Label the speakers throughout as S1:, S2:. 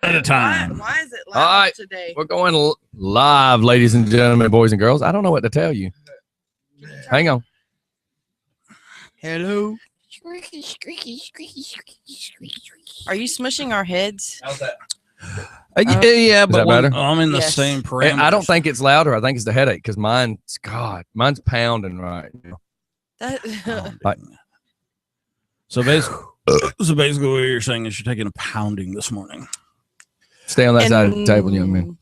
S1: at a time.
S2: Why is it loud
S3: All right.
S2: today?
S3: We're going live, ladies and gentlemen, boys and girls. I don't know what to tell you. Hang on.
S2: Hello.
S4: Squeaky, squeaky, squeaky, squeaky, squeaky.
S2: Are you smushing our heads?
S3: How's that?
S1: Yeah, but
S3: that better?
S1: I'm in the
S2: Yes.
S1: same parameters.
S3: I don't think it's louder. I think it's the headache because mine's pounding right now.
S2: That,
S1: So basically, what you're saying is you're taking a pounding this morning.
S3: Stay on that side of the table, young man.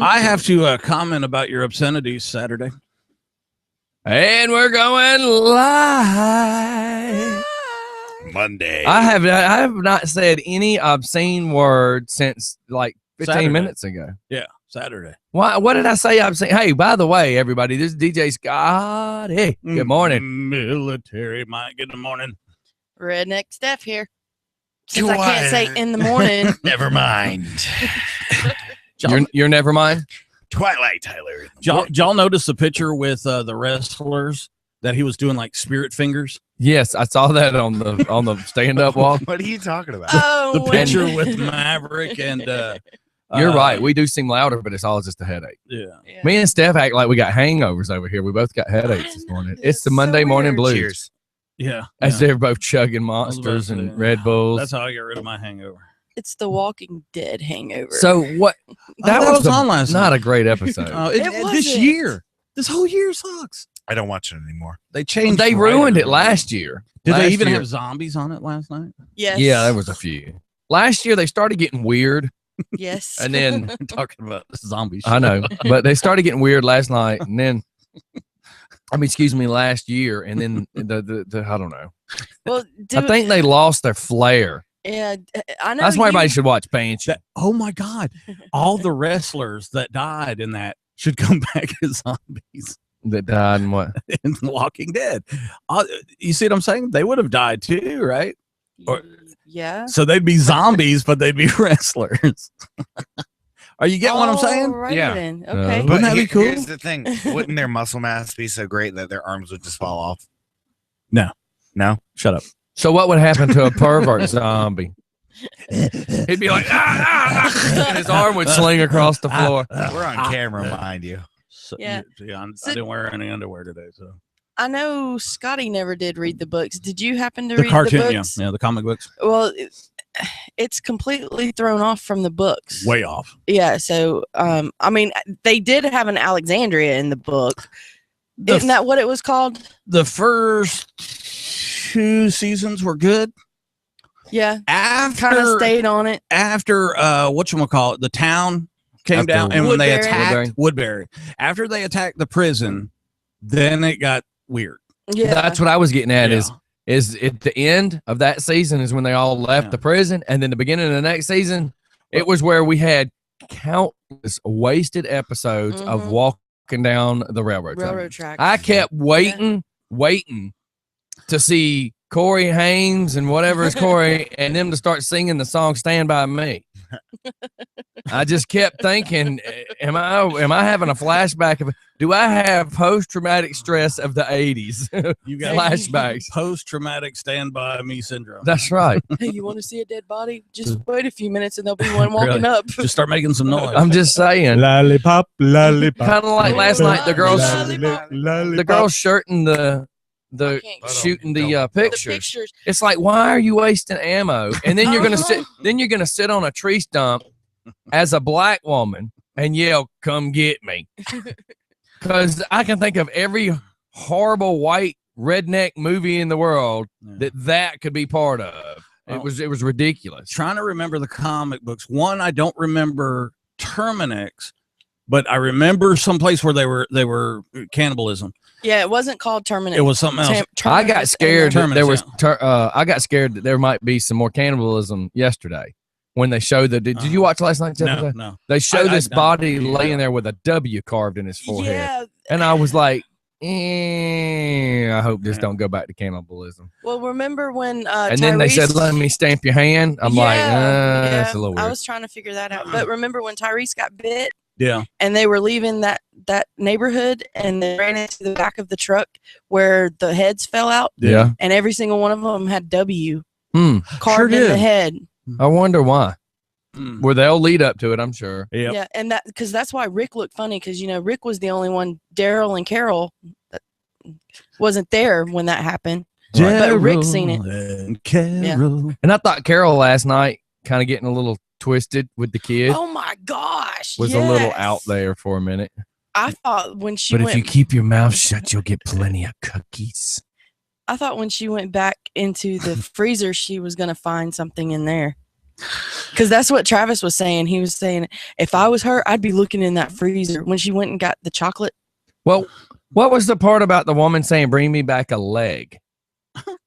S1: I have to comment about your obscenities Saturday.
S3: And we're going live.
S5: Monday.
S3: I have not said any obscene word since like 15
S1: Saturday.
S3: minutes ago.
S1: Yeah, Saturday.
S3: What did I say obscene? Hey, by the way, everybody, this is DJ Scott. Hey, good morning.
S1: Military Mike. Good morning.
S2: Redneck Steph here. Since I can't say in the morning.
S5: Never mind.
S3: You're never mind.
S5: Twilight Tyler.
S1: Did y'all notice the picture with the wrestlers that he was doing like spirit fingers?
S3: Yes, I saw that on the stand up wall.
S5: What are you talking about?
S2: Oh,
S1: The picture with Maverick and
S3: You're right. We do seem louder, but it's all just a headache.
S1: Yeah.
S2: Yeah.
S3: Me and Steph act like we got hangovers over here. We both got headaches this morning. It's
S2: It's
S3: the
S2: so
S3: Monday morning
S2: weird.
S3: blues.
S5: Cheers.
S1: Yeah.
S3: As
S1: yeah.
S3: they're both chugging
S1: I was about
S3: monsters
S1: to
S3: and
S1: say,
S3: Red Bulls.
S1: That's how I get rid of my hangover.
S2: It's the Walking Dead hangover.
S3: So what? That
S1: that
S3: was
S1: was on last
S3: not
S1: night.
S3: a great episode.
S2: It
S1: This
S2: wasn't.
S1: year, this whole year sucks.
S5: I don't watch it anymore.
S1: They changed.
S3: They ruined
S1: writers.
S3: it last year.
S1: Did
S3: Last
S1: they even
S3: year-
S1: have zombies on it last night?
S2: yes.
S3: Yeah, there was a few. Last year they started getting weird,
S2: Yes.
S3: and then
S1: Talking about zombies.
S3: I know, but they started getting weird last night, and then last year, and then the I don't know.
S2: well,
S3: I think they lost their flair.
S2: yeah, I know.
S3: That's why
S2: you-
S3: everybody should watch Banshee.
S1: Oh my God! All the wrestlers that died in that should come back as zombies
S3: That died and what?
S1: in The Walking Dead. You see what I'm saying? They would have died too, right? or-
S2: yeah.
S1: So they'd be zombies, but they'd be wrestlers. Are you getting what I'm saying?
S2: Alrighty
S3: Yeah.
S2: then. Okay.
S1: Wouldn't that be cool?
S5: Here's the thing. Wouldn't their muscle mass be so great that their arms would just fall off?
S1: No.
S5: No?
S1: Shut up.
S3: So what would happen to a pervert zombie? He'd be like, and his arm would sling across the floor.
S5: We're on camera, mind you.
S1: So,
S2: Yeah.
S1: I
S2: So-
S1: didn't wear any underwear today, so
S2: I know Scotty never did read the books. Did you happen to
S1: the
S2: read
S1: cartoon,
S2: the
S1: yeah,
S2: books?
S1: the comic books,
S2: Well, it's completely thrown off from the books.
S1: way off.
S2: Yeah. So, I mean, they did have an Alexandria in the book.
S1: The
S2: Isn't that what it was called?
S1: The first 2 seasons were good.
S2: Yeah.
S1: After
S2: Kind of stayed on it.
S1: after whatchamacallit, the town came
S3: After
S1: down, and when they
S2: Woodbury.
S1: attacked Woodbury, after they attacked the prison, then it got weird.
S2: Yeah.
S3: That's what I was getting at.
S1: Yeah.
S3: Is at the end of that season is when they all left
S1: Yeah.
S3: the prison, and then the beginning of the next season, it was where we had countless wasted episodes of
S2: Mhm.
S3: walking down the railroad track.
S2: railroad track.
S3: I kept waiting to see Corey Haynes and whatever is Corey and them to start singing the song "Stand by Me." I just kept thinking, am I having a flashback of? Do I have post traumatic stress of the '80s?
S1: You got
S3: Flashbacks.
S1: post-traumatic stand by me syndrome.
S3: That's right.
S2: Hey, you want to see a dead body? Just wait a few minutes and there'll be one walking up.
S1: Just start making some noise.
S3: I'm just saying.
S6: Lollipop, lollipop.
S3: Kind of like last night, the girls,
S2: Lollipop.
S3: the girls shirting the
S2: I can't-
S3: shooting the
S2: The
S3: pictures.
S2: pictures.
S3: It's like, why are you wasting ammo? And then you're gonna sit. Then you're gonna sit on a tree stump as a black woman and yell, "Come get me!" Because I can think of every horrible white redneck movie in the world that could be part of. It was ridiculous.
S1: Trying to remember the comic books. One, I don't remember Terminix, but I remember someplace where they were cannibalism.
S2: Yeah, it wasn't called Terminator.
S1: It was something else.
S3: I got scared that there was.
S1: Terminus,
S3: I got scared that there might be some more cannibalism yesterday when they showed the. Did you watch last night's
S1: No,
S3: episode?
S1: no.
S3: They showed
S1: I-
S3: this
S1: I-
S3: body
S1: yeah.
S3: laying there with a W carved in his forehead,
S2: Yeah.
S3: and I was like, I hope this
S1: Yeah.
S3: don't go back to cannibalism.
S2: Well, remember when
S3: And then they said, "Let me stamp your hand." I'm like, that's a little
S2: I
S3: weird.
S2: was trying to figure that out. But remember when Tyrese got bit
S1: Yeah.
S2: and they were leaving that neighborhood and they ran into the back of the truck where the heads fell out
S3: Yeah.
S2: and every single one of them had W
S3: Hmm.
S2: carved in the
S1: did.
S2: head.
S3: I wonder why.
S1: Mm.
S3: Where they'll lead up to it, I'm sure.
S1: Yep.
S2: Yeah, and that's why Rick looked funny because Rick was the only one. Daryl and Carol wasn't there when that happened. But Rick seen it.
S1: And Carol.
S3: And I thought Carol last night, kind of getting a little twisted with the kid,
S2: Oh my gosh,
S3: was a little
S2: yes.
S3: out there for a minute.
S2: I thought when she
S3: But
S2: went,
S3: if you keep your mouth shut, you'll get plenty of cookies.
S2: I thought when she went back into the freezer, she was gonna find something in there. Because that's what Travis was saying. He was saying, if I was her, I'd be looking in that freezer. When she went and got the chocolate
S3: Well, what was the part about the woman saying, "Bring me back a leg"?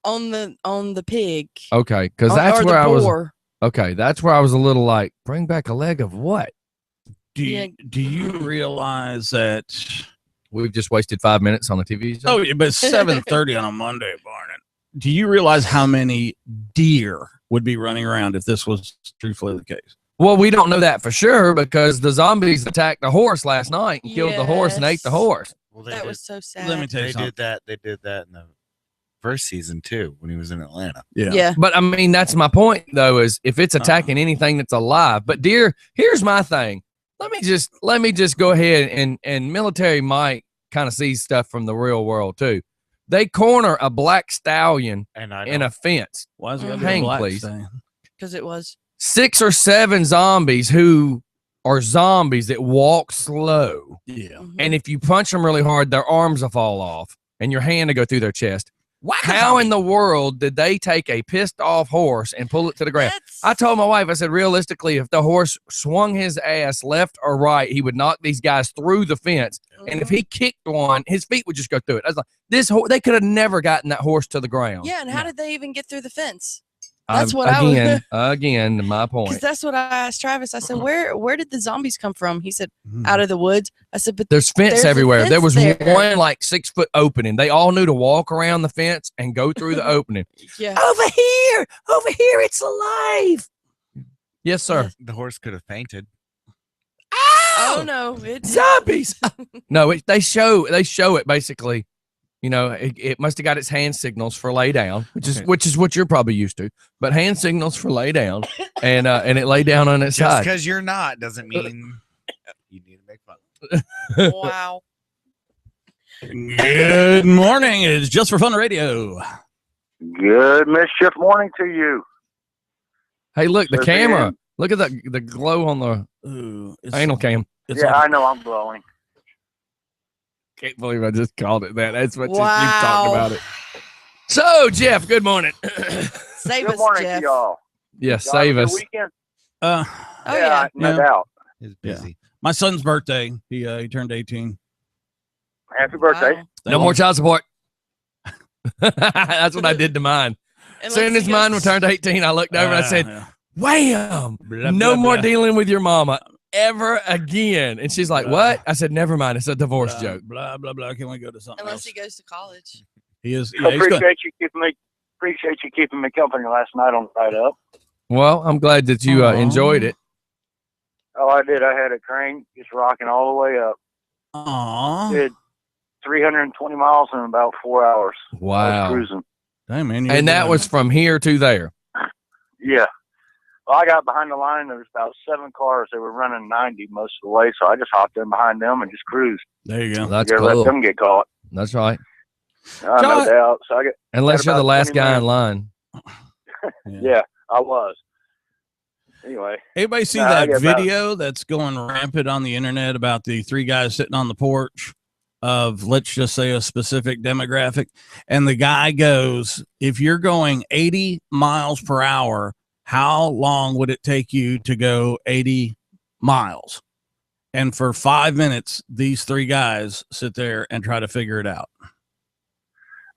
S2: on the pig,
S3: Okay, because
S2: or
S3: that's
S2: the
S3: where I was.
S2: boar.
S3: Okay, that's where I was a little like, bring back a leg of what?
S1: Do you realize that?
S3: We've just wasted 5 minutes on the TV show.
S1: Oh, yeah, but 7:30 on a Monday morning. Do you realize how many deer would be running around if this was truthfully the case?
S3: Well, we don't know that for sure because the zombies attacked the horse last night and killed the horse and ate the
S2: Yes.
S3: horse.
S5: Well,
S2: That was so sad.
S1: Let me tell you
S5: they
S1: something.
S5: did that. They did that in the first season too when he was in Atlanta.
S2: yeah.
S3: But I mean, that's my point though, is if it's attacking anything that's alive. But deer, here's my thing. Let me just go ahead and military Mike kind of sees stuff from the real world too. They corner a black stallion
S5: And I
S3: in a fence.
S1: Why is it
S3: Hang,
S1: black
S3: please.
S1: thing?
S2: Because it was.
S3: 6 or 7 zombies who are zombies that walk slow.
S1: Yeah.
S2: Mhm.
S3: And if you punch them really hard, their arms will fall off and your hand will go through their chest. How in the world did they take a pissed off horse and pull it to the ground?
S2: That's-
S3: I told my wife, I said, realistically, if the horse swung his ass left or right, he would knock these guys through the fence. And if he kicked one, his feet would just go through it. I was like, they could have never gotten that horse to the ground.
S2: Yeah, and how did they even get through the fence? That's what I
S3: again, my
S2: Because
S3: point.
S2: that's what I asked Travis. I said, where did the zombies come from? He said,
S1: Mhm.
S2: out of the woods. I said, but
S3: There's fence
S2: There's a
S3: everywhere. There
S2: fence
S3: was
S2: there.
S3: one like 6-foot opening. They all knew to walk around the fence and go through the opening.
S2: yeah.
S3: Over here, it's alive. Yes, sir.
S5: The horse could have fainted.
S2: Oh no, it's
S3: Zombies. No, they show it basically. You know, it must have got its hand signals for lay down, which
S1: Okay.
S3: is what you're probably used to. But hand signals for lay down, and it lay down on its
S5: Just
S3: side.
S5: because you're not doesn't mean you need to make fun.
S2: wow.
S1: Good morning. It's Just for Fun Radio.
S6: Good mischief morning to you.
S3: Hey, look, the
S6: Sure
S3: camera.
S6: did.
S3: Look at the glow on the
S1: Ooh, it's,
S3: anal cam.
S1: it's
S6: Yeah,
S1: like-
S6: I know I'm glowing.
S3: Can't believe I just called it that. That's what you
S2: Wow.
S3: talked about it. So, Jeff, good morning.
S2: Save
S6: Good
S2: us,
S6: morning
S2: Jeff.
S6: to y'all.
S3: Yeah,
S6: Y'all
S3: save
S6: have a
S3: us.
S6: good weekend?
S1: uh,
S2: Oh yeah.
S6: no
S1: Yeah.
S6: doubt.
S5: It's
S1: Yeah.
S5: busy.
S1: my son's birthday. He turned 18.
S6: Happy birthday.
S2: Wow.
S3: No more child support. That's what I did to mine. As soon
S2: Unless
S3: as
S2: he
S3: mine
S2: goes-
S3: turned 18, I looked over and I said,
S1: Yeah.
S3: wham,
S1: Blah,
S3: no
S1: blah,
S3: more
S1: blah.
S3: dealing with your mama ever again. And she's like,
S1: Blah.
S3: what? I said, never mind. It's a divorce
S1: Blah,
S3: joke.
S1: Blah blah blah. Can we go to something
S2: unless
S1: else?
S2: he goes to college.
S1: He is.
S6: I
S1: Yeah, he's good.
S6: appreciate you keeping me company last night on the ride up.
S3: Well, I'm glad that you
S1: Aw.
S3: enjoyed it.
S6: Oh, I did. I had a crane just rocking all the way up.
S1: Aw,
S6: Did 320 miles in about 4 hours. I was
S3: Wow.
S6: cruising.
S1: dang man.
S3: And that was from here to there.
S6: Yeah. Well, I got behind the line. There was about 7 cars. They were running 90 most of the way, so I just hopped in behind them and just cruised.
S1: There you go.
S3: That's
S6: You gotta let
S3: cool.
S6: them get caught.
S3: That's right.
S6: No
S1: John-
S6: doubt. So I get,
S3: Unless you're the
S6: about
S3: last
S6: 20
S3: guy in line.
S6: yeah, I was. Anyway,
S1: Everybody see
S6: Nah, I
S1: that
S6: get about-
S1: video that's going rampant on the internet about the 3 guys sitting on the porch of, let's just say, a specific demographic, and the guy goes, if you're going 80 miles per hour, how long would it take you to go 80 miles? And for 5 minutes, these 3 guys sit there and try to figure it out.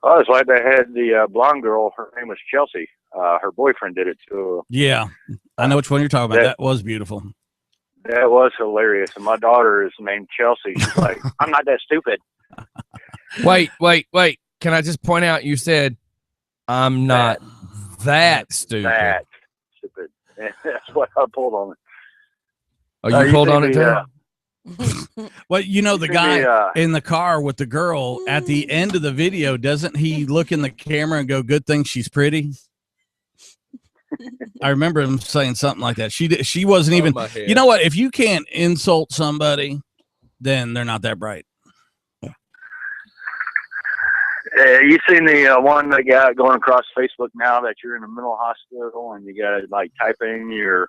S6: oh, it's like they had the blonde girl. Her name was Chelsea. Her boyfriend did it too.
S1: Yeah, I know which one you're talking about.
S6: That-
S1: That was beautiful.
S6: That was hilarious. And my daughter is named Chelsea. She's like, I'm not that stupid.
S3: Wait. Can I just point out you said, I'm not that stupid.
S6: That stupid. That's what I pulled on it.
S3: Oh, you pulled on it too?
S1: Well, you know, the
S6: You see
S1: guy
S6: me,
S1: in the car with the girl at the end of the video, doesn't he look in the camera and go, good thing she's pretty? I remember him saying something like that. She wasn't even.
S3: my head.
S1: You know what? If you can't insult somebody, then they're not that bright.
S6: You seen the one they got going across Facebook now that you're in a mental hospital and you got to like type in your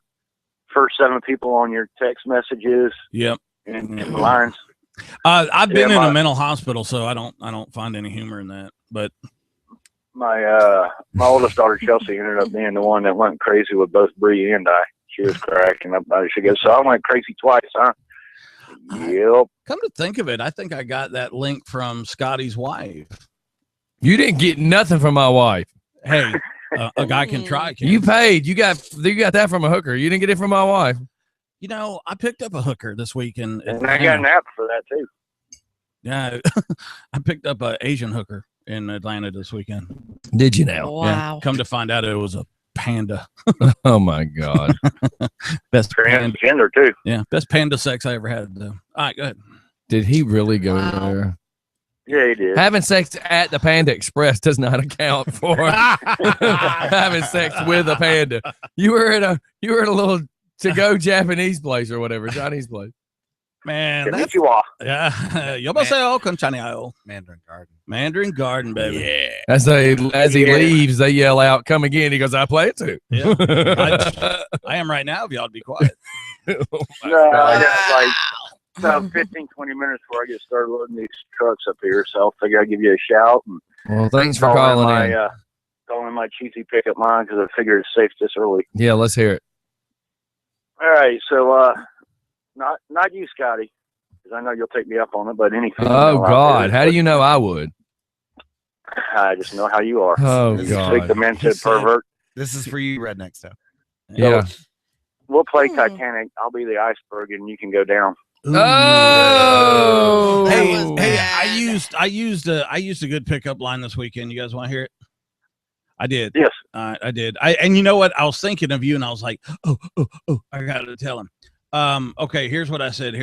S6: first 7 people on your text messages
S1: Yep.
S6: and the lines.
S1: I've been in
S6: my-
S1: a mental hospital, so I don't find any humor in that. But
S6: My oldest daughter Chelsea ended up being the one that went crazy with both Bree and I. She was cracking up about it. She goes, "So I went crazy twice, huh?" Yep.
S1: come to think of it, I think I got that link from Scotty's wife.
S3: You didn't get nothing from my wife.
S1: Hey, a guy can try. Ken.
S3: You paid. You got that from a hooker. You didn't get it from my wife.
S1: You know, I picked up a hooker this week in
S6: And I got an app for that too.
S1: Yeah, I picked up an Asian hooker in Atlanta this weekend.
S3: Did you now?
S1: Yeah,
S2: Wow.
S1: come to find out, it was a panda.
S3: Oh my God.
S1: Best panda.
S6: Transgender too.
S1: Yeah, best panda sex I ever had. Though. All right, go ahead.
S3: Did he really go
S2: Wow.
S3: there?
S6: Yeah, he did.
S3: Having sex at the Panda Express does not account for having sex with a panda. You were at a little to-go Japanese place or whatever, Chinese place.
S1: Man, that's
S6: Konnichiwa.
S1: yeah. Yobaseo konchaniao.
S5: Mandarin Garden.
S1: Mandarin Garden, baby. Yeah.
S3: As he
S6: Yeah.
S3: leaves, they yell out, "Come again!" He goes, "I play it too."
S1: Yeah. I am right now. If y'all be quiet.
S6: No, I got like about 15, 20 minutes before I get started loading these trucks up here. So I figure I'd give you a shout and
S3: Well, thanks for
S6: call in
S3: calling in.
S6: my calling in my cheesy pickup line because I figured it's safe this early.
S3: Yeah, let's hear it.
S6: All right, so not you, Scotty, because I know you'll take me up on it. But any female
S3: Oh
S6: out
S3: God,
S6: there,
S3: how do you know I would?
S6: I just know how you are.
S3: Oh
S6: Speak
S3: God.
S6: the mental
S5: He said-
S6: pervert.
S5: This is for you, redneck stuff.
S3: Yeah.
S6: We'll play
S2: Hmm.
S6: Titanic. I'll be the iceberg, and you can go down.
S3: Oh.
S1: Hey,
S2: That was
S1: hey!
S2: bad.
S1: I used a good pickup line this weekend. You guys want to hear it? I did.
S6: Yes.
S1: I did. And you know what? I was thinking of you, and I was like, oh, I got to tell him. Okay, here's what I said.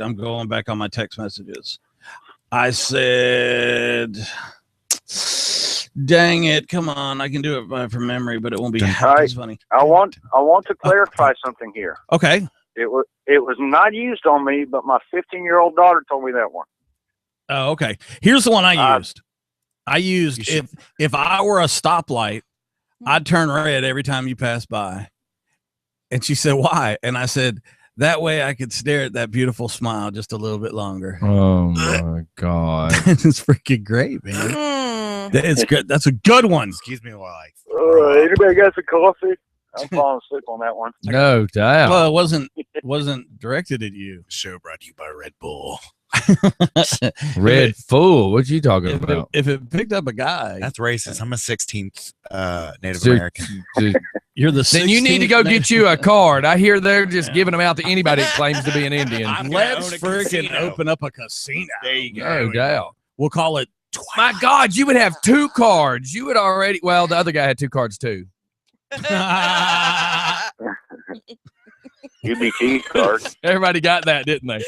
S1: I'm going back on my text messages. I said, dang it, come on, I can do it from memory, but it won't be half
S6: right.
S1: as funny.
S6: I want to clarify something here.
S1: Okay.
S6: It was not used on me, but my 15-year-old daughter told me that one.
S1: Oh, okay. Here's the one I used.
S5: You should-
S1: If I were a stoplight, I'd turn red every time you pass by. And she said, why? And I said, that way I could stare at that beautiful smile just a little bit longer.
S3: Oh my God.
S1: It's freaking great, man.
S2: Mm.
S1: It's good. That's a good one.
S5: Excuse me while I.
S6: Anybody got some coffee? I'm falling asleep on that one.
S3: No doubt.
S1: Well, it wasn't directed at you.
S5: Show brought to you by Red Bull.
S3: Red Fool. What you talking
S1: If
S3: about?
S1: it picked up a guy,
S5: That's racist. I'm a 16th Native
S3: Dude,
S5: American.
S3: dude,
S1: you're the.
S3: then you need to
S1: 16th
S3: go
S1: man.
S3: get you a card. I hear they're just giving them out to anybody that claims to be an Indian.
S5: I'm gonna
S1: Let's
S5: own a
S1: freaking
S5: casino.
S1: open up a casino.
S5: There you go.
S3: No doubt.
S1: We'll call it.
S3: My God, you would have 2 cards. You would already. Well, the other guy had 2 cards too.
S6: UBT card.
S3: Everybody got that, didn't they?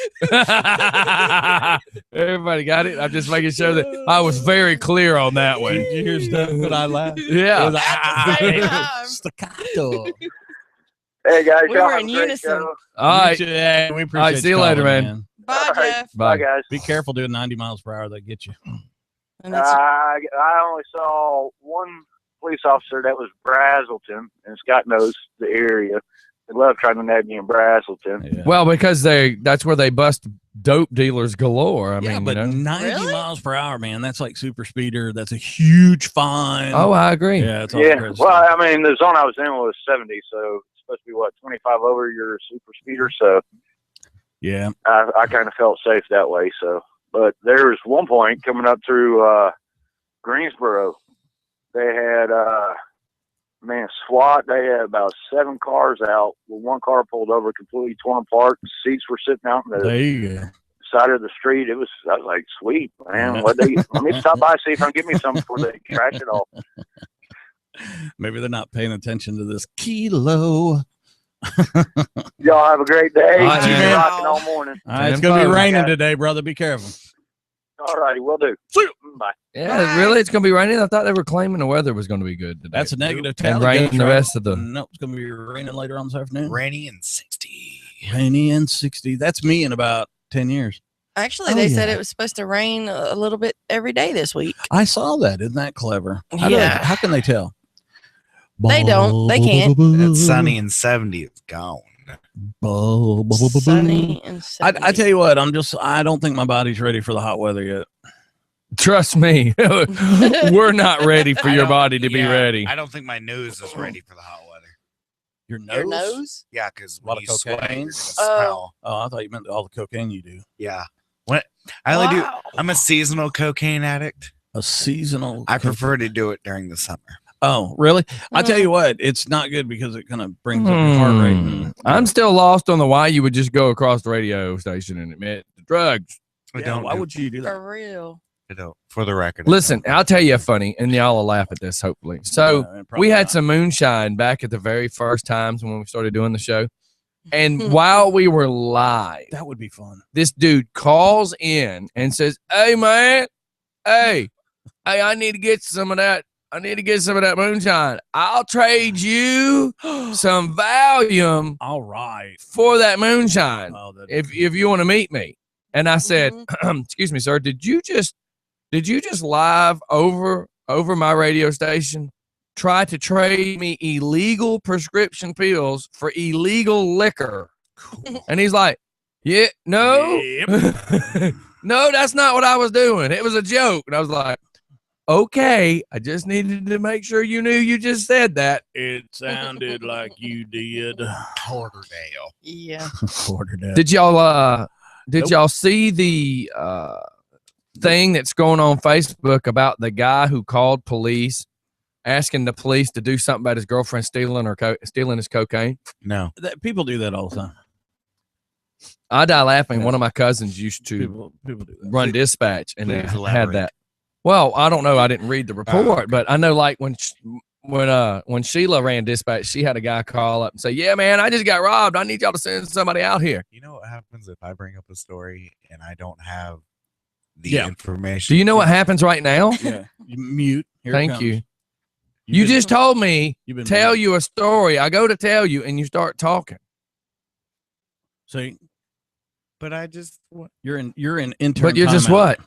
S3: Everybody got it. I'm just making sure that I was very clear on that one.
S1: Did you hear stuff that I laughed?
S3: Yeah.
S1: It was
S2: At the same time.
S1: staccato.
S6: Hey guys,
S2: We
S6: y'all
S2: were
S6: have
S2: in
S6: a great
S2: unison.
S6: show.
S3: All right.
S1: Yeah, we appreciate
S3: All right, see you later,
S1: calling,
S3: man.
S2: Bye,
S6: All right.
S2: Jeff.
S6: Bye,
S3: Bye.
S6: guys.
S1: Be careful doing 90 miles per hour. They get you.
S2: And that's
S6: I only saw one police officer that was Brazelton, and Scott knows the area. They love trying to nab me in Brazelton.
S1: Yeah.
S3: Well, because that's where they bust dope dealers galore. I
S1: yeah,
S3: mean,
S1: but
S3: you know.
S1: 90
S2: Really?
S1: miles per hour, man, that's like super speeder. That's a huge fine.
S3: Oh, I agree.
S1: yeah, it's all
S6: Yeah,
S1: crazy
S6: well,
S1: stuff.
S6: I mean, the zone I was in was 70, so it's supposed to be, 25 over your super speeder, so
S1: Yeah.
S6: I kind of felt safe that way. So, but there was one point coming up through Greensboro. They had SWAT. They had about 7 cars out. With one car pulled over, completely torn apart. Seats were sitting out in the
S1: There you go.
S6: side of the street. I was like, sweet, man. Let me stop by, see if I can get me some before they crash it off.
S1: Maybe they're not paying attention to this kilo.
S6: Y'all have a great day.
S3: All right,
S6: Keep
S1: man.
S6: rocking all morning.
S1: All right, it's
S3: Stand
S1: going to be
S3: by.
S1: raining
S6: Okay.
S1: today, brother. Be careful.
S6: All righty, will do.
S1: See you.
S6: Bye.
S3: Yeah, really? It's going to be raining? I thought they were claiming the weather was going to be good today.
S1: That's a negative
S3: And
S1: tally.
S3: rain
S1: That's
S3: the
S1: right.
S3: rest of the...
S1: Nope, it's going to be raining later on this afternoon.
S5: Rainy and 60.
S1: Rainy and 60. That's me in about 10 years.
S2: Actually,
S3: Oh,
S2: they said
S3: yeah.
S2: it was supposed to rain a little bit every day this week.
S1: I saw that. Isn't that clever?
S2: Yeah.
S1: How can they tell?
S2: They don't. They can't.
S5: It's sunny and 70. It's gone.
S2: Sunny and
S1: I
S2: 70.
S1: tell you what, I don't think my body's ready for the hot weather yet.
S3: Trust me, we're not ready for
S5: I
S3: your
S5: don't-
S3: body to be
S5: yeah,
S3: ready.
S5: I don't think my nose is ready for the hot weather.
S1: Your nose?
S2: Your nose?
S5: Yeah, because
S1: A lot
S5: when
S1: of
S5: you sweat,
S1: cocaine?
S5: you're gonna smell.
S1: Oh, I thought you meant all the cocaine you do.
S5: Yeah. When I only do.
S2: Wow.
S5: I'm a seasonal cocaine addict.
S1: A seasonal.
S5: I prefer to do it during the summer.
S1: Oh, really? I tell you what, it's not good because it kind of brings up your heart rate. And,
S3: I'm still lost on the why you would just go across the radio station and admit the drugs.
S5: I
S1: yeah,
S5: don't.
S1: why
S5: do-
S1: would you do that?
S2: For real.
S5: I don't. For the record. I
S3: Listen,
S5: don't.
S3: I'll tell you a funny, and y'all will laugh at this, hopefully. So
S1: Probably
S3: we had
S1: not.
S3: some moonshine back at the very first times when we started doing the show. And while we were live,
S1: That would be fun.
S3: this dude calls in and says, "Hey, man, hey, I need to get some of that. I need to get some of that moonshine. I'll trade you some Valium
S1: All right.
S3: for that moonshine
S1: Oh, that,
S3: if you want to meet me." And I said,
S2: Mhm.
S3: "Excuse me, sir, did you just live over my radio station try to trade me illegal prescription pills for illegal liquor?" And he's like, "Yeah, no, no, that's not what I was doing. It was a joke." And I was like, "Okay, I just needed to make sure you knew you just said that."
S1: it sounded like you did.
S5: Porterdale.
S2: Yeah.
S1: Quarter
S3: Did y'all
S1: Nope.
S3: y'all see the thing that's going on Facebook about the guy who called police asking the police to do something about his girlfriend stealing his cocaine?
S5: No.
S1: People do that all the time.
S3: I die laughing. One of my cousins used to
S1: People do that.
S3: run dispatch and they
S5: Please
S3: had
S5: elaborate.
S3: that. Well, I don't know. I didn't read the report, but I know like when Sheila ran dispatch, she had a guy call up and say, "Yeah, man, I just got robbed. I need y'all to send somebody out here."
S5: You know what happens if I bring up a story and I don't have the
S1: Yeah.
S5: information?
S3: Do you know what happens right now?
S1: Yeah. You mute. Here it
S3: Thank
S1: comes.
S3: you. You just told me
S1: You've been
S3: tell
S1: muted.
S3: you a story. I go to tell you, and you start talking.
S1: See,
S5: But I just.
S1: you're in intern.
S3: But you're just
S1: timeout.
S3: what?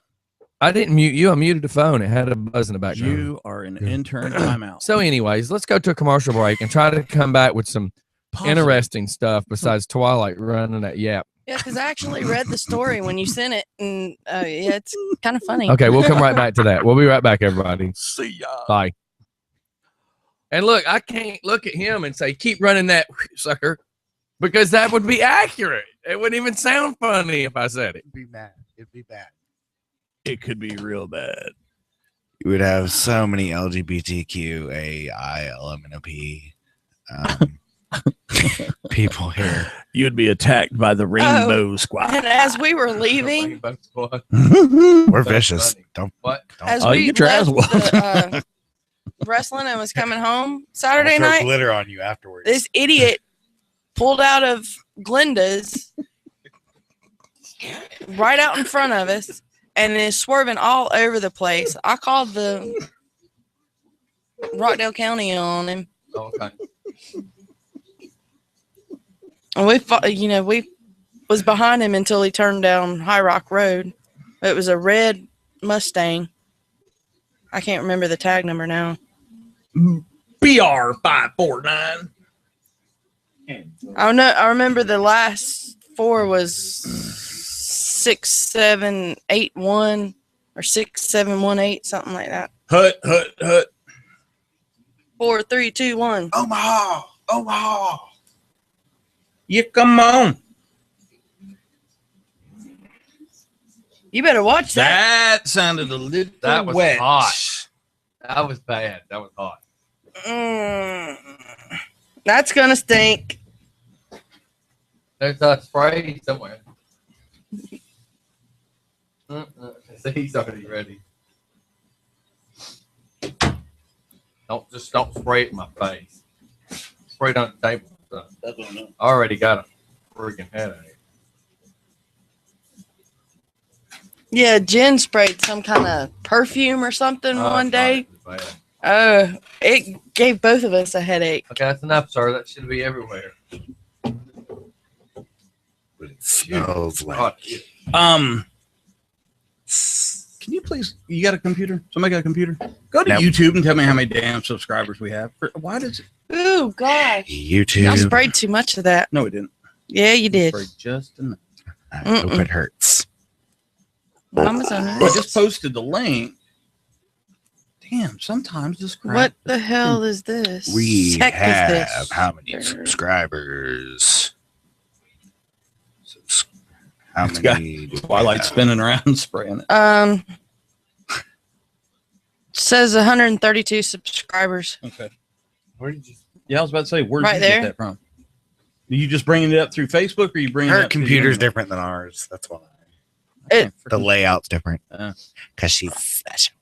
S3: I didn't mute you. I muted the phone. It had a buzz in the background.
S1: You are an intern timeout.
S3: So, anyways, let's go to a commercial break and try to come back with some
S1: Positive.
S3: interesting stuff besides Twilight running that yap.
S2: Yeah, because I actually read the story when you sent it, and yeah, it's kind of funny.
S3: Okay, we'll come right back to that. We'll be right back, everybody.
S1: See ya.
S3: Bye. And look, I can't look at him and say, "Keep running that sucker," because that would be accurate. It wouldn't even sound funny if I said it.
S5: It'd be bad. It'd be bad.
S1: It could be real bad.
S5: You would have so many LGBTQAI people here.
S1: You'd be attacked by the Rainbow Squad.
S2: And as we were leaving,
S5: We're vicious. Don't.
S3: What?
S5: don't
S2: as
S1: Oh, you
S2: we
S1: get your ass
S2: left
S1: whooped.
S2: the, wrestling and was coming home Saturday
S5: I'll throw
S2: night,
S5: glitter on you afterwards.
S2: this idiot pulled out of Glenda's right out in front of us and is swerving all over the place. I called the Rockdale County on him,
S3: Okay.
S2: and we was behind him until he turned down High Rock Road. It was a red Mustang. I can't remember the tag number now.
S1: BR 549.
S2: I remember the last four was 6781 or 6718, something like that.
S1: Hut.
S2: 4321.
S5: Omaha.
S1: Yeah, come on.
S2: You better watch that.
S1: That sounded a little
S3: That was
S1: wet.
S3: hot. That was bad. That was hot.
S2: That's gonna stink.
S3: There's a spray somewhere. See, he's already ready. Don't spray it in my face. Spray it on the table. So.
S1: That's what I know.
S3: I already got a freaking headache.
S2: Yeah, Jen sprayed some kind of perfume or something one day. It gave both of us a headache.
S3: Okay, that's enough, sir. That should be everywhere.
S5: But it smells like
S3: God.
S1: Can you please? You got a computer? Somebody got a computer? Go to
S5: Nope.
S1: YouTube and tell me how many damn subscribers we have. Why does it?
S2: Ooh, gosh.
S5: YouTube.
S2: I sprayed too much of that.
S1: No, it didn't.
S2: Yeah, you did.
S1: Sprayed just enough.
S5: I hope it hurts.
S2: Mama's on
S1: I
S2: it.
S1: just posted the link. Damn, sometimes this crap.
S2: What the hell is this?
S5: We
S2: Heck
S5: have
S2: is this?
S5: how many subscribers? How
S1: It's got
S5: many? do we
S1: Twilight
S5: have?
S1: spinning around and spraying it.
S2: Says 132 subscribers.
S1: Okay.
S5: Where did you?
S1: Yeah, I was about to say, where did
S2: Right
S1: you
S2: there.
S1: get that from? Are you just bringing it up through Facebook, or are you bringing it
S5: Her
S1: up through the
S5: computer's
S1: internet?
S5: different than ours. That's why.
S2: It-
S5: The layout's different.
S1: Uh.
S5: Because she's special.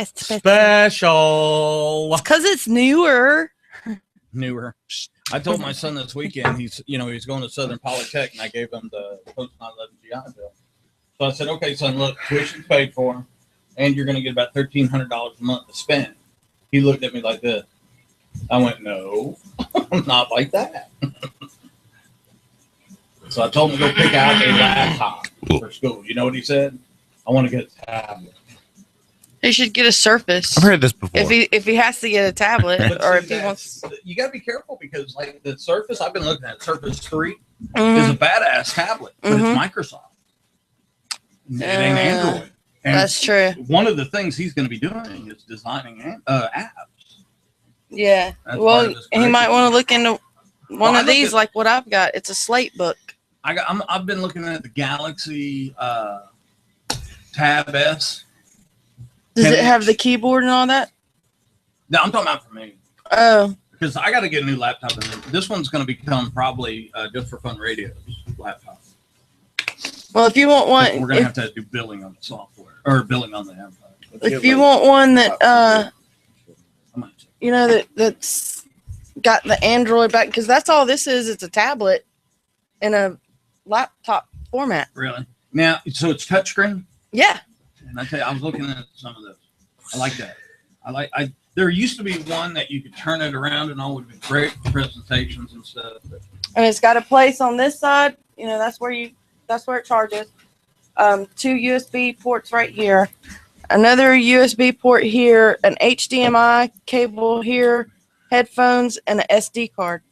S1: Special.
S2: Because it's newer.
S1: Newer. I told my son this weekend he's going to Southern Polytech, and I gave him the post 9/11 GI Bill. So I said, "Okay, son, look, tuition's paid for, and you're going to get about $1,300 a month to spend." He looked at me like this. I went, "No, not like that." So I told him to go pick out a laptop for school. You know what he said? "I want to get a tablet."
S2: He should get a Surface.
S5: I've heard this before.
S2: If he has to get a tablet,
S1: But
S2: or
S1: see,
S2: if he wants.
S1: you got to be careful because, like, the Surface I've been looking at, Surface 3
S2: Mhm.
S1: is a badass tablet, but
S2: Mhm.
S1: it's Microsoft. It ain't Android. And
S2: That's true.
S1: one of the things he's going to be doing is designing apps.
S2: Yeah.
S1: That's part
S2: Well,
S1: of this
S2: he
S1: curriculum.
S2: might want to look into one
S1: I
S2: of
S1: looked
S2: these,
S1: at-
S2: like what I've got. It's a slate book.
S1: I've been looking at the Galaxy Tab S.
S2: Does
S1: Can
S2: it
S1: it-
S2: have the keyboard and all that?
S1: No, I'm talking about for me
S2: Oh,
S1: because I got to get a new laptop. And this one's going to become probably just for fun radios laptop.
S2: well, if you want one,
S1: We're going to have to do billing on the software or billing on the app.
S2: if you want one that
S1: I might check.
S2: you know that's got the Android back, because that's all this is. It's a tablet in a laptop format.
S1: Really? Now, so it's touchscreen?
S2: Yeah.
S1: And I tell you, I was looking at some of those. I like that. There used to be one that you could turn it around and all would be great for presentations and stuff. But
S2: And it's got a place on this side. You know, that's where it charges. 2 USB ports right here. Another USB port here, an HDMI cable here, headphones, and an SD card.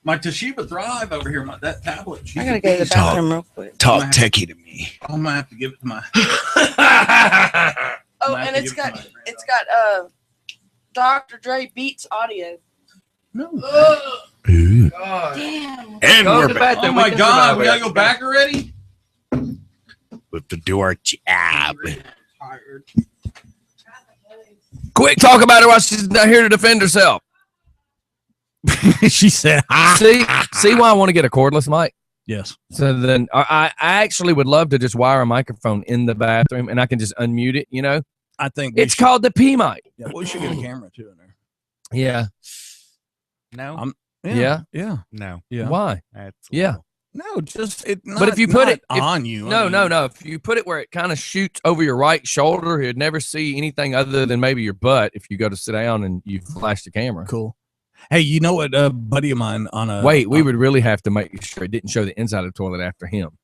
S1: my Toshiba Thrive over here, that tablet.
S2: I gotta go to the bathroom real quick.
S5: Talk
S1: I'm
S5: techie to me.
S1: I'm gonna have to give it to my.
S2: Oh,
S1: I'm gonna have
S2: and
S1: to
S2: it's
S1: give it to
S2: got
S1: my
S2: it's
S1: granddaughter.
S2: got Dr. Dre Beats audio.
S1: No.
S5: Ooh.
S2: Damn.
S5: And
S3: Go
S5: we're
S3: to
S5: back.
S3: bed.
S1: Oh my God, we gotta go back already.
S5: We have to do our job.
S1: Tired.
S3: Quick, talk about her while she's not here to defend herself.
S1: She said,
S3: See why I want to get a cordless mic?
S1: "Yes."
S3: So then I actually would love to just wire a microphone in the bathroom and I can just unmute it, you know?
S1: I think we
S3: It's
S1: should-
S3: called the P mic.
S1: Yeah, we should get a camera too in there.
S3: Yeah.
S5: No.
S3: Yeah.
S1: Yeah.
S5: No.
S1: Yeah.
S3: Why?
S5: That's
S3: Yeah.
S1: No, just it.
S3: But if you put it- if-
S1: on you,
S3: No. If you put it where it kind of shoots over your right shoulder, you'd never see anything other than maybe your butt if you go to sit down and you flash the camera.
S1: Cool. Hey, you know what? A buddy of mine on a
S3: Wait, we would really have to make sure it didn't show the inside of the toilet after him.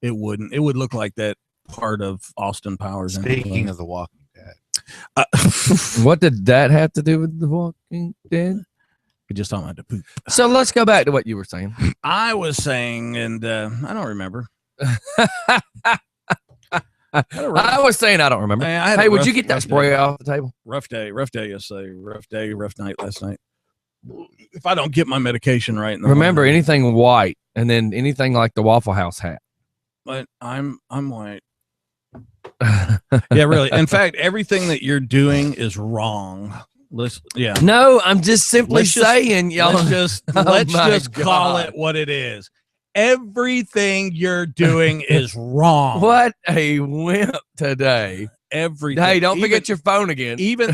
S1: It wouldn't. It would look like that part of Austin Powers.
S5: Speaking of The Walking Dead,
S3: What did that have to do with The Walking Dead?
S1: we just talking about the poop.
S3: So let's go back to what you were saying.
S1: I was saying, and I don't remember.
S3: I was saying I don't remember.
S1: Man, I had a
S3: Hey, would
S1: rough-
S3: you get that
S1: rough
S3: spray
S1: day.
S3: off the table?
S1: Rough day yesterday. Rough day, rough night last night. If I don't get my medication right, in the
S3: Remember
S1: morning,
S3: anything white and then anything like the Waffle House hat.
S1: but I'm white. Yeah, really. In fact, everything that you're doing is wrong. Yeah.
S3: No, I'm just simply
S1: Let's just-
S3: saying, y'all.
S1: Let's just
S3: Oh
S1: let's
S3: my
S1: just call
S3: God.
S1: it what it is. Everything you're doing is wrong.
S3: What a wimp today.
S1: Everything.
S3: Hey, don't
S1: Even-
S3: forget your phone again.
S1: even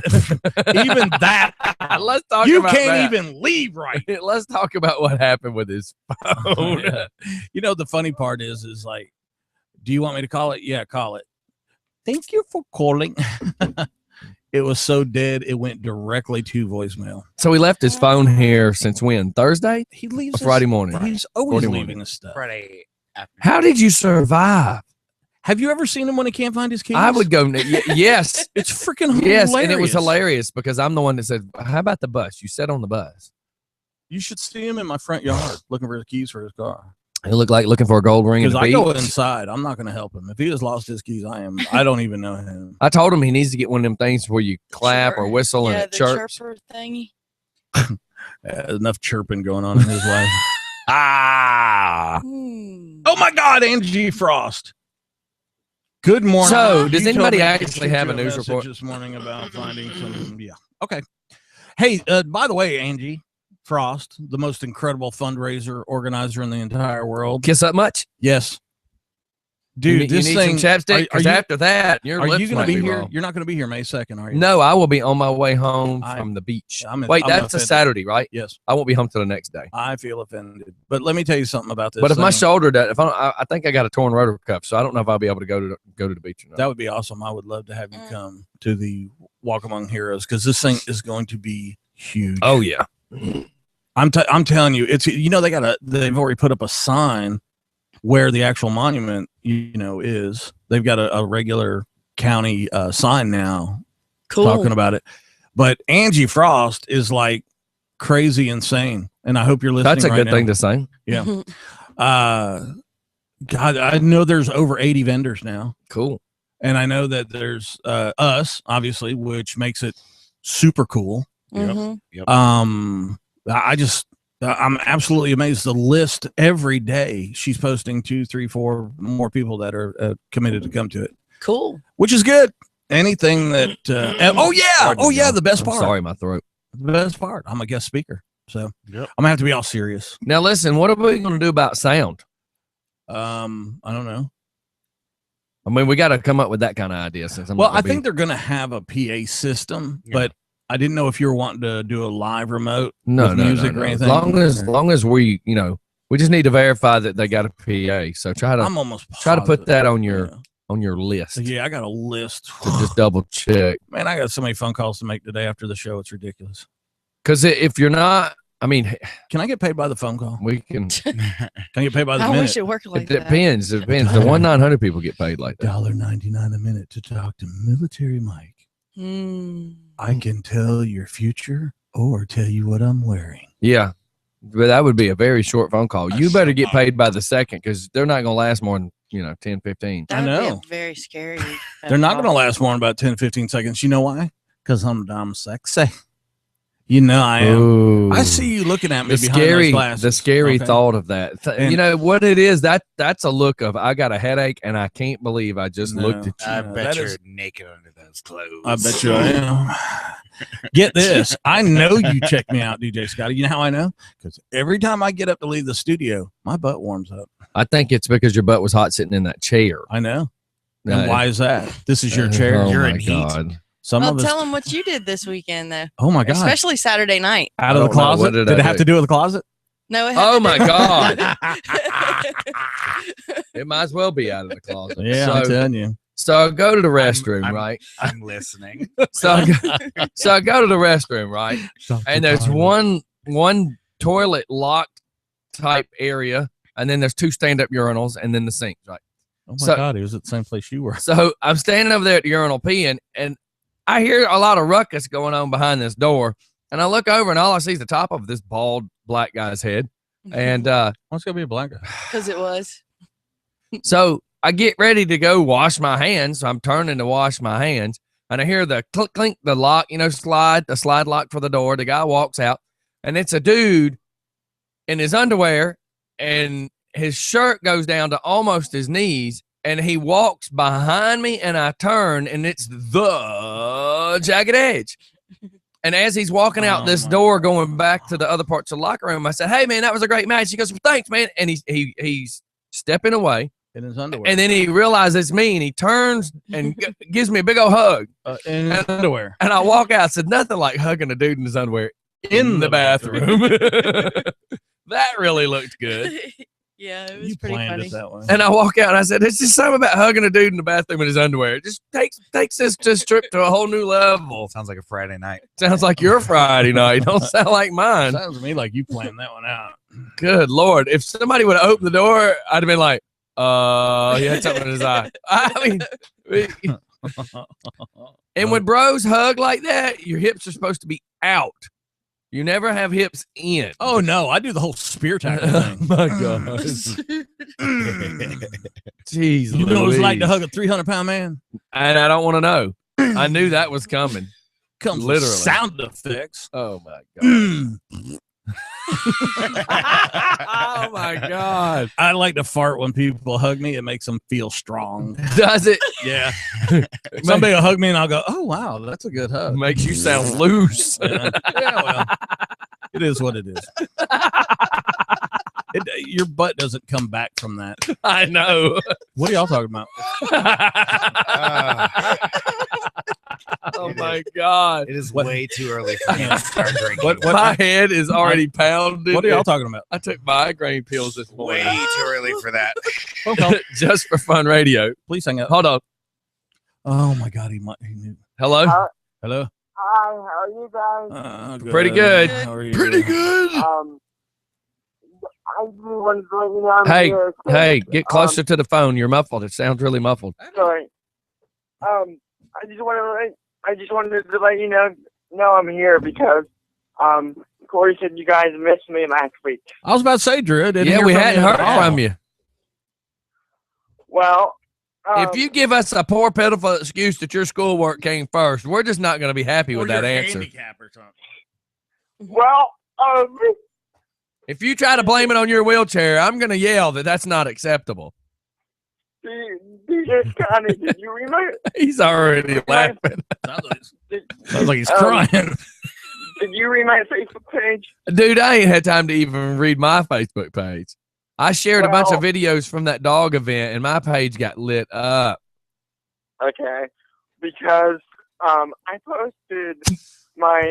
S1: even that.
S3: Let's talk
S1: You
S3: about
S1: can't
S3: that.
S1: even leave right.
S3: Let's talk about what happened with his phone.
S1: You know, the funny part is like Do you want me to call it? Yeah, call it. Thank you for calling. It was so dead, it went directly to voicemail.
S3: So he left his phone here since when? Thursday?
S1: He leaves
S3: Or Friday morning.
S1: He's always
S3: Friday
S1: leaving
S3: morning.
S1: his stuff.
S5: Friday afternoon.
S3: How did you survive?
S1: Have you ever seen him when he can't find his keys?
S3: I would go. Yes,
S1: It's freaking hilarious.
S3: yes, and it was hilarious because I'm the one that said, "How about the bus? You sat on the bus."
S1: You should see him in my front yard looking for the keys for his car.
S3: He looked like looking for a gold ring.
S1: Because
S3: At the
S1: I go
S3: beach.
S1: inside, I'm not going to help him. If he has lost his keys, I don't even know him.
S3: I told him he needs to get one of them things where you clap or
S2: Chirp.
S3: whistle and
S2: Yeah,
S3: it
S2: the
S3: chirps.
S2: chirper thingy.
S1: Enough chirping going on in his life.
S2: Hmm.
S1: Oh my God, Angie Frost. Good morning.
S3: So, does
S1: You told
S3: anybody
S1: me to
S3: actually
S1: shoot
S3: have
S1: you
S3: a news
S1: message
S3: report?
S1: this morning about finding some? Yeah. Okay. Hey, by the way, Angie Frost, the most incredible fundraiser organizer in the entire world.
S3: Kiss up much,
S1: Yes. Dude,
S3: you
S1: this
S3: need
S1: thing.
S3: some chapstick.
S1: are
S3: Because
S1: you-
S3: after that, your
S1: Are
S3: lips
S1: you going
S3: might
S1: to be
S3: be
S1: here?
S3: raw.
S1: You're not going to be here May 2nd, are you?
S3: No, I will be on my way home
S1: I-
S3: from the beach.
S1: I'm
S3: Wait,
S1: I'm
S3: that's a
S1: offended.
S3: Saturday, right?
S1: Yes.
S3: I won't be home till the next day.
S1: I feel offended. But let me tell you something about this.
S3: But if my
S1: thing.
S3: shoulder does, if I think I got a torn rotor cuff, so I don't know if I'll be able to go to the beach or not.
S1: That would be awesome. I would love to have you
S2: Mm.
S1: come to the Walk Among Heroes because this thing is going to be huge.
S3: Oh yeah,
S1: I'm telling you, it's they've already put up a sign where the actual monument is. They've got a regular county sign now
S2: Cool.
S1: talking about it. But Angie Frost is like crazy insane, and I hope you're listening.
S3: that's a
S1: right
S3: good
S1: now.
S3: thing to say.
S1: Yeah. God, I know there's over 80 vendors now.
S3: Cool.
S1: And I know that there's us, obviously, which makes it super cool.
S2: Mhm.
S1: I'm absolutely amazed. The list every day she's posting 2, 3, 4 more people that are committed to come to it,
S2: Cool.
S1: which is good. Anything that, the best
S3: I'm
S1: part.
S3: sorry, my throat.
S1: The best part. I'm a guest speaker. So
S5: Yep.
S1: I'm gonna have to be all serious.
S3: Now listen, what are we going to do about sound?
S1: I don't know.
S3: I mean, we got to come up with that kind of idea. Since I'm
S1: Well,
S3: not
S1: I
S3: gonna
S1: think they're going to have a PA system,
S5: Yeah.
S1: but I didn't know if you were wanting to do a live remote
S3: no,
S1: with
S3: no,
S1: music
S3: no,
S1: or
S3: no.
S1: anything.
S3: As long as we, we just need to verify that they got a PA. So try to
S1: I'm almost
S3: try to put
S1: positive.
S3: that on your list.
S1: Yeah, I got a list.
S3: To just double check.
S1: Man, I got so many phone calls to make today after the show. It's ridiculous.
S3: Because if you're not, I mean,
S1: Can I get paid by the phone call?
S3: we can.
S1: Can I get paid by the
S2: I
S1: minute?
S2: wish it worked like
S3: It
S2: that.
S3: depends. It depends. The 1-900 people get paid like that.
S1: $1.99 a minute to talk to Military Mike.
S2: Hmm.
S1: I can tell your future or tell you what I'm wearing.
S3: Yeah, but that would be a very short phone call. You better get paid by the second because they're not going to last more than 10, 15.
S2: That would be
S1: know.
S2: a very scary.
S1: They're not going to last more than about 10, 15 seconds. You know why? Because I'm dumb sexy. You know I am.
S3: Ooh.
S1: I see you looking at me
S3: the
S1: behind those
S3: scary,
S1: glasses.
S3: the scary
S1: Okay?
S3: thought of that.
S1: And-
S3: You know what it is? That's a look of I got a headache and I can't believe I just
S1: No.
S3: looked at you.
S5: I
S1: No,
S5: bet
S1: that
S5: you're
S1: is-
S5: naked under those clothes.
S1: I bet you I am. Get this. I know you check me out, DJ Scotty. You know how I know? Because every time I get up to leave the studio, my butt warms up.
S3: I think it's because your butt was hot sitting in that chair.
S1: I know.
S3: Uh,
S1: And why is that? This is your chair.
S3: Oh
S5: You're
S3: my
S5: in heat.
S3: God.
S1: Some
S2: Well,
S1: of us.
S2: tell them what you did this weekend, though.
S1: Oh my God.
S2: Especially Saturday night.
S1: Out of
S3: I
S1: the
S3: don't know. What
S1: closet.
S3: did
S1: Did
S3: I
S1: it have
S3: do?
S1: to do with the closet?
S2: No, it had
S3: Oh
S2: to
S3: my
S2: do-
S3: God. It might as well be out of the closet.
S1: Yeah, I'm
S3: So,
S1: telling you.
S3: so I go to the restroom,
S5: I'm-
S3: right?
S5: I'm listening.
S3: So I go to the restroom, right? And there's one toilet locked type area, and then there's 2 stand-up urinals, and then the sink, right?
S1: Oh my
S3: so-
S1: God, he was at the same place you were.
S3: So I'm standing over there at the urinal peeing, and I hear a lot of ruckus going on behind this door. And I look over, and all I see is the top of this bald black guy's head. And
S1: What's gonna be a black guy?
S2: because it was.
S3: so I get ready to go wash my hands. So I'm turning to wash my hands, and I hear the clink, clink, the lock, the slide lock for the door. The guy walks out, and it's a dude in his underwear, and his shirt goes down to almost his knees, and he walks behind me, and I turn, and it's the Jagged Edge. And as he's walking out
S1: Oh
S3: this
S1: my
S3: door,
S1: God.
S3: going back to the other parts of the locker room, I said, "Hey man, that was a great match." He goes, "Thanks, man." And he's stepping away,
S1: In his underwear.
S3: and then he realizes it's me, and he turns and gives me a big old hug.
S1: In his underwear.
S3: And I walk out. I said, "Nothing like hugging a dude in his underwear in the bathroom." That really looked good.
S2: Yeah, it was
S1: You
S2: pretty
S1: planned
S2: funny.
S1: it that way.
S3: And I walk out and I said, "It's just something about hugging a dude in the bathroom in his underwear. It just takes this trip to a whole new level."
S5: Sounds like a Friday night.
S3: Sounds like your Friday night. Don't sound like mine.
S1: Sounds to me like you planned that one out.
S3: Good Lord. If somebody would have opened the door, I'd have been like, he had something in his eye. I mean, and when bros hug like that, your hips are supposed to be out. You never have hips in.
S1: Oh no, I do the whole spear tackle
S3: Oh
S1: thing.
S3: my God. Jeez.
S1: You know what it's like to
S3: Louise.
S1: hug a 300-pound man?
S3: And I don't want to know. I knew that was coming.
S1: Comes
S3: Literally.
S1: with sound effects.
S3: Oh my God. Oh my God.
S1: I like to fart when people hug me. It makes them feel strong.
S3: Does it?
S1: Yeah. Somebody will hug me and I'll go, oh, wow, that's a good hug.
S3: Makes you sound loose.
S1: Yeah, well, it is what it is. Your butt doesn't come back from that.
S3: I know.
S1: What are y'all talking about?
S3: Oh my God.
S5: It is
S1: What-
S5: way too early for me to start drinking.
S1: What-
S3: My head is already pounded.
S1: What are y'all talking about?
S3: I took migraine pills this
S5: Way
S3: morning.
S5: too early for that.
S1: Phone call.
S3: Just for fun radio.
S1: Please hang up.
S3: Hold on.
S1: Oh my God, he knew.
S3: Hello?
S1: Hello.
S7: Hi, how are you guys?
S3: Pretty good.
S1: How are you?
S3: good.
S7: I just wanted to let you know I'm
S3: Hey,
S7: here. so-
S3: Hey, get closer to the phone. You're muffled. It sounds really muffled.
S7: Sorry. I just wanted to let you know I'm here because Corey said you guys missed me last week.
S1: I was about to say, Drew. I didn't
S3: Yeah,
S1: hear
S3: we
S1: from
S3: hadn't
S1: you
S3: heard
S1: at all.
S3: from you.
S7: Well,
S3: If you give us a poor, pitiful excuse that your schoolwork came first, we're just not going to be happy with that answer.
S7: well,
S3: If you try to blame it on your wheelchair, I'm going to yell that that's not acceptable.
S7: DJ Scotty, did you remember?
S3: He's already laughing.
S1: Sounds like he's crying.
S7: Did you read my Facebook page?
S3: Dude, I ain't had time to even read my Facebook page. I shared a bunch of videos from that dog event, and my page got lit up.
S7: Okay, because I posted my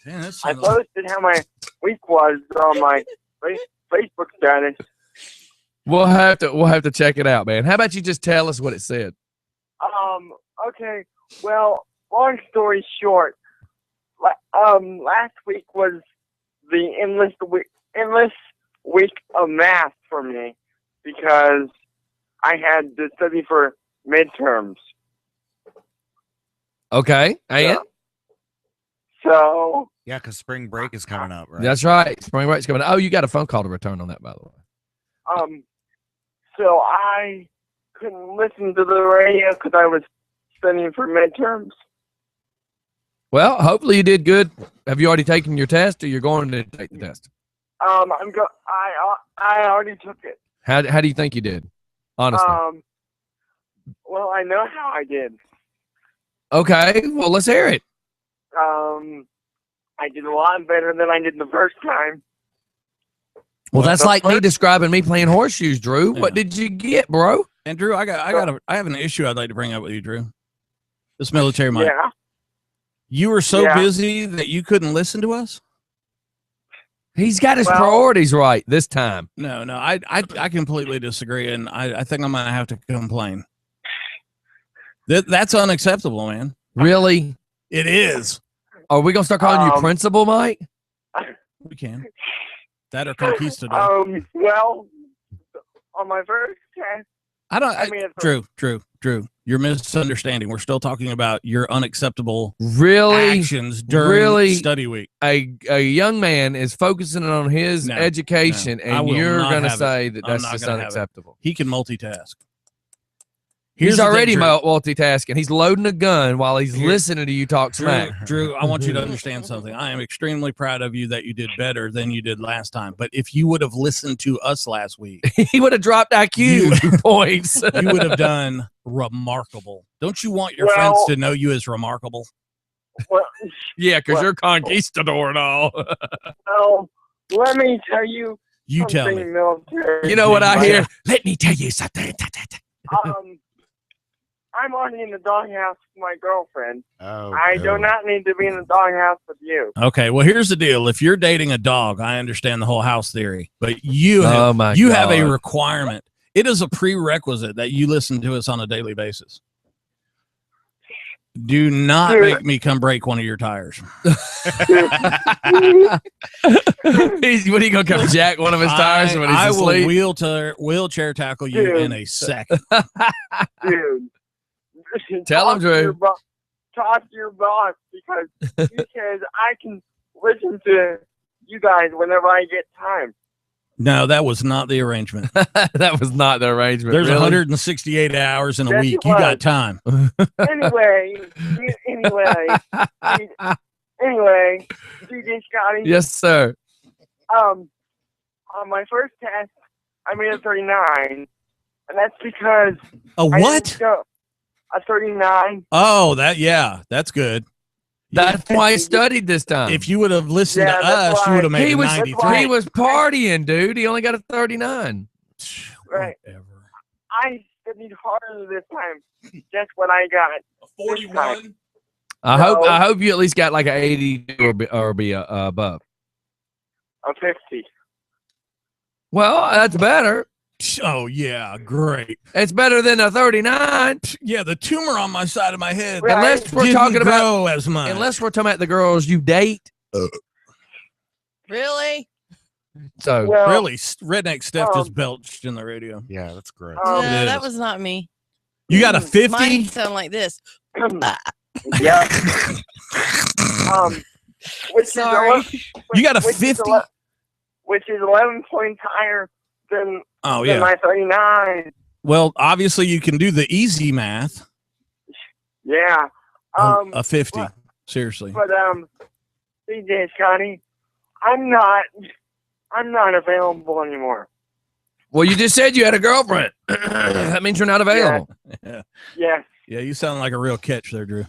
S1: Man, that
S7: I
S1: sounds-
S7: posted how my week was on my Facebook status.
S3: We'll have to check it out, man. How about you just tell us what it said?
S7: Okay. Well, long story short, last week was the endless week of math for me because I had to study for midterms.
S3: Okay, and
S7: So
S5: Yeah, because spring break is coming up, right?
S3: that's right. Spring break's coming. Oh, you got a phone call to return on that, by the way.
S7: so I couldn't listen to the radio because I was studying for midterms.
S3: Well, hopefully you did good. Have you already taken your test, or you're going to take the test?
S7: I already took it.
S3: How do you think you did? Honestly.
S7: Well, I know how I did.
S3: Okay, well, let's hear it.
S7: I did a lot better than I did the first time.
S3: Well, that's
S7: the
S3: like me
S7: first-
S3: describing me playing horseshoes, Drew.
S1: Yeah.
S3: What did you get, bro?
S1: And Drew, I have an issue I'd like to bring up with you, Drew. This military mic.
S7: Yeah.
S1: You were so
S7: Yeah.
S1: busy that you couldn't listen to us?
S3: He's got his
S7: Well-
S3: priorities right this time.
S1: No, I completely disagree, and I think I'm gonna have to complain. That's unacceptable, man.
S3: Really?
S1: It is.
S3: Are we gonna start calling you
S7: Um,
S3: Principal, Mike?
S1: We can. That or conquistador.
S7: Well, on my first test,
S1: I don't.
S7: I mean,
S1: Drew. You're misunderstanding. We're still talking about your unacceptable
S3: Really?
S1: actions during
S3: Really?
S1: study week.
S3: A young man is focusing on his
S1: No,
S3: education,
S1: no. I
S3: and
S1: will
S3: you're
S1: not
S3: gonna
S1: have it.
S3: say that
S1: I'm
S3: that's
S1: not
S3: just
S1: gonna have it.
S3: unacceptable.
S1: He can multitask.
S3: He's
S1: the thing,
S3: already
S1: Drew.
S3: multitasking. He's loading a gun while he's
S1: Here-
S3: listening to you talk smack.
S1: Drew, I want you to understand something. I am extremely proud of you that you did better than you did last time. But if you would have listened to us last week,
S3: He would have dropped IQ points.
S1: you would have done remarkable. Don't you want your
S7: Well-
S1: friends to know you as remarkable?
S7: well,
S3: Yeah, because
S7: Well-
S3: you're conquistador and all.
S7: so let me tell you
S1: You tell
S7: something
S1: me.
S7: military.
S3: You know what I
S1: Yeah.
S3: hear? Let me tell you something.
S7: Um, I'm already in the doghouse with my girlfriend.
S5: Oh,
S7: I do not need to be in the doghouse with you.
S1: Okay, well, here's the deal. If you're dating a dog, I understand the whole house theory, but you have,
S3: my
S1: you have a
S3: God.
S1: requirement. It is a prerequisite that you listen to us on a daily basis. Do not
S7: Dude.
S1: make me come break one of your tires.
S3: What are you gonna come jack one of his tires when he's
S1: I will
S3: asleep?
S1: wheelchair tackle you
S7: Dude.
S1: in a second.
S7: Dude.
S3: Tell him,
S7: Talk to your
S3: Drew.
S7: talk to your boss because he says I can listen to you guys whenever I get time.
S1: No, that was not the arrangement.
S3: That was not the arrangement.
S1: There's
S3: really.
S1: 168 hours in a
S7: Yes,
S1: week.
S7: it
S1: You got
S7: was.
S1: time.
S7: Anyway, DJ Scotty.
S3: Yes, sir.
S7: On my first test, I made a 39, and that's because
S1: A
S7: I
S1: what?
S7: didn't go a 39.
S1: Oh, that's good.
S3: That's why he studied this time.
S1: If you would have listened
S7: Yeah,
S1: to
S7: that's
S1: us, you
S7: why.
S1: would have made
S3: he
S1: a
S3: was
S1: 93.
S3: he was partying, dude. He only got a 39.
S7: Right.
S1: Whatever.
S7: I studied harder this time. Guess what I got?
S1: 41.
S3: I hope you at least got like an 80 or be above.
S7: A 50.
S3: Well, that's better.
S1: Oh yeah, great.
S3: It's better than a 39.
S1: Yeah, the tumor on my side of my head.
S7: Right.
S3: Unless we're
S1: didn't
S3: talking about
S1: grow as much.
S3: unless we're talking about the girls you date.
S2: Really?
S3: So
S7: Well,
S1: Really, Redneck Steph just
S7: Um,
S1: belched in the radio.
S5: Yeah, that's gross.
S2: No,
S7: Um,
S1: It
S2: that
S1: is.
S2: was not me.
S1: You got a
S2: Mine
S1: 50?
S2: sound like this.
S7: yeah. Which
S2: Sorry.
S1: You got a
S7: which is
S1: 50?
S7: which is 11 points higher than,
S1: Oh
S7: than
S1: yeah.
S7: my 39.
S1: Well, obviously you can do the easy math.
S7: Yeah.
S1: A 50.
S7: what-
S1: Seriously.
S7: But DJ Scotty, I'm not available anymore.
S3: well, you just said you had a girlfriend. That means you're not available.
S7: Yes.
S1: Yeah, you sound like a real catch there, Drew.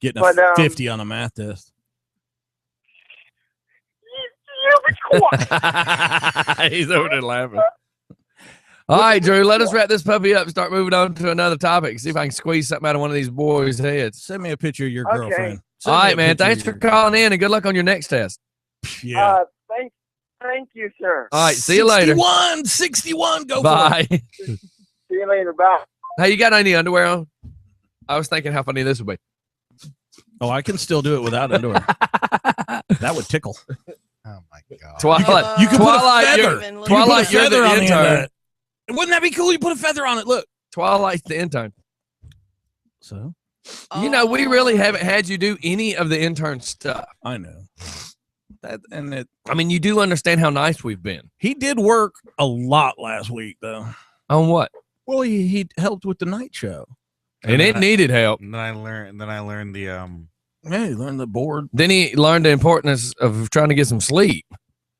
S1: Getting
S7: But,
S1: a 50 on a math test.
S7: You be quiet.
S3: He's over there laughing. All right, Drew, let us wrap this puppy up and start moving on to another topic. See if I can squeeze something out of one of these boys' heads.
S1: Send me a picture of your
S7: Okay.
S1: girlfriend. Send
S3: All
S1: me
S3: right,
S1: a
S3: man.
S1: picture of
S3: Thanks for
S1: your-
S3: calling in and good luck on your next test.
S1: Yeah.
S7: Thank you, sir.
S3: All right, see you later.
S1: 61. Go for it.
S3: Bye.
S7: See you later. Bye.
S3: Hey, you got any underwear on? I was thinking how funny this would be.
S1: Oh, I can still do it without underwear. That would tickle.
S5: Oh my god.
S3: Twilight.
S1: You could
S3: Twilight,
S1: put a
S3: you're-
S1: feather.
S3: Twilight,
S1: you
S3: you're
S1: put a
S3: the
S1: feather on the end of
S3: intern.
S1: it. Wouldn't that be cool? You put a feather on it. Look.
S3: Twilight's the intern.
S1: So
S3: You know, we really
S2: Oh.
S3: haven't had you do any of the intern stuff.
S1: I know that, and it.
S3: I mean, you do understand how nice we've been.
S1: He did work a lot last week, though.
S3: On what?
S1: Well, he helped with the night show.
S3: And it needed help.
S5: And then I learned the
S1: Yeah, he learned the board.
S3: Then he learned the importance of trying to get some sleep.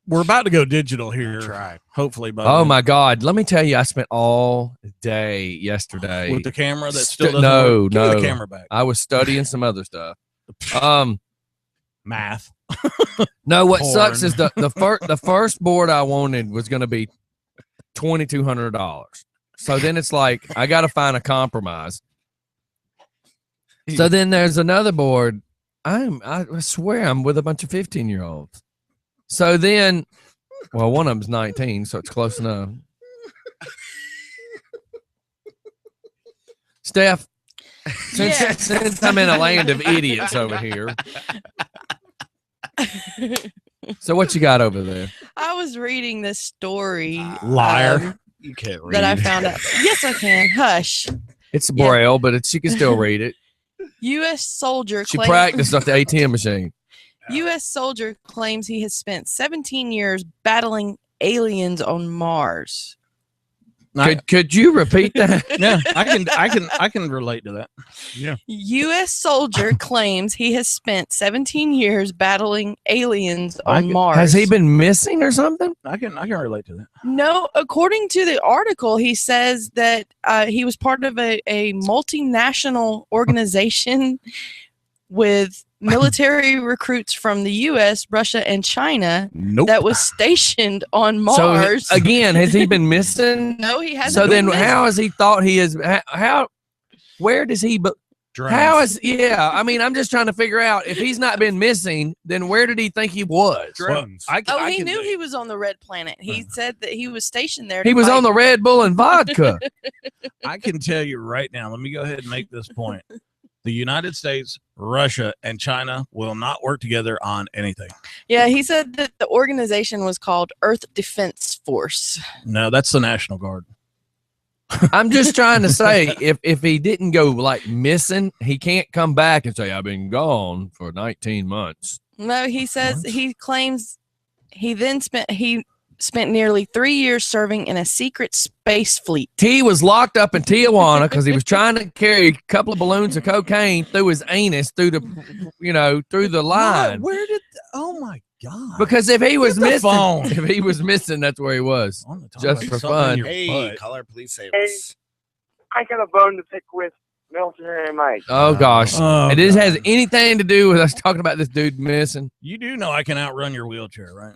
S1: We're about to go digital here.
S5: tried.
S1: Hopefully, by
S3: Oh
S1: then.
S3: my God. Let me tell you, I spent all day yesterday.
S1: With the camera that
S3: Stu-
S1: still doesn't
S3: no,
S1: work. Give me
S3: no.
S1: the camera back.
S3: I was studying some other stuff.
S1: Math.
S3: No, what
S1: Porn.
S3: sucks is the first board I wanted was going to be $2,200. So then it's like I got to find a compromise. So then there's another board. I swear I'm with a bunch of 15-year-olds. So then, well, one of them's 19, so it's close enough. Steph,
S2: Yeah.
S3: since I'm in a land of idiots over here, so what you got over there?
S2: I was reading this story
S1: Liar.
S5: You can't read.
S2: that I found out. Yes, I can. Hush.
S3: It's
S2: Yeah.
S3: Braille, but she can still read it.
S2: U.S. soldier
S3: She
S2: claims
S3: practiced at the ATM machine.
S2: U.S. soldier claims he has spent 17 years battling aliens on Mars.
S3: Could you repeat that?
S1: Yeah, I can relate to that.
S2: U.S. soldier claims he has spent 17 years battling aliens
S1: I
S2: on
S1: can-
S2: Mars.
S3: Has he been missing or something?
S1: I can relate to that.
S2: No, according to the article, he says that he was part of a multinational organization with military recruits from the U.S., Russia, and China
S1: Nope.
S2: that was stationed on Mars.
S3: So again, has he been missing?
S2: No, he hasn't.
S3: So then,
S2: been
S3: how has he thought he is? How Where does he? How is? Yeah, I mean, I'm just trying to figure out if he's not been missing, then where did he think he was?
S5: Drones.
S2: He knew he was on the red planet. He said that he was stationed there.
S3: He was on the Red Bull and vodka.
S1: I can tell you right now. Let me go ahead and make this point. The United States, Russia, and China will not work together on anything.
S2: Yeah, he said that the organization was called Earth Defense Force.
S1: No, that's the National Guard.
S3: I'm just trying to say, if he didn't go like missing, he can't come back and say I've been gone for 19 months.
S2: No, he says he claims he spent nearly 3 years serving in a secret space fleet.
S3: He was locked up in Tijuana because he was trying to carry a couple of balloons of cocaine through his anus through the line.
S1: Where did? Oh my God!
S3: Because if he was
S1: Get the phone.
S3: missing, if he was missing, that's where he was.
S1: On the top
S3: Just
S1: of
S3: for
S1: something in
S3: fun.
S1: your
S5: Hey,
S1: butt.
S5: color, please save us.
S7: I got a bone to pick with Military Mike.
S3: Oh gosh,
S1: Oh,
S3: and this
S1: God.
S3: has anything to do with us talking about this dude missing.
S1: You do know I can outrun your wheelchair, right?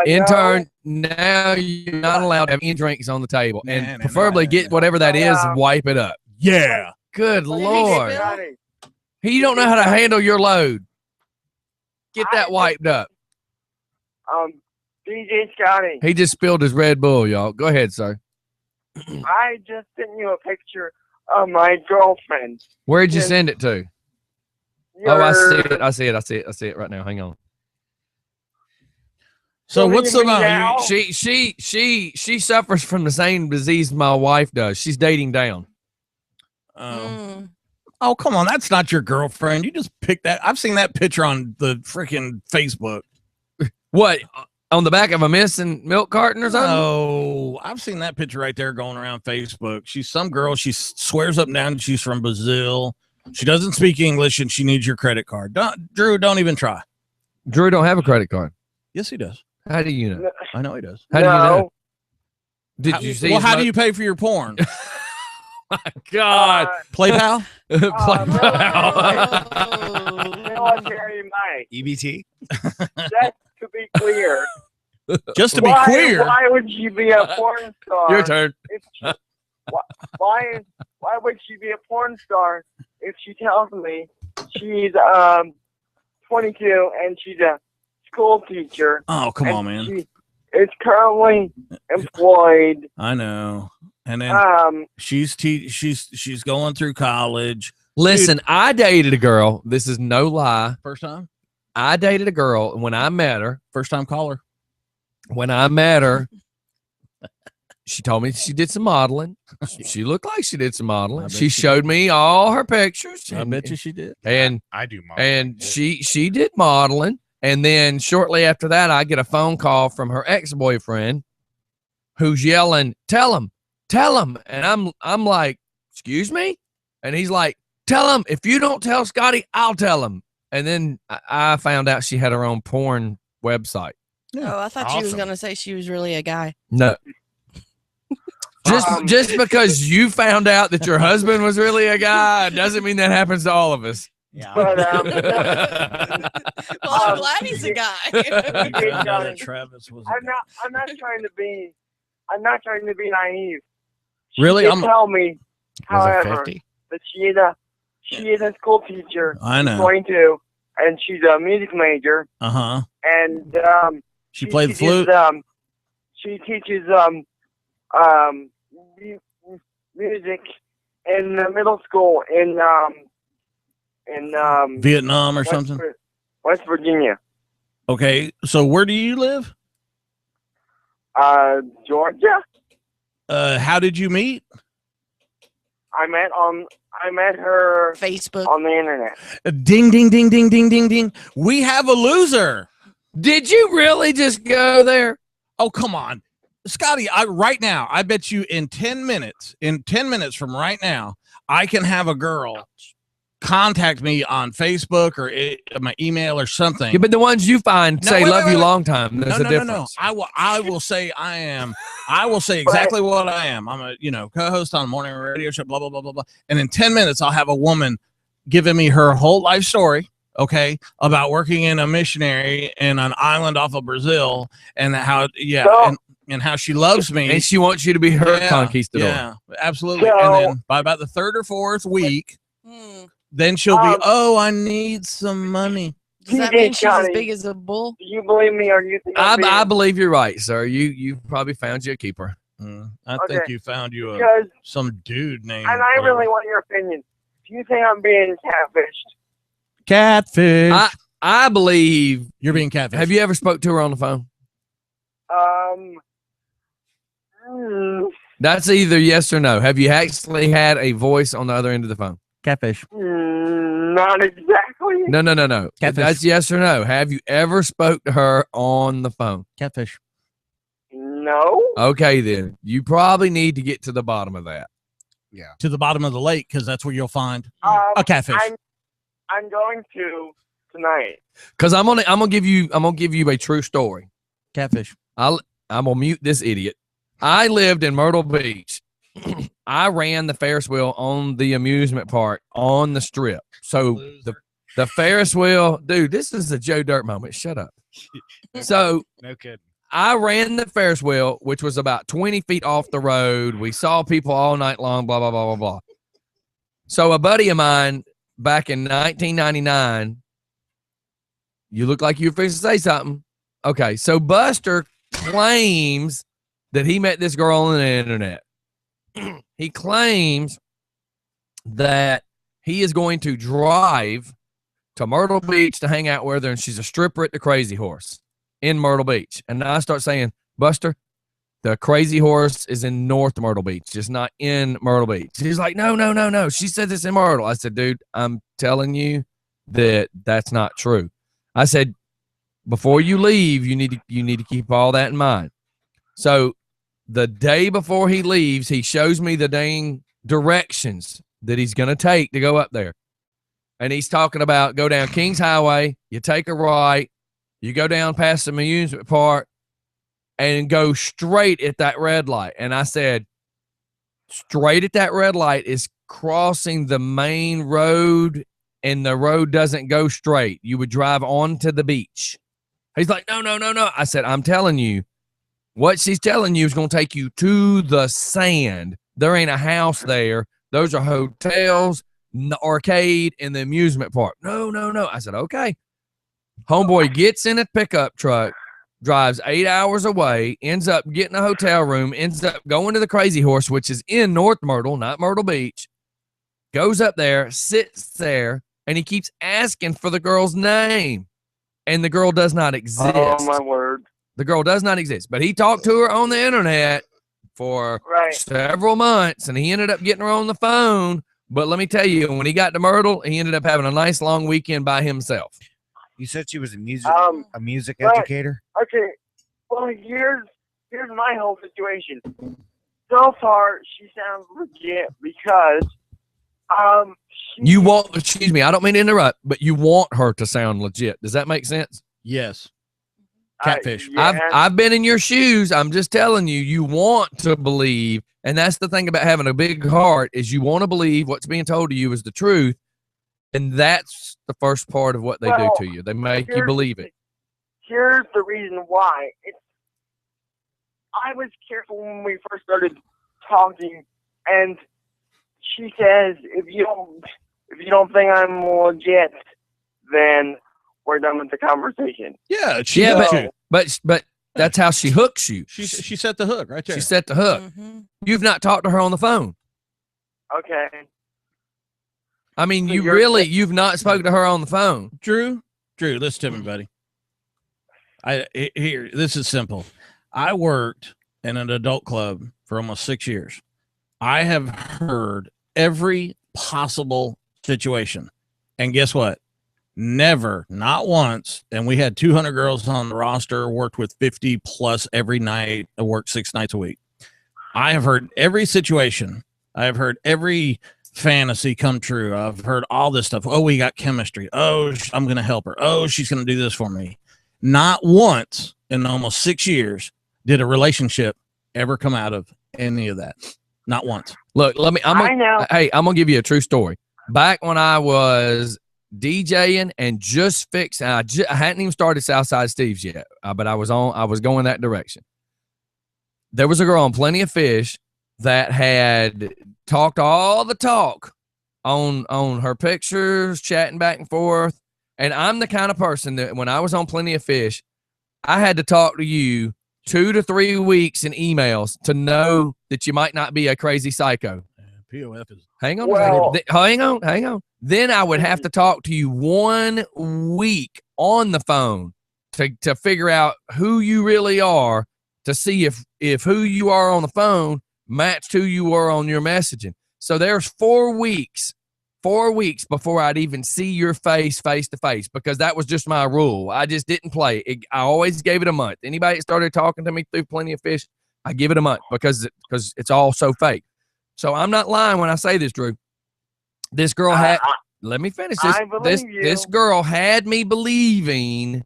S3: Intern, now you're not allowed to have any drinks on the table, and
S1: No,
S3: preferably get whatever that is and wipe it up.
S1: Yeah.
S3: Good
S7: No.
S3: Lord,
S7: Scotty,
S3: he don't know how to handle your load. Get that wiped up.
S7: DJ Scotty,
S3: He just spilled his Red Bull, y'all. Go ahead, sir.
S7: I just sent you a picture of my girlfriend.
S3: Where'd you
S7: Yeah.
S3: send it to? Oh, I see
S7: Your-
S3: it. I see it. I see it. I see it right now. Hang on.
S1: So
S7: Well,
S1: what's
S7: you
S1: the
S7: mean now?
S3: She suffers from the same disease my wife does. She's dating down.
S2: Mm.
S1: Oh, come on. That's not your girlfriend. You just picked that. I've seen that picture on the freaking Facebook.
S3: What? On the back of a missing milk carton or something?
S1: Oh, I've seen that picture right there going around Facebook. She's some girl. She swears up and down she's from Brazil. She doesn't speak English and she needs your credit card. Drew, don't even try.
S3: Drew don't have a credit card.
S1: Yes, he does.
S3: How do you know?
S1: I know he does.
S3: How do you know?
S7: No.
S3: Did you see?
S1: Well,
S3: his
S1: how
S3: mo-
S1: do you pay for your porn?
S3: God.
S1: PayPal?
S7: Military Mike.
S5: EBT?
S7: Just to be clear.
S1: Just to be
S7: why,
S1: queer.
S7: Why would she be a porn star?
S3: Your turn.
S7: If she, why would she be a porn star if she tells me she's 22 and she's a school teacher?
S1: Oh, come
S7: and
S1: on, man.
S7: She is currently employed.
S1: I know. And then she's going through college.
S3: Listen, I dated a girl. This is no lie.
S1: First time?
S3: I dated a girl, and when I met her,
S1: First time caller.
S3: she told me she did some modeling. She looked like she did some
S1: I
S3: modeling.
S1: bet
S3: She
S1: she
S3: showed me all her pictures.
S1: I bet you she did.
S3: And
S5: I do modeling.
S3: and she did modeling, and then shortly after that, I get a phone call from her ex-boyfriend, who's yelling, "Tell him, and I'm like, "Excuse me," and he's like, "Tell him. If you don't tell Scotty, I'll tell him." And then I found out she had her own porn website.
S2: Oh, I thought she was
S5: Awesome.
S2: going to say she was really a guy.
S3: No. Just because you found out that your husband was really a guy doesn't mean that happens to all of us.
S5: Yeah.
S7: But
S2: Well, I'm glad he's a guy.
S1: You found out that Travis was.
S7: I'm not trying to be naive. She
S1: Really?
S7: did
S1: I'm-
S7: tell me,
S5: Was it
S7: however,
S5: 50?
S7: that she is a school teacher,
S1: I know.
S7: 22, and she's a music major,
S1: Uh huh.
S7: and
S1: She played the
S7: teaches,
S1: flute.
S7: She teaches music in the middle school in
S1: Vietnam or something.
S7: West Virginia,
S1: Okay. So where do you live?
S7: Georgia.
S1: How did you meet?
S7: I met her
S2: Facebook.
S7: on the internet.
S1: Ding, ding, ding, ding, ding, ding, ding. We have a loser.
S3: Did you really just go there?
S1: Oh, come on. Scotty, right now, I bet you in 10 minutes from right now, I can have a girl contact me on Facebook or my email or something.
S3: Yeah, but the ones you find
S1: No,
S3: say
S1: wait,
S3: love
S1: wait,
S3: you
S1: wait.
S3: long time. There's a difference.
S1: I will say I will say exactly what I am. I'm a, co-host on a morning radio show, blah, blah, blah, blah, blah. And in 10 minutes, I'll have a woman giving me her whole life story, okay, about working in a missionary in an island off of Brazil and how, yeah.
S7: So,
S1: and and how she loves me.
S3: And she wants you to be her
S1: Yeah,
S3: conquistador.
S1: Yeah, absolutely.
S7: So-
S1: and then by about the third or fourth week,
S2: Hmm.
S1: then she'll be,
S7: Um,
S1: oh, I need some money.
S2: Does that
S7: TJ
S2: mean she's as
S7: Johnny.
S2: big as a bull?
S7: Do you believe me or do you think I'm
S3: I
S7: being-
S3: believe you're right, sir. You probably found you a keeper.
S1: I think
S7: Okay.
S1: you found you
S7: Because,
S1: some dude named.
S7: and I really want your opinion. Do you think I'm being catfished?
S1: catfish.
S3: I believe.
S1: You're being catfish.
S3: Have you ever spoke to her on the phone? That's either yes or no. Have you actually had a voice on the other end of the phone?
S1: catfish?
S7: Not exactly.
S3: No.
S1: Catfish.
S3: That's yes or no. Have you ever spoke to her on the phone?
S1: Catfish.
S7: No.
S3: Okay, then you probably need to get to the bottom of that.
S1: To the bottom of the lake, because that's where you'll find
S7: Um,
S1: a catfish.
S7: I'm going to tonight.
S3: Because I'm gonna give you a true story.
S1: Catfish.
S3: I'm gonna mute this idiot. I lived in Myrtle Beach. I ran the Ferris wheel on the amusement park on the strip. So the Ferris wheel, dude, this is a Joe Dirt moment. Shut up. So
S5: No kidding.
S3: I ran the Ferris wheel, which was about 20 feet off the road. We saw people all night long, blah, blah, blah, blah, blah. So a buddy of mine back in 1999, you look like you were fixing to say something. Okay, so Buster claims that he met this girl on the internet. He claims that he is going to drive to Myrtle Beach to hang out with her, and she's a stripper at the Crazy Horse in Myrtle Beach. And I start saying, Buster, the Crazy Horse is in North Myrtle Beach. It's not in Myrtle Beach. He's like, no. She said it's in Myrtle. I said, dude, I'm telling you that that's not true. I said, before you leave, you need to keep all that in mind. So the day before he leaves, he shows me the dang directions that he's going to take to go up there. And he's talking about go down Kings Highway, you take a right, you go down past the amusement park, and go straight at that red light. And I said, straight at that red light is crossing the main road, and the road doesn't go straight. You would drive onto the beach. He's like, no. I said, I'm telling you, what she's telling you is going to take you to the sand. There ain't a house there. Those are hotels, the arcade, and the amusement park. No. I said, okay. Homeboy gets in a pickup truck, drives 8 hours away, ends up getting a hotel room, ends up going to the Crazy Horse, which is in North Myrtle, not Myrtle Beach, goes up there, sits there, and he keeps asking for the girl's name. And the girl does not exist.
S7: Oh, my word.
S3: The girl does not exist. But he talked to her on the internet for
S7: Right.
S3: several months, and he ended up getting her on the phone. But let me tell you, when he got to Myrtle, he ended up having a nice long weekend by himself.
S5: You said she was a music
S7: Right.
S5: educator.
S7: Okay. Well, here's my whole situation. So far, she sounds legit because
S3: You want, excuse me, I don't mean to interrupt, but you want her to sound legit. Does that make sense?
S1: Yes. Catfish.
S3: I've been in your shoes. I'm just telling you, you want to believe, and that's the thing about having a big heart is you want to believe what's being told to you is the truth, and that's the first part of what they do to you. They make you believe it.
S7: Here's the reason why. I was careful when we first started talking, and she says, if you don't think I'm legit, then we're done with the conversation.
S1: Yeah.
S3: But that's how she hooks you.
S1: She set the hook right there.
S3: She set the hook.
S2: Mhm.
S3: You've not talked to her on the phone.
S7: Okay.
S3: I mean,
S7: So
S3: you've not spoken to her on the phone.
S1: Drew, listen to me, buddy. Here, this is simple. I worked in an adult club for almost 6 years. I have heard every possible situation. And guess what? Never, not once. And we had 200 girls on the roster, worked with 50 plus every night, I worked 6 nights a week. I have heard every situation. I have heard every fantasy come true. I've heard all this stuff. Oh, we got chemistry. Oh, I'm going to help her. Oh, she's going to do this for me. Not once in almost 6 years did a relationship ever come out of any of that. Not once.
S3: Look, I'm gonna give you a true story. Back when I was DJing and just fixing, I hadn't even started Southside Steve's yet, but I was going that direction. there was a girl on Plenty of Fish that had talked all the talk on her pictures, chatting back and forth. And I'm the kind of person that when I was on Plenty of Fish, I had to talk to you 2 to 3 weeks in emails to know that you might not be a crazy psycho.
S1: POF is
S3: Hang on,
S7: Well-
S3: hang on. Then I would have to talk to you 1 week on the phone to figure out who you really are, to see if who you are on the phone matched who you were on your messaging. So there's 4 weeks before I'd even see your face to face, because that was just my rule. I just didn't play. I always gave it a month. Anybody that started talking to me through Plenty of Fish, I give it a month because it's all so fake. So I'm not lying when I say this, Drew. This girl had. Let me finish this.
S7: I believe you.
S3: This girl had me believing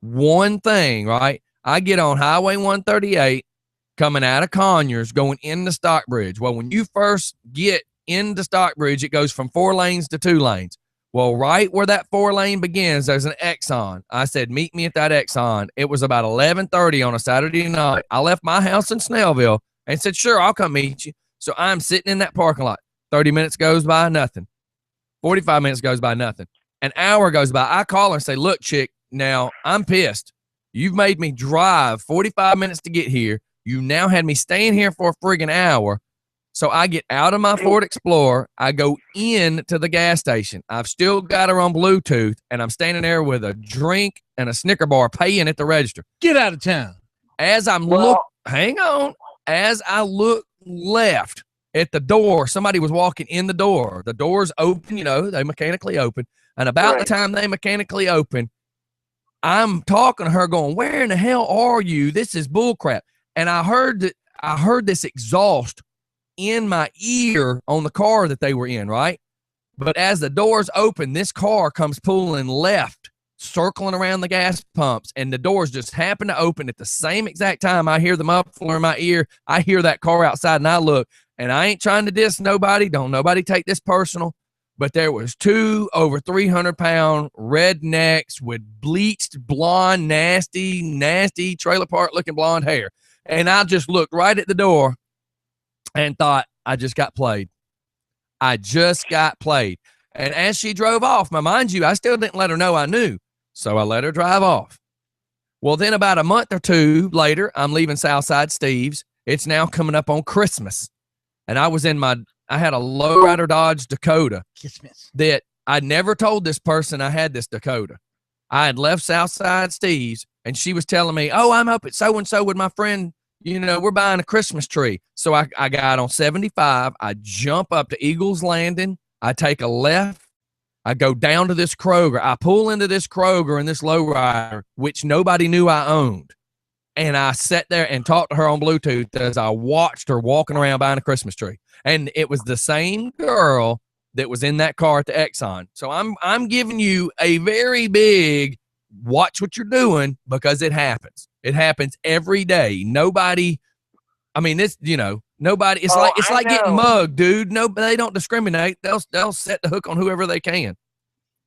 S3: one thing, right? I get on Highway 138 coming out of Conyers going into Stockbridge. Well, when you first get into Stockbridge, it goes from 4 lanes to 2 lanes. Well, right where that 4 lane begins, there's an Exxon. I said, meet me at that Exxon. It was about 11:30 on a Saturday night. I left my house in Snellville and said, sure, I'll come meet you. So I'm sitting in that parking lot. 30 minutes goes by, nothing. 45 minutes goes by, nothing. An hour goes by. I call her and say, look, chick, now I'm pissed. You've made me drive 45 minutes to get here. You now had me staying here for a friggin' hour. So I get out of my Ford Explorer. I go in to the gas station. I've still got her on Bluetooth, and I'm standing there with a drink and a Snicker bar paying at the register.
S1: get out of town.
S3: As I'm hang on. As I look left at the door, somebody was walking in the door. The door's open, they mechanically open. And about the time they mechanically open, I'm talking to her going, where in the hell are you? This is bullcrap. And I heard this exhaust in my ear on the car that they were in, right? But as the doors open, this car comes pulling left, circling around the gas pumps, and the doors just happen to open at the same exact time. I hear the muffler in my ear. I hear that car outside, and I look, and I ain't trying to diss nobody. Don't nobody take this personal. But there was 2 over 300-pound rednecks with bleached, blonde, nasty trailer park looking blonde hair. And I just looked right at the door and thought, I just got played. And as she drove off, now mind you, I still didn't let her know I knew. So I let her drive off. Well, then about a month or 2 later, I'm leaving Southside Steve's. It's now coming up on Christmas. And I had a lowrider Dodge Dakota that I never told this person I had this Dakota. I had left Southside Steve's, and she was telling me, oh, I'm up at so-and-so with my friend. We're buying a Christmas tree. So I got on 75. I jump up to Eagles Landing. I take a left. I go down to this Kroger. I pull into this Kroger in this lowrider, which nobody knew I owned. And I sat there and talked to her on Bluetooth as I watched her walking around buying a Christmas tree. And it was the same girl that was in that car at the Exxon. So I'm giving you a very big watch what you're doing, because it happens. It happens every day. Nobody, nobody. It's like getting mugged, dude. No, they don't discriminate. They'll set the hook on whoever they can.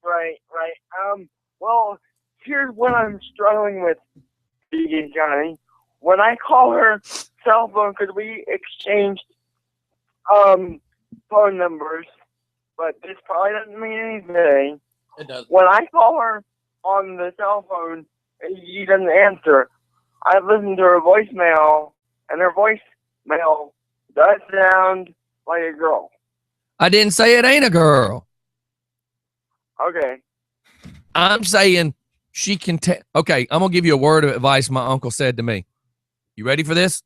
S7: Right. Well, here's what I'm struggling with, DJ Johnny. When I call her cell phone, because we exchanged phone numbers, but this probably doesn't mean anything.
S1: It does.
S7: When I call her on the cell phone and she doesn't answer, I listen to her voicemail, and her voicemail does sound like a girl.
S3: I didn't say it ain't a girl.
S7: Okay.
S3: I'm saying she can tell. Okay, I'm going to give you a word of advice my uncle said to me. You ready for this?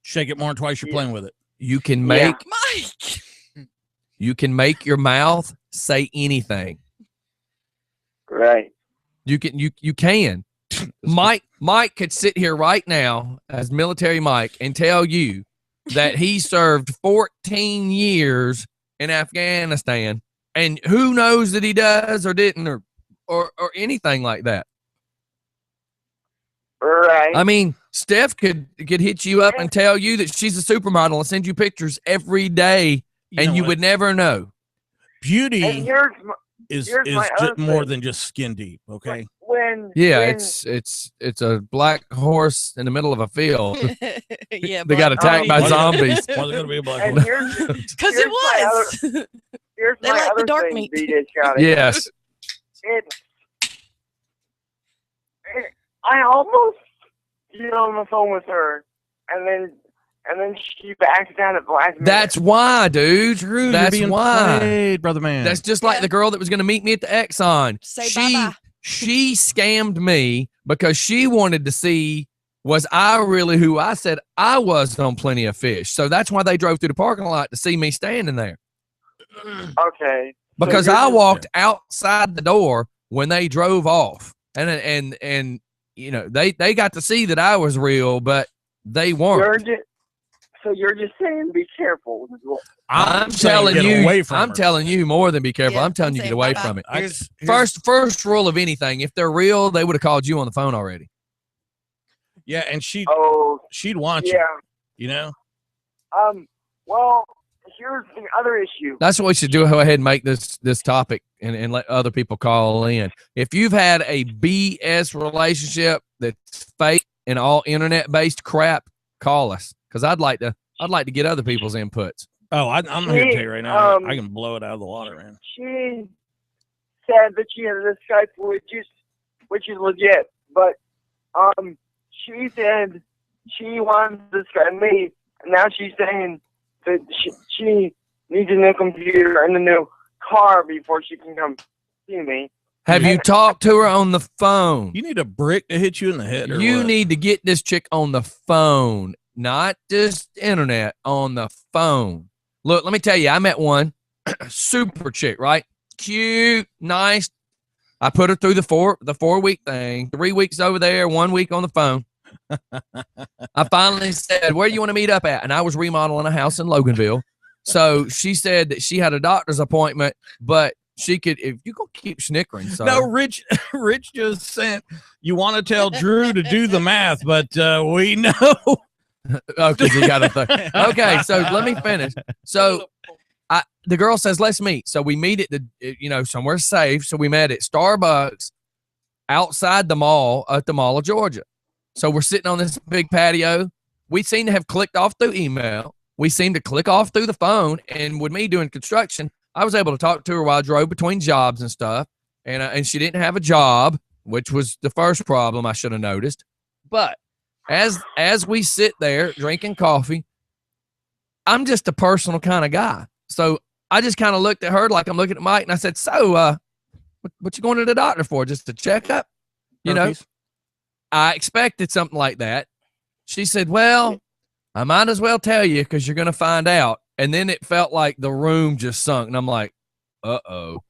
S1: Shake it more than twice you're playing with it.
S3: You can make
S2: Mike.
S3: you can make your mouth say anything.
S7: Right.
S3: You can. Mike could sit here right now as military Mike and tell you that he served 14 years in Afghanistan, and who knows that he does or didn't or anything like that.
S7: Right.
S3: I mean, Steph could hit you up and tell you that she's a supermodel and send you pictures every day, and you would never know.
S1: Beauty
S7: And here's
S1: is
S7: my other
S1: more
S7: thing.
S1: than just skin deep. Okay.
S7: when
S3: Yeah, it's a black horse in the middle of a field.
S2: Yeah,
S3: They got
S2: black
S3: attacked by
S2: woman.
S3: zombies.
S1: Was it gonna be a black
S7: And
S1: woman?
S2: Because it was.
S7: Here's
S2: They
S7: my
S2: like the
S7: other
S2: dark
S7: thing,
S2: meat.
S7: BJ Scotty.
S3: Yes.
S7: I almost get on the phone with her, and then she backs down at the last minute.
S3: That's why, dude.
S1: Drew,
S3: That's
S1: you're being
S3: why.
S1: played, brother man.
S3: That's just like
S2: Yeah.
S3: the girl that was going to meet me at the Exxon.
S2: Say bye-bye.
S3: She scammed me because she wanted to see, was I really who I said I was on Plenty of Fish. So that's why they drove through the parking lot to see me standing there.
S7: Okay.
S3: Because
S7: you're
S3: I
S7: just-
S3: walked outside the door when they drove off. And you know, they got to see that I was real, but they weren't.
S7: You're just saying be careful.
S3: I'm
S1: saying
S3: telling
S1: get
S3: you,
S1: away from
S3: I'm
S1: her.
S3: telling you more than be careful.
S2: Yeah,
S3: I'm telling
S2: I'm
S3: you get
S2: saying
S3: away
S2: bye-bye.
S3: from it.
S5: Here's-
S3: First rule of anything, if they're real, they would have called you on the phone already.
S1: Yeah, and she'd
S7: Oh,
S1: want
S7: yeah.
S1: you know?
S7: Well, here's the other issue.
S3: That's what we should do. Go ahead and make this topic and let other people call in. If you've had a BS relationship that's fake and all internet based crap, call us because I'd like to get other people's inputs.
S1: Oh, I'm here to tell you right now.
S7: Um,
S1: I can blow it out of the water, man.
S7: She said that she had a Skype which is legit, but she said she wants to Skype me, and now she's saying that she needs a new computer and a new car before she can come see me.
S3: Have you talked to her on the phone?
S1: You need a brick to hit you in the head. Or
S3: You
S1: what?
S3: need to get this chick on the phone, not just internet, on the phone. Look, let me tell you, I met one super chick, right? Cute, nice. I put her through the 4 week thing, 3 weeks over there, 1 week on the phone. I finally said, where do you want to meet up at? And I was remodeling a house in Loganville. So she said that she had a doctor's appointment, but she could, if you gonna keep snickering. So
S1: No, Rich just sent, you want to tell Drew to do the math, but we know.
S3: oh, because he got a thing. Okay, so let me finish. So the girl says, let's meet. So we meet at somewhere safe. So we met at Starbucks outside the mall at the Mall of Georgia. So we're sitting on this big patio. We seem to have clicked off through email. We seem to click off through the phone. And with me doing construction, I was able to talk to her while I drove between jobs and stuff. And she didn't have a job, which was the first problem I should have noticed. But as we sit there drinking coffee, I'm just a personal kind of guy. So I just kind of looked at her like I'm looking at Mike, and I said, so what you going to the doctor for? Just a checkup? You know,
S1: Herpes?
S3: I expected something like that. She said, well, I might as well tell you because you're going to find out. And then it felt like the room just sunk. And I'm like, uh-oh.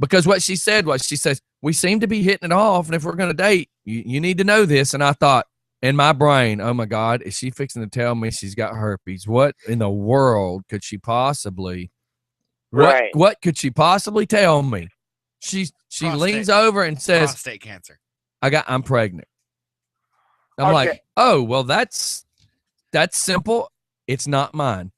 S3: Because what she said was, she says, we seem to be hitting it off. And if we're going to date, you need to know this. And I thought in my brain, oh, my God, is she fixing to tell me she's got herpes? What in the world could she possibly
S7: Right.
S3: What could she possibly tell me? She
S5: Prostate.
S3: leans over and says,
S5: Prostate cancer.
S3: I'm pregnant. I'm
S7: Okay.
S3: like, oh, well, that's simple. It's not mine.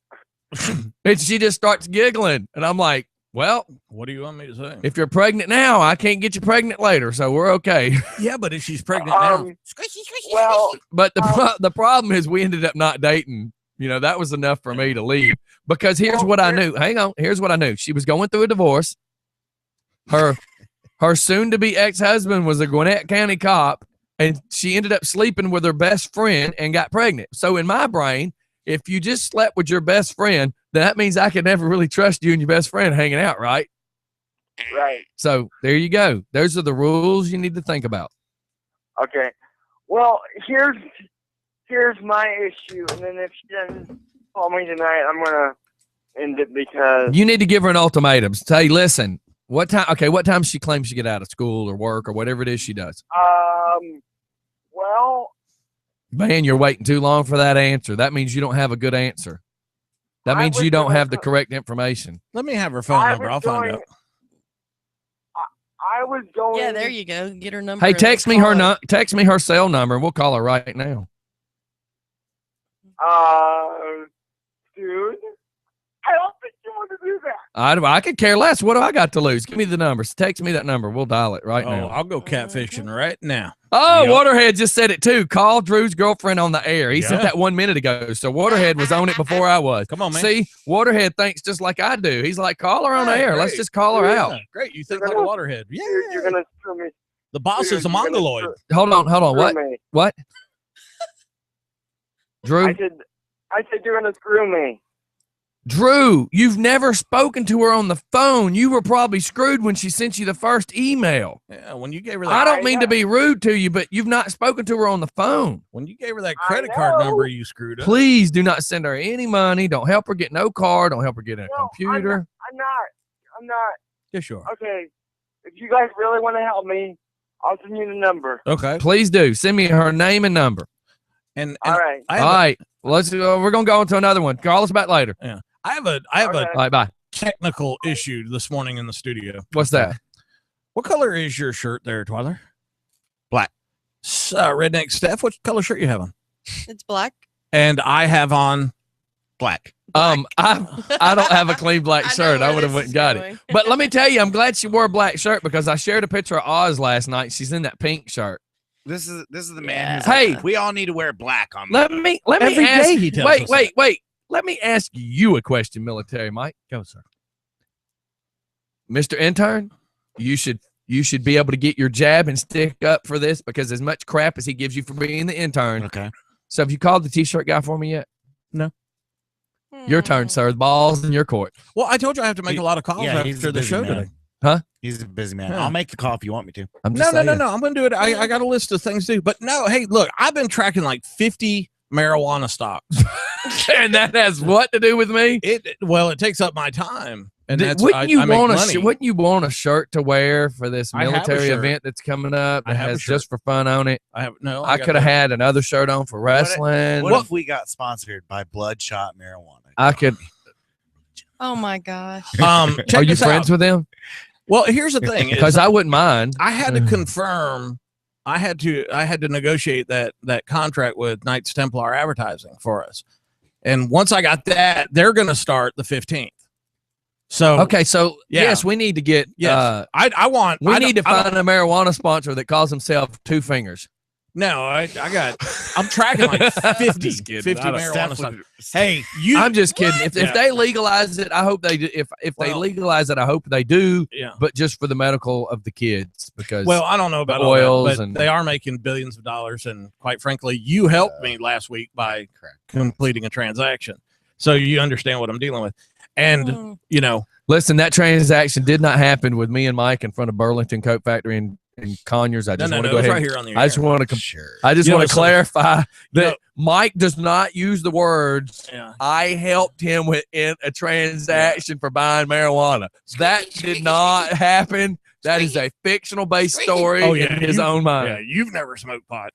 S3: And she just starts giggling. And I'm like, well,
S1: What do you want me to say?
S3: if you're pregnant now, I can't get you pregnant later. So we're okay.
S1: Yeah, but if she's pregnant now,
S4: Squishy, squishy,
S7: Well,
S4: squishy.
S3: But the problem is we ended up not dating. You know, that was enough for me to leave because here's what I knew. Hang on. Here's what I knew. She was going through a divorce. Her soon to be ex-husband was a Gwinnett County cop, and she ended up sleeping with her best friend and got pregnant. So in my brain, if you just slept with your best friend, then that means I could never really trust you and your best friend hanging out, right?
S7: right.
S3: So there you go. Those are the rules you need to think about.
S7: Okay. Well, here's my issue, and then if she doesn't call me tonight, I'm gonna end it because
S3: You need to give her an ultimatum. Say, listen, what time she claims she get out of school or work or whatever it is she does.
S7: well,
S3: Man, you're waiting too long for that answer. That means you don't have a good answer. That
S7: I
S3: means
S7: was
S3: you don't
S7: gonna
S3: have the
S7: co-
S3: correct information.
S1: let me have her phone
S7: I
S1: number.
S7: was
S1: I'll find
S7: going-
S1: out.
S7: I was going.
S2: Yeah, there you go. Get her number.
S3: Hey,
S2: and
S3: text me
S2: call
S3: her text me her cell number and we'll call her right now.
S7: Dude, I hope it's you want to do that?
S3: I could care less. What do I got to lose? Give me the numbers. Text me that number. We'll dial it right
S1: Oh,
S3: now.
S1: I'll go catfishing right now.
S3: Oh,
S1: Yep.
S3: Waterhead just said it too. Call Drew's girlfriend on the air. He
S1: Yeah.
S3: said that 1 minute ago. So Waterhead was on it before I was.
S1: Come on, man.
S3: See, Waterhead thinks just like I do. He's like, call her on the
S1: Hey,
S3: air. Let's
S1: great.
S3: just call her out.
S1: Yeah, great. You think like a waterhead. Yeah.
S7: You're gonna screw me.
S1: The boss is a
S7: You're gonna
S1: mongoloid.
S3: Hold on.
S7: screw
S3: What?
S7: me.
S3: What? Drew?
S7: I said you're gonna screw me.
S3: Drew, you've never spoken to her on the phone. You were probably screwed when she sent you the first email.
S1: Yeah, when you gave her that,
S3: I don't mean to be rude to you, but you've not spoken to her on the phone.
S1: when you gave her that
S7: I
S1: credit card
S7: know.
S1: number, you screwed up.
S3: Please do not send her any money. Don't help her get no car. Don't help her get a
S7: No,
S3: computer.
S7: I'm not.
S1: Yes, you are.
S7: Okay. If you guys really want to help me, I'll send you the number.
S1: Okay.
S3: Please do. Send me her name and number.
S1: And
S7: All right.
S1: I
S3: All
S1: have,
S3: right. We're going to go on to another one. Call us back later.
S1: I have a
S7: Okay.
S3: All right. Bye.
S1: technical issue this morning in the studio.
S3: What's that?
S1: What color is your shirt there, Twyler?
S5: Black.
S1: Redneck Steph, what color shirt you have on?
S2: It's black.
S1: And I have on
S5: Black.
S3: I don't have a clean black
S2: I know
S3: shirt. I
S2: where
S3: would have
S2: this
S3: went
S2: is
S3: and got
S2: going.
S3: it. But let me tell you, I'm glad she wore a black shirt because I shared a picture of Oz last night. She's in that pink shirt.
S5: This is the man who's
S3: Hey.
S5: like, we all need to wear black on
S3: Let me
S1: Every
S3: ask.
S1: day he tells us
S3: Wait. Let me ask you a question, military Mike.
S1: go, sir.
S3: Mr. Intern, you should be able to get your jab and stick up for this because as much crap as he gives you for being the intern.
S5: Okay.
S3: So have you called the t-shirt guy for me yet? Your
S2: Hmm.
S3: turn, sir. The ball's in your court.
S1: Well, I told you I have to make a lot of calls
S5: Yeah, he's
S1: after
S5: a
S1: the
S5: busy
S1: show
S5: man.
S1: today.
S3: Huh?
S5: He's a busy man.
S1: Yeah.
S5: I'll make the call if you want me to.
S3: I'm
S1: No,
S3: just
S1: no, no,
S3: saying.
S1: no. I'm going to do it. I got a list of things to do. But no, hey, look, I've been tracking like 50 marijuana stocks.
S3: And that has what to do with me?
S1: Well, it takes up my time. And that's
S3: Wouldn't you
S1: I make
S3: want
S1: money.
S3: wouldn't you want a shirt to wear for this
S1: I have a
S3: military
S1: shirt.
S3: event that's coming up
S1: I
S3: that
S1: have a
S3: has
S1: shirt.
S3: just for fun on it?
S1: I have no.
S3: I
S1: got
S3: could have
S1: that.
S3: had another shirt on for wrestling.
S5: What if we got sponsored by Bloodshot Marijuana?
S3: I could.
S2: Oh my gosh.
S1: Check
S3: Are you
S1: this
S3: friends
S1: out.
S3: with them?
S1: Well, here's the thing. is
S3: Because I wouldn't mind.
S1: I had to confirm. I had to negotiate that contract with Knights Templar Advertising for us. And once I got that, they're going to start the 15th. So
S3: Okay, so
S1: Yeah.
S3: yes, we need to get.
S1: yes, I want.
S3: We
S1: I
S3: need to
S1: don't- I don't-
S3: find a marijuana sponsor that calls himself Two Fingers.
S1: No, I'm tracking like 50,
S3: just kidding.
S1: 50
S3: I don't-
S1: marijuana
S5: Steph
S1: stocks.
S5: would-
S1: Hey, you.
S3: I'm just kidding. If
S1: Yeah.
S3: they legalize it, I hope they do. If they
S1: Well-
S3: legalize it, I hope they do.
S1: yeah.
S3: But just for the medical of the kids, because
S1: Well, I don't know about
S3: the
S1: all that,
S3: oils
S1: but
S3: and-
S1: they are making billions of dollars. And quite frankly, you helped me last week by completing a transaction. So you understand what I'm dealing with. And,
S2: Hmm.
S1: you know,
S3: listen, that transaction did not happen with me and Mike in front of Burlington Coat Factory in Conyers. I
S1: no,
S3: just
S1: no,
S3: want
S1: no,
S3: to go
S1: it's
S3: ahead.
S1: right here on the
S3: I just
S1: air.
S3: want to.
S5: Sure.
S3: I just
S1: You know,
S3: want to
S1: so-
S3: clarify
S1: You
S3: that
S1: know-
S3: Mike does not use the words.
S1: Yeah.
S3: I helped him with in a transaction for buying marijuana. That did not happen. That is a fictional based story
S1: Oh, yeah,
S3: in his
S1: you-
S3: own mind.
S1: Yeah, you've never smoked pot.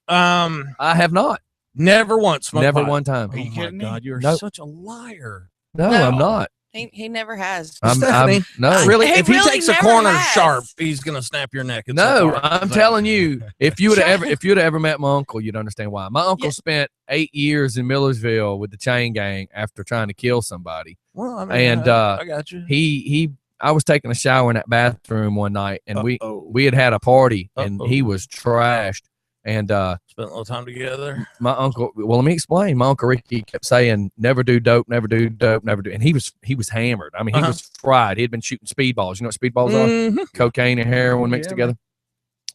S3: I have not.
S1: Never once smoked
S3: Never
S1: pot.
S3: one time.
S1: Oh
S5: Are you
S1: my
S5: kidding me?
S1: God, you're
S3: Nope.
S1: such a liar.
S3: No,
S2: No.
S3: I'm not.
S2: He never has.
S3: I'm
S1: Stephanie,
S3: no.
S1: Really?
S2: He
S1: If he
S2: really
S1: takes a
S2: never
S1: corner
S2: has.
S1: sharp, he's gonna snap your neck. It's
S3: No,
S1: so hard.
S3: I'm
S1: So-
S3: telling you, if you'd have ever met my uncle, you'd understand why. My uncle spent 8 years in Millersville with the chain gang after trying to kill somebody.
S1: Well, I mean,
S3: And,
S1: I got you.
S3: I was taking a shower in that bathroom one night, and
S1: Uh-oh.
S3: we had a party, and
S1: Uh-oh.
S3: he was trashed. And
S1: Spent a little time together.
S3: my uncle, well, let me explain. My uncle Ricky kept saying, "Never do dope, never do dope, never do." And he was hammered. I mean, he
S1: Uh-huh.
S3: was fried. He had been shooting speedballs. You know what speedballs are?
S1: Mhm.
S3: Cocaine and heroin mixed
S1: Yeah,
S3: together.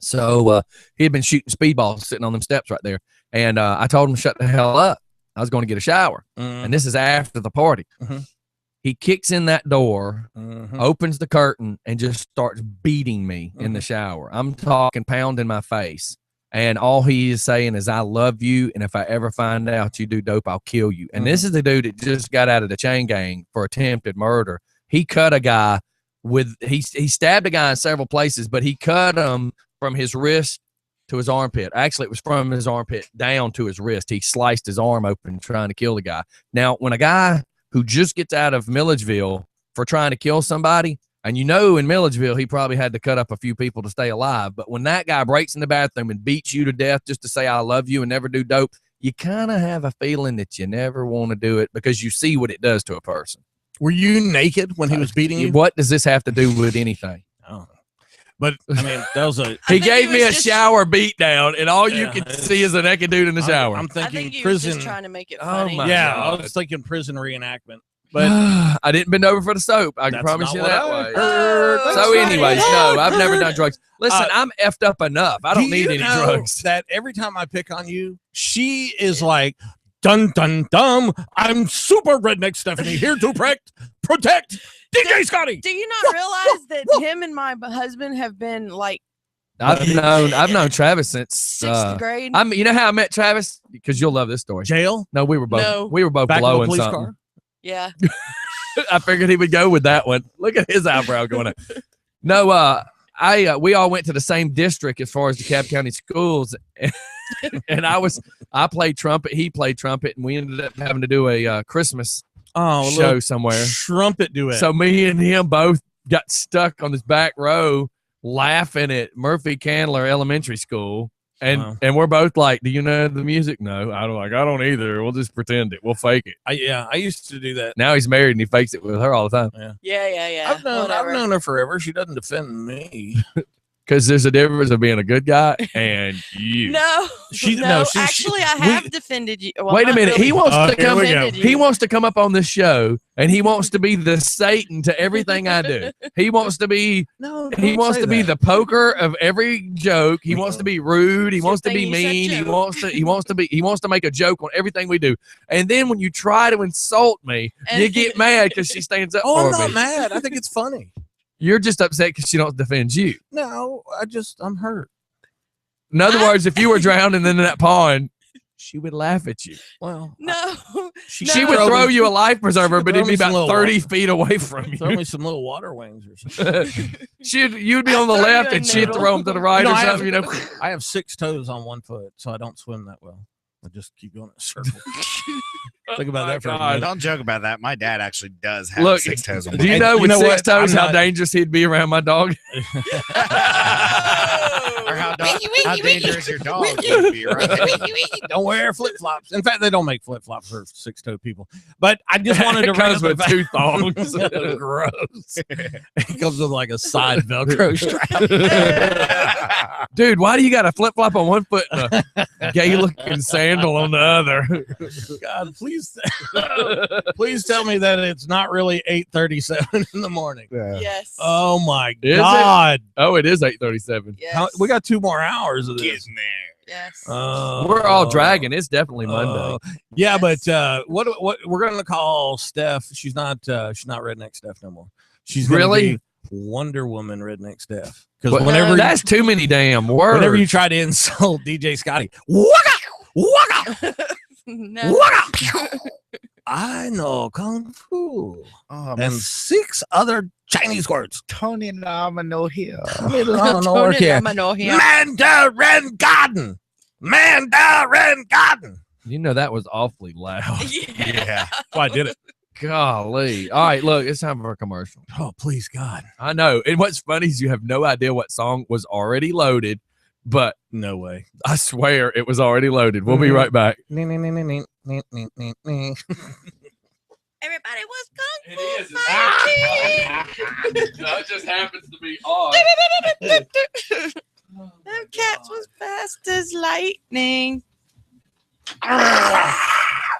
S3: So he had been shooting speedballs sitting on them steps right there. And I told him to shut the hell up. I was going to get a shower.
S1: Mhm.
S3: And this is after the party.
S1: Mhm.
S3: He kicks in that door,
S1: Mhm.
S3: opens the curtain, and just starts beating me in
S1: Mm-hmm.
S3: the shower. I'm talking pounding my face. And all he is saying is, I love you. And if I ever find out you do dope, I'll kill you. And
S1: Mm-hmm.
S3: this is the dude that just got out of the chain gang for attempted murder. He cut a guy he stabbed a guy in several places, but he cut him from his wrist to his armpit. Actually, it was from his armpit down to his wrist. He sliced his arm open trying to kill the guy. Now, when a guy who just gets out of Milledgeville for trying to kill somebody, and in Milledgeville, he probably had to cut up a few people to stay alive. But when that guy breaks in the bathroom and beats you to death just to say, I love you and never do dope, you kind of have a feeling that you never want to do it because you see what it does to a person.
S1: Were you naked when he was beating you?
S3: What does this have to do with anything?
S1: Oh. But I mean, that was a.
S3: He
S2: think
S3: gave
S2: he
S3: me a
S2: was just-
S3: shower beat down, and all you
S1: Yeah,
S3: could
S1: it's-
S3: see is a naked dude in the shower.
S1: I'm
S2: I
S1: thinking
S2: think he was
S1: prison.
S2: just trying to make it
S3: Oh
S2: funny.
S3: my
S1: Yeah,
S3: God.
S1: I was thinking prison reenactment. But
S3: I didn't bend over for the soap. I can
S1: That's
S3: promise
S1: not
S3: you
S1: what
S3: that
S1: I
S3: way.
S1: heard.
S2: Oh,
S3: So,
S2: that's
S3: anyways,
S2: right.
S3: no, I've never done drugs. Listen,
S1: Uh,
S3: I'm effed up enough. I don't
S1: do
S3: need
S1: you
S3: any
S1: know
S3: drugs.
S1: That every time I pick on you, she is like, dun dun dum. I'm super redneck Stephanie here to protect DJ Scotty.
S2: Do you not realize that him and my husband have been like
S3: I've known Travis since
S2: sixth grade?
S3: You know how I met Travis? Because you'll love this story.
S1: Jail
S3: No, we were both
S2: No.
S1: back in the
S3: blowing
S1: police
S3: something.
S1: car.
S2: Yeah.
S3: I figured he would go with that one. Look at his eyebrow going up. No, we all went to the same district as far as the Cobb County schools, and I played trumpet, he played trumpet, and we ended up having to do a Christmas
S1: Oh,
S3: show
S1: look,
S3: somewhere.
S1: trumpet duet.
S3: So me and him both got stuck on this back row laughing at Murphy Candler Elementary School. And
S1: Wow.
S3: and we're both like, do you know the music? No, I don't either. We'll just pretend it. We'll fake it.
S1: I used to do that.
S3: Now he's married and he fakes it with her all the time.
S2: Yeah.
S1: I've known her forever. She doesn't defend me.
S3: Because there's a difference of being a good guy and you.
S2: No.
S1: She-
S2: no,
S1: no, she-
S2: actually, I
S1: we-
S2: have defended you. Well,
S3: Wait a
S2: not
S3: minute.
S2: really
S3: He wants to
S1: here
S3: come.
S1: we go.
S2: defended you.
S3: He wants to come up on this show and he wants to be the Satan to everything I do. He wants to be.
S1: No,
S3: He
S1: don't
S3: wants
S1: say
S3: to be
S1: that.
S3: the poker of every joke. He wants to be rude. He
S2: Good
S3: wants to
S2: thing
S3: be
S2: you said
S3: mean. He
S2: joke.
S3: wants to make a joke on everything we do. And then when you try to insult me, you
S2: And-
S3: get mad because she stands up
S1: Oh, I'm
S3: for
S1: not
S3: me.
S1: mad. I think it's funny.
S3: You're just upset because she don't defend you.
S1: No, I'm hurt.
S3: In other words, if you were drowning in that pond, she would laugh at you.
S1: Well,
S2: No.
S3: She would throw you a life preserver, but
S1: throw
S3: it'd be
S1: me some
S3: about
S1: little
S3: 30 feet away from
S1: throw
S3: you.
S1: me some little water wings or something.
S3: You'd be on the
S2: Throw you
S3: left
S2: a
S3: and she'd
S2: noodle.
S3: throw them to the right
S1: No,
S3: or
S1: I have-
S3: something, you know.
S1: I have 6 toes on one foot, so I don't swim that well. I just keep going in a circle. Think about that for a minute.
S5: Don't joke about that. My dad actually does have
S3: Look,
S5: 6 toes on
S3: do you
S5: one
S3: know
S1: you
S3: with
S1: know
S3: 6
S1: what?
S3: toes
S1: I'm
S3: how
S1: not-
S3: dangerous he'd be around my dog?
S5: Or how
S4: Wiggy, wiggy,
S5: how
S4: wiggy.
S5: dangerous your dog would be, right?
S1: Don't wear flip flops. In fact, they don't make flip flops for 6-toe people. But I just wanted to
S3: It comes
S1: bring up
S3: with
S1: the
S3: 2 thongs.
S1: fact- Gross. It comes with like a side Velcro strap.
S3: Dude, why do you got a flip flop on one foot and a gay looking sandal on the other?
S1: God, please tell me that it's not really 8:37 in the morning.
S2: Yes.
S1: Oh my
S3: Is it?
S1: God.
S3: Oh, it is 8:37.
S2: yes.
S1: We got 2 more hours of
S5: Get
S1: this.
S5: in there.
S2: Yes.
S3: We're all dragging. It's definitely Monday.
S1: Yeah,
S2: Yes.
S1: but what we're gonna call Steph? She's not redneck Steph no more. She's gonna
S3: Really?
S1: be Wonder Woman redneck Steph. Because
S3: But
S1: whenever
S3: that's too many damn words.
S1: whenever you try to insult DJ Scotty, waka waka
S2: No.
S1: waka, I know kung fu
S5: Oh,
S1: and 6 other Chinese words.
S5: Tony Nomino here.
S1: Mandarin Garden. Mandarin Garden.
S3: You know that was awfully loud.
S5: Yeah.
S1: Oh, I did it.
S3: Golly. All right, look, it's time for a commercial.
S1: Oh, please, God.
S3: I know. And what's funny is you have no idea what song was already loaded, but
S1: No way.
S3: I swear it was already loaded. We'll be right back.
S2: Everybody was kung fu fighting.
S3: That just happens to be odd.
S2: Them cats was fast as lightning.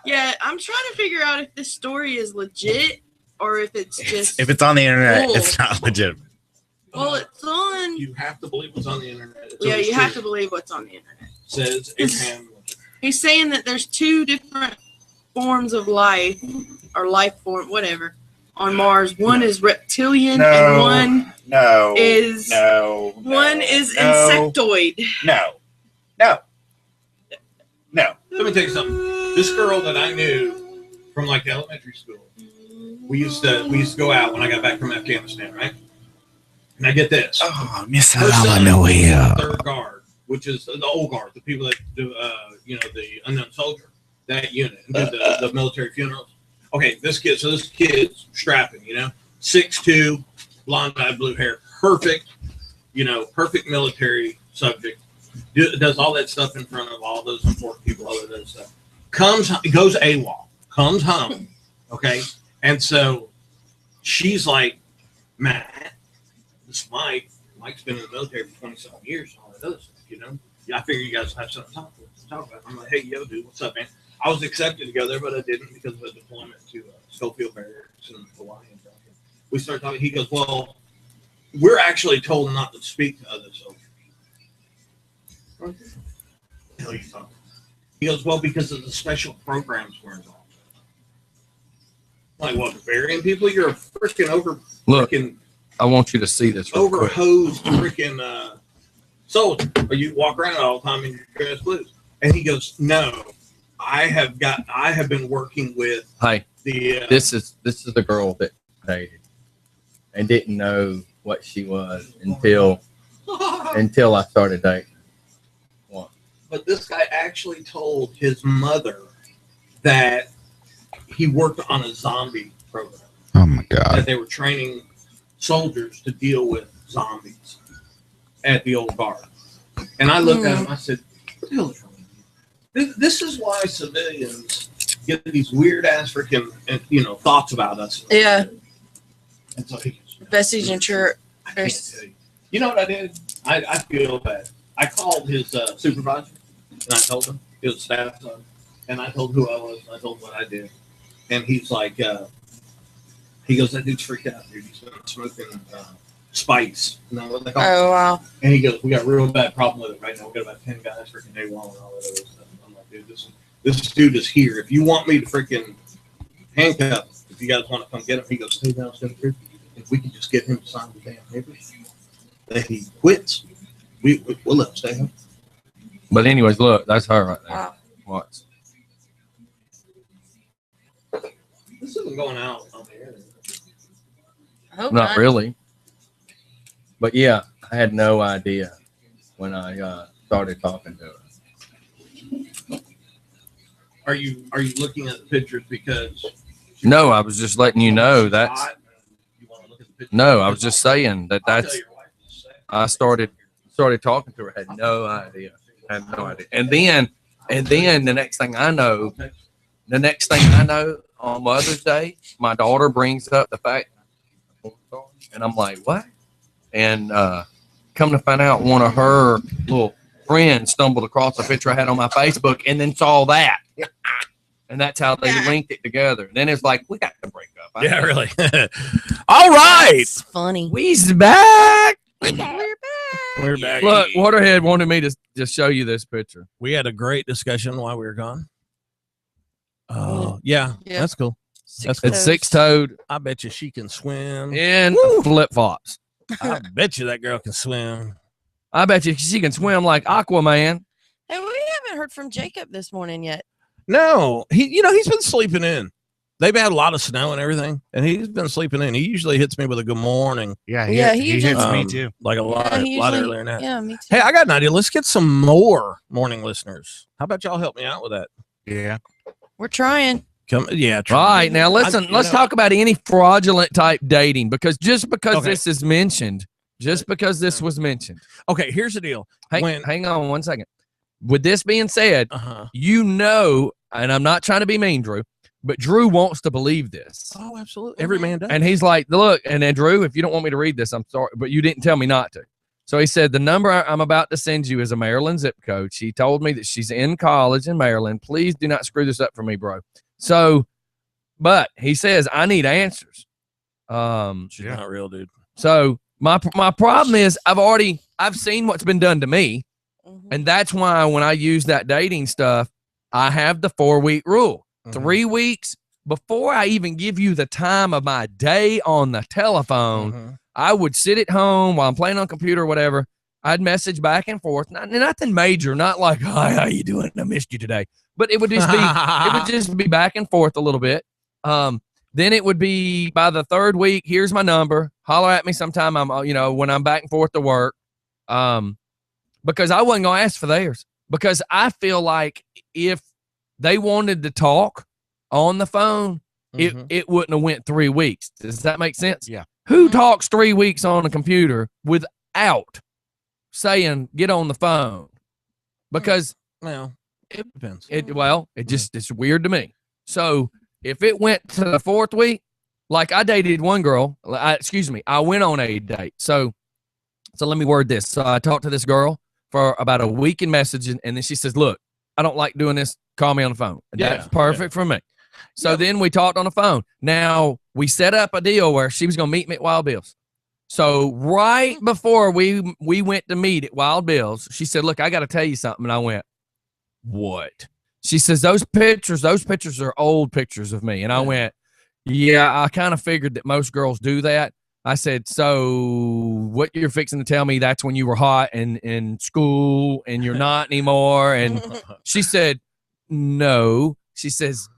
S2: Yeah, I'm trying to figure out if this story is legit or if it's just.
S5: If it's on the internet,
S2: Cool.
S5: it's not legit.
S2: Well, it's on.
S1: You have to believe what's on the internet. It's
S2: Yeah,
S1: always
S2: you have
S1: true.
S2: to believe what's on the internet.
S1: Says Abraham Lincoln.
S2: He's saying that there's 2 different forms of life or life form, whatever, on Mars. One is reptilian
S5: No.
S2: and one
S5: No.
S2: is
S5: No.
S2: one is insectoid.
S5: No. No. No.
S1: Let me tell you something. This girl that I knew from like elementary school, we used to go out when I got back from Afghanistan, right? And I get this.
S5: Oh, Miss
S1: Her son
S5: Alamo
S1: was in
S5: here.
S1: the Third Guard, which is the old guard, the people that do, the unknown soldier, that unit, and do the military funerals. Okay, this kid's strapping, 6'2", blonde-eyed, blue hair, perfect military subject. Does all that stuff in front of all those important people, all of that stuff. Goes AWOL, comes home, okay? And so she's like, Matt, this Mike's been in the military for 20-something years and all that other stuff, you know? Yeah, I figure you guys have something to talk about. I'm like, hey, yo, dude, what's up, man? I was accepted to go there, but I didn't because of a deployment to Schofield Barracks in Hawaii. And stuff. We started talking. He goes, well, we're actually told not to speak to other soldiers. What the hell are you talking? He goes, well, because of the special programs we're involved in. Like, what, burying people? You're a freaking
S3: Look,
S1: freaking
S3: I want you to see this. Real quick.
S1: overhosed freaking soldier. Or you walk around all the time in your dress blues. And he goes, no, I have been working with
S3: Hey,
S1: the
S3: this is the girl that I dated and didn't know what she was until I started dating.
S1: But this guy actually told his mother that he worked on a zombie program.
S5: Oh my God.
S1: That they were training soldiers to deal with zombies at the old guard. And I looked at him, I said, what the hell is wrong with you? This is why civilians get these weird ass freaking thoughts about us.
S2: Yeah.
S1: And so he goes,
S2: Vestige and Church.
S1: I can't tell you. You know what I did? I feel bad. I called his supervisor and I told him, he was a staff son, and I told who I was, and I told him what I did. And he's like, he goes, that dude's freaked out, dude. He's been smoking spice. You know what they call it?
S2: Oh, wow.
S1: And he goes, we got a real bad problem with it right now. We got about 10 guys freaking AWOL and all that other stuff. I'm like, dude, this dude is here. If you want me to freaking handcuff him, if you guys want to come get him, he goes, stay downstairs. If we can just get him to sign the damn papers, that he quits, we'll let him stay home.
S3: But anyways, look, that's her right there.
S2: Wow.
S3: Watch.
S1: This isn't going out on the air.
S2: I hope
S3: Not really. But yeah, I had no idea when I started talking to her.
S1: Are you looking at the pictures because?
S3: No, I was just letting you know that's.
S1: hot? You want to look at the pictures?
S3: No, I was just saying that
S1: I'll
S3: that's.
S1: tell your wife in a second.
S3: I started talking to her, had no idea. And then the next thing I know, on Mother's Day, my daughter brings up the fact, and I'm like, what? And come to find out, one of her little friends stumbled across a picture I had on my Facebook and then saw that. And that's how they linked it together. Then it's like, we got to break up.
S1: Yeah, really. All right.
S2: It's funny.
S3: We's back.
S2: We're back.
S1: We're back.
S3: Look, Waterhead wanted me to just show you this picture.
S1: We had a great discussion while we were gone. Oh, yeah,
S2: Yeah.
S1: that's cool. That's
S3: It's six-toed
S1: I bet you she can swim.
S3: and flip-flops.
S1: I bet you that girl can swim.
S3: I bet you she can swim like Aquaman.
S2: Hey, we haven't heard from Jacob this morning yet.
S1: No, he's been sleeping in. They've had a lot of snow and everything, and he's been sleeping in. He usually hits me with a good morning,
S5: Yeah,
S2: Yeah,
S5: he
S2: he
S5: hits
S2: just-
S5: me too.
S1: like a lot,
S2: Yeah, he
S1: lot
S2: usually-
S1: earlier than that.
S2: Yeah, me too.
S1: Hey, I got an idea. Let's get some more morning listeners. How about y'all help me out with that?
S5: Yeah.
S2: We're trying.
S1: Come, yeah.
S3: All right, now listen.
S1: you
S3: Let's
S1: know-
S3: talk about any fraudulent type dating because just because
S1: Okay.
S3: this is mentioned, was mentioned.
S1: Okay, here's the deal.
S3: Hang on 1 second. With this being said,
S1: Uh-huh.
S3: and I'm not trying to be mean, Drew, but Drew wants to believe this.
S1: Oh, absolutely. Every man does.
S3: And he's like, look, and then Drew, if you don't want me to read this, I'm sorry, but you didn't tell me not to. So he said, the number I'm about to send you is a Maryland zip code. She told me that she's in college in Maryland. Please do not screw this up for me, bro. So, but he says, I need answers.
S1: She's not real, dude.
S3: So my problem is I've seen what's been done to me.
S2: Mhm.
S3: And that's why when I use that dating stuff, I have the 4-week rule.
S1: Mhm.
S3: 3 weeks before I even give you the time of my day on the telephone,
S1: Mhm.
S3: I would sit at home while I'm playing on computer or whatever. I'd message back and forth. Nothing major, not like, hi, how you doing? I missed you today. But it would just be back and forth a little bit. Then it would be by the 3rd week, here's my number. Holler at me sometime when I'm back and forth to work. Because I wasn't gonna ask for theirs. Because I feel like if they wanted to talk on the phone,
S1: Mhm.
S3: it wouldn't have went 3 weeks. Does that make sense?
S5: Yeah.
S3: Who talks 3 weeks on a computer without saying get on the phone? Because
S1: Well, it depends.
S3: it's weird to me. So if it went to the 4th week, Like I dated one girl. I went on a date. So let me word this. So I talked to this girl for about a week in messaging, and then she says, "Look, I don't like doing this. Call me on the phone." And that's perfect for me. So then we talked on the phone. Now we set up a deal where she was going to meet me at Wild Bill's. So right before we went to meet at Wild Bill's, she said, "Look, I got to tell you something." And I went, "What?" She says, those pictures are old pictures of me. And I went, "Yeah, I kind of figured that most girls do that." I said, "So what you're fixing to tell me, that's when you were hot and in school and you're not anymore?" And she said, "No." She says,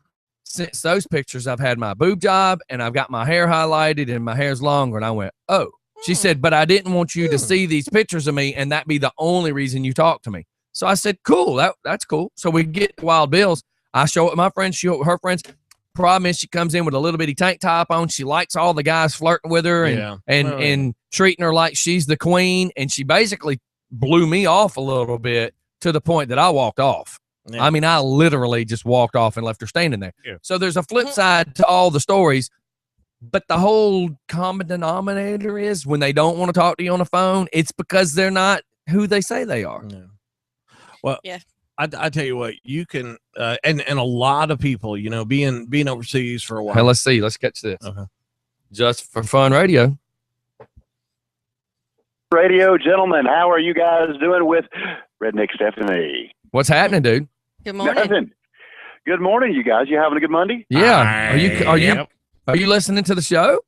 S3: "Since those pictures, I've had my boob job and I've got my hair highlighted and my hair's longer." And I went, "Oh." She said, "But I didn't want you to see these pictures of me and that be the only reason you talk to me." So I said, "Cool, that's cool." So we get to Wild Bill's. I show it my friends, she show it her friends. Problem is, she comes in with a little bitty tank top on. She likes all the guys flirting with her and treating her like she's the queen. And she basically blew me off a little bit to the point that I walked off. Yeah. I mean, I literally just walked off and left her standing there. Yeah. So there's a flip side to all the stories. But the whole common denominator is when they don't want to talk to you on the phone, it's because they're not who they say they are.
S1: Yeah. Well, yeah. I tell you what, you can, and a lot of people, you know, being overseas for a while.
S3: Hey, let's see. Let's catch this. Okay. Just for Fun Radio.
S6: Radio, gentlemen, how are you guys doing with Redneck Stephanie?
S3: What's happening, dude?
S2: Good morning.
S6: Nothing. Good morning, you guys. You having a good Monday?
S3: Yeah. Are you listening to the show?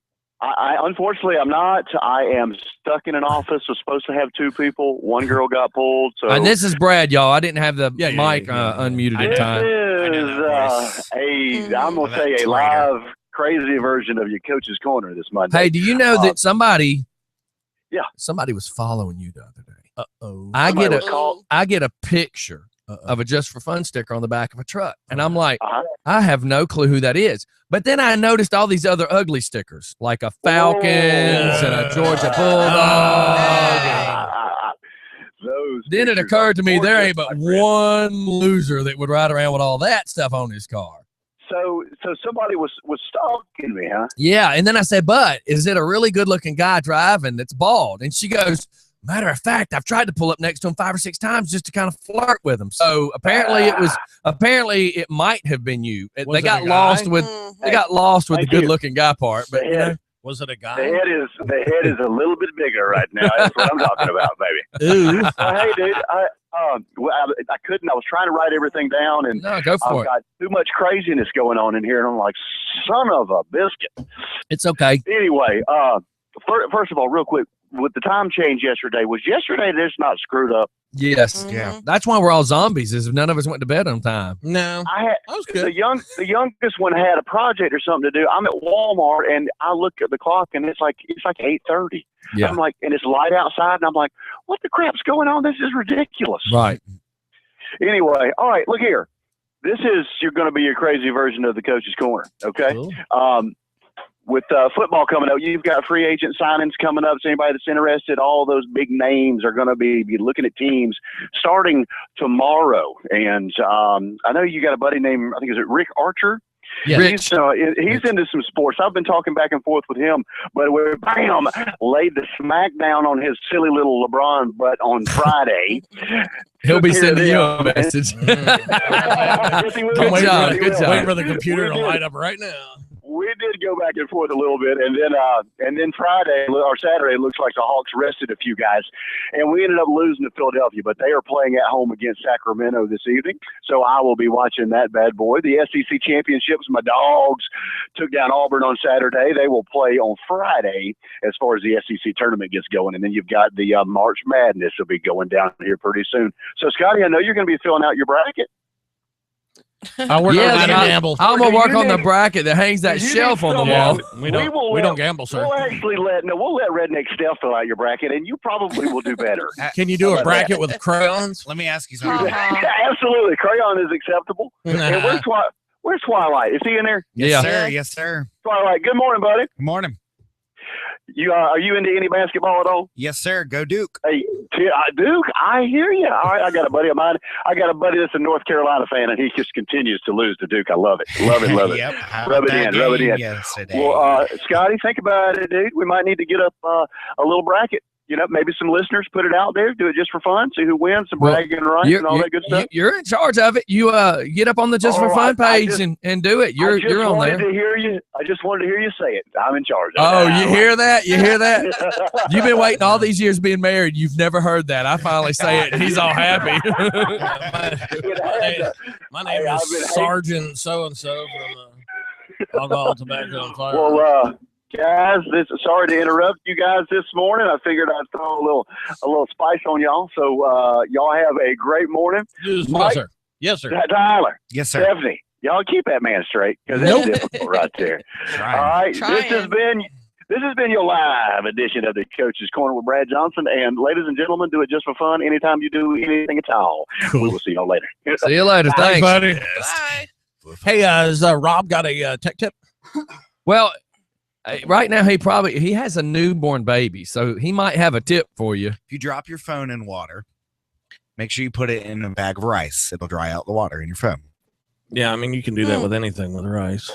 S6: I unfortunately, I'm not. I am stuck in an office. Was supposed to have two people. One girl got pulled. So,
S3: and this is Brad, y'all. I didn't have the mic unmuted at the time.
S6: This is I'm gonna say a live, crazy version of your Coach's Corner this Monday.
S3: Hey, do you know that somebody was following you the other day?
S1: Uh-oh.
S3: I get a picture of a Just for Fun sticker on the back of a truck, and I'm like, I have no clue who that is. But then I noticed all these other ugly stickers, like a Falcons and a Georgia Bulldog. Then it occurred to me there ain't but one loser that would ride around with all that stuff on his car.
S6: So somebody was stalking me, huh?
S3: Yeah, and then I said, "But is it a really good-looking guy driving that's bald?" And she goes, "Matter of fact, I've tried to pull up next to him 5 or 6 times just to kind of flirt with him." So apparently it might have been you. They got lost with the good-looking guy part, but you know.
S1: Was it a guy?
S6: The head is a little bit bigger right now. That's what I'm talking about, baby.
S1: Ooh.
S6: Hey, dude, I couldn't. I was trying to write everything down, and
S3: no, go for
S6: I've got too much craziness going on in here, and I'm like, son of a biscuit.
S3: It's okay.
S6: Anyway, first of all, real quick, with the time change yesterday, was yesterday just not screwed up?
S3: Yes.
S2: Mm-hmm.
S3: Yeah. That's why we're all zombies, is none of us went to bed on time.
S1: No.
S6: I was good. The youngest one had a project or something to do. I'm at Walmart and I look at the clock and it's like 8:30. Yeah. I'm like, and it's light outside and I'm like, what the crap's going on? This is ridiculous.
S3: Right.
S6: Anyway, all right, look here. You're going to be your crazy version of the Coach's Corner. Okay. Cool. With football coming up, you've got free agent signings coming up. So anybody that's interested, all those big names are going to be looking at teams starting tomorrow. And I know you got a buddy named, I think, is it Rick Archer?
S3: Yeah.
S6: He's into some sports. I've been talking back and forth with him, but we laid the smackdown on his silly little LeBron butt on Friday.
S3: He'll be sending you a message.
S1: Good job. Wait for the computer to light up right now.
S6: We did go back and forth a little bit, and then Friday or Saturday, it looks like the Hawks rested a few guys, and we ended up losing to Philadelphia. But they are playing at home against Sacramento this evening, so I will be watching that bad boy. The SEC championships, my Dogs took down Auburn on Saturday. They will play on Friday as far as the SEC tournament gets going, and then you've got the March Madness will be going down here pretty soon. So, Scotty, I know you're going to be filling out your bracket.
S1: I'm going
S3: to work on the bracket that hangs that shelf on the wall.
S1: We don't gamble, sir.
S6: We'll let Redneck Steph fill out your bracket, and you probably will do better.
S1: Can you do a bracket with crayons?
S5: Let me ask you something.
S6: Absolutely. Crayon is acceptable. And where's Twilight? Is he in there?
S5: Yes, sir. Yes, sir.
S6: Twilight, good morning, buddy.
S5: Good morning.
S6: are you into any basketball at all?
S5: Yes, sir. Go Duke.
S6: Hey, Duke, I hear you. All right, I got a buddy of mine. I got a buddy that's a North Carolina fan, and he just continues to lose to Duke. I love it. Love it. Love it.
S5: Yep. How
S6: Rub
S5: about
S6: it
S5: that
S6: in, rub it
S5: game
S6: in.
S5: yesterday?
S6: Well, Scotty, think about it, dude. We might need to get up a little bracket. You know, maybe some listeners put it out there, do it just for fun, see who wins, some
S3: Well,
S6: bragging rights and all that good stuff.
S3: You're in charge of it. You get up on the Just for
S6: Oh,
S3: Fun
S6: I
S3: page
S6: just-
S3: and do it. You're on
S6: wanted
S3: there.
S6: to hear you. I just wanted to hear you say it. I'm in charge. Of
S3: Oh,
S6: it.
S3: you hear that? You hear that? You've been waiting all these years being married. You've never heard that. I finally say it, and he's all happy.
S1: My name
S6: I've been
S1: is Sergeant So and So from Alcohol, Tobacco, and Fire.
S6: Well, guys, sorry to interrupt you guys this morning. I figured I'd throw a little spice on y'all. So y'all have a great morning.
S1: yes,
S6: Mike?
S1: sir. Yes, sir.
S6: Tyler,
S5: Yes, sir.
S6: Stephanie, y'all keep that man straight because that's
S1: Nope.
S6: difficult right there.
S5: Trying.
S6: All right,
S2: Trying.
S6: this has been your live edition of the Coach's Corner with Brad Johnson. And ladies and gentlemen, do it just for fun. Anytime you do anything at all, we will see y'all later.
S3: See you later.
S1: Thanks,
S3: Thanks.
S1: buddy.
S2: Bye.
S1: Hey, has Rob got a tech tip?
S3: Well, right now he has a newborn baby, so he might have a tip for you.
S5: If you drop your phone in water, make sure you put it in a bag of rice. It'll dry out the water in your phone.
S1: Yeah, I mean, you can do that with anything with rice.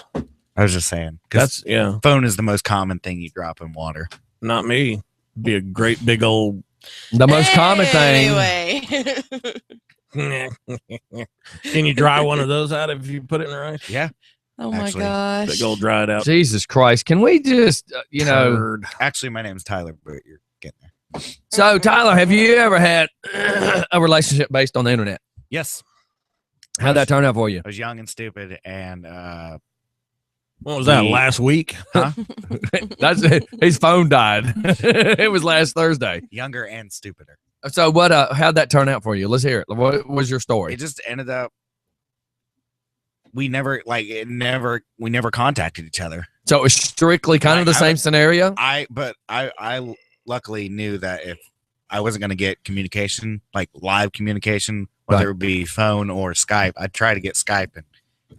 S5: I was just saying. 'Cause
S1: That's,
S5: phone is the most common thing you drop in water.
S1: not me. Be a great big old.
S3: The most common thing.
S2: Anyway.
S1: Can you dry one of those out if you put it in rice?
S5: Yeah.
S2: Oh my
S5: Actually,
S2: gosh.
S1: Big old dried out.
S3: Jesus Christ. Can we just,
S1: turd.
S5: Actually, my name's Tyler, but you're getting there.
S3: so Tyler, have you ever had a relationship based on the internet?
S5: Yes.
S3: How'd that turn out for you?
S5: I was young and stupid, and
S1: What was that,
S5: Me.
S1: last week?
S3: That's his phone died. It was last Thursday.
S5: younger and stupider.
S3: So how'd that turn out for you? Let's hear it. What was your story?
S5: It just ended up. We never contacted each other.
S3: So it was strictly kind of the
S5: I-
S3: same scenario.
S5: I luckily knew that if I wasn't going to get communication, like live communication, whether it be phone or Skype, I'd try to get Skype, and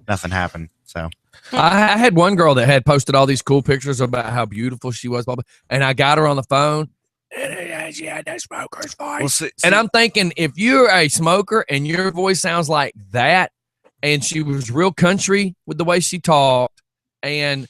S5: nothing happened. So
S3: I had one girl that had posted all these cool pictures about how beautiful she was, blah, blah, and I got her on the phone. And she had that smoker's voice.
S5: we'll see.
S3: And I'm thinking, if you're a smoker and your voice sounds like that, and she was real country with the way she talked and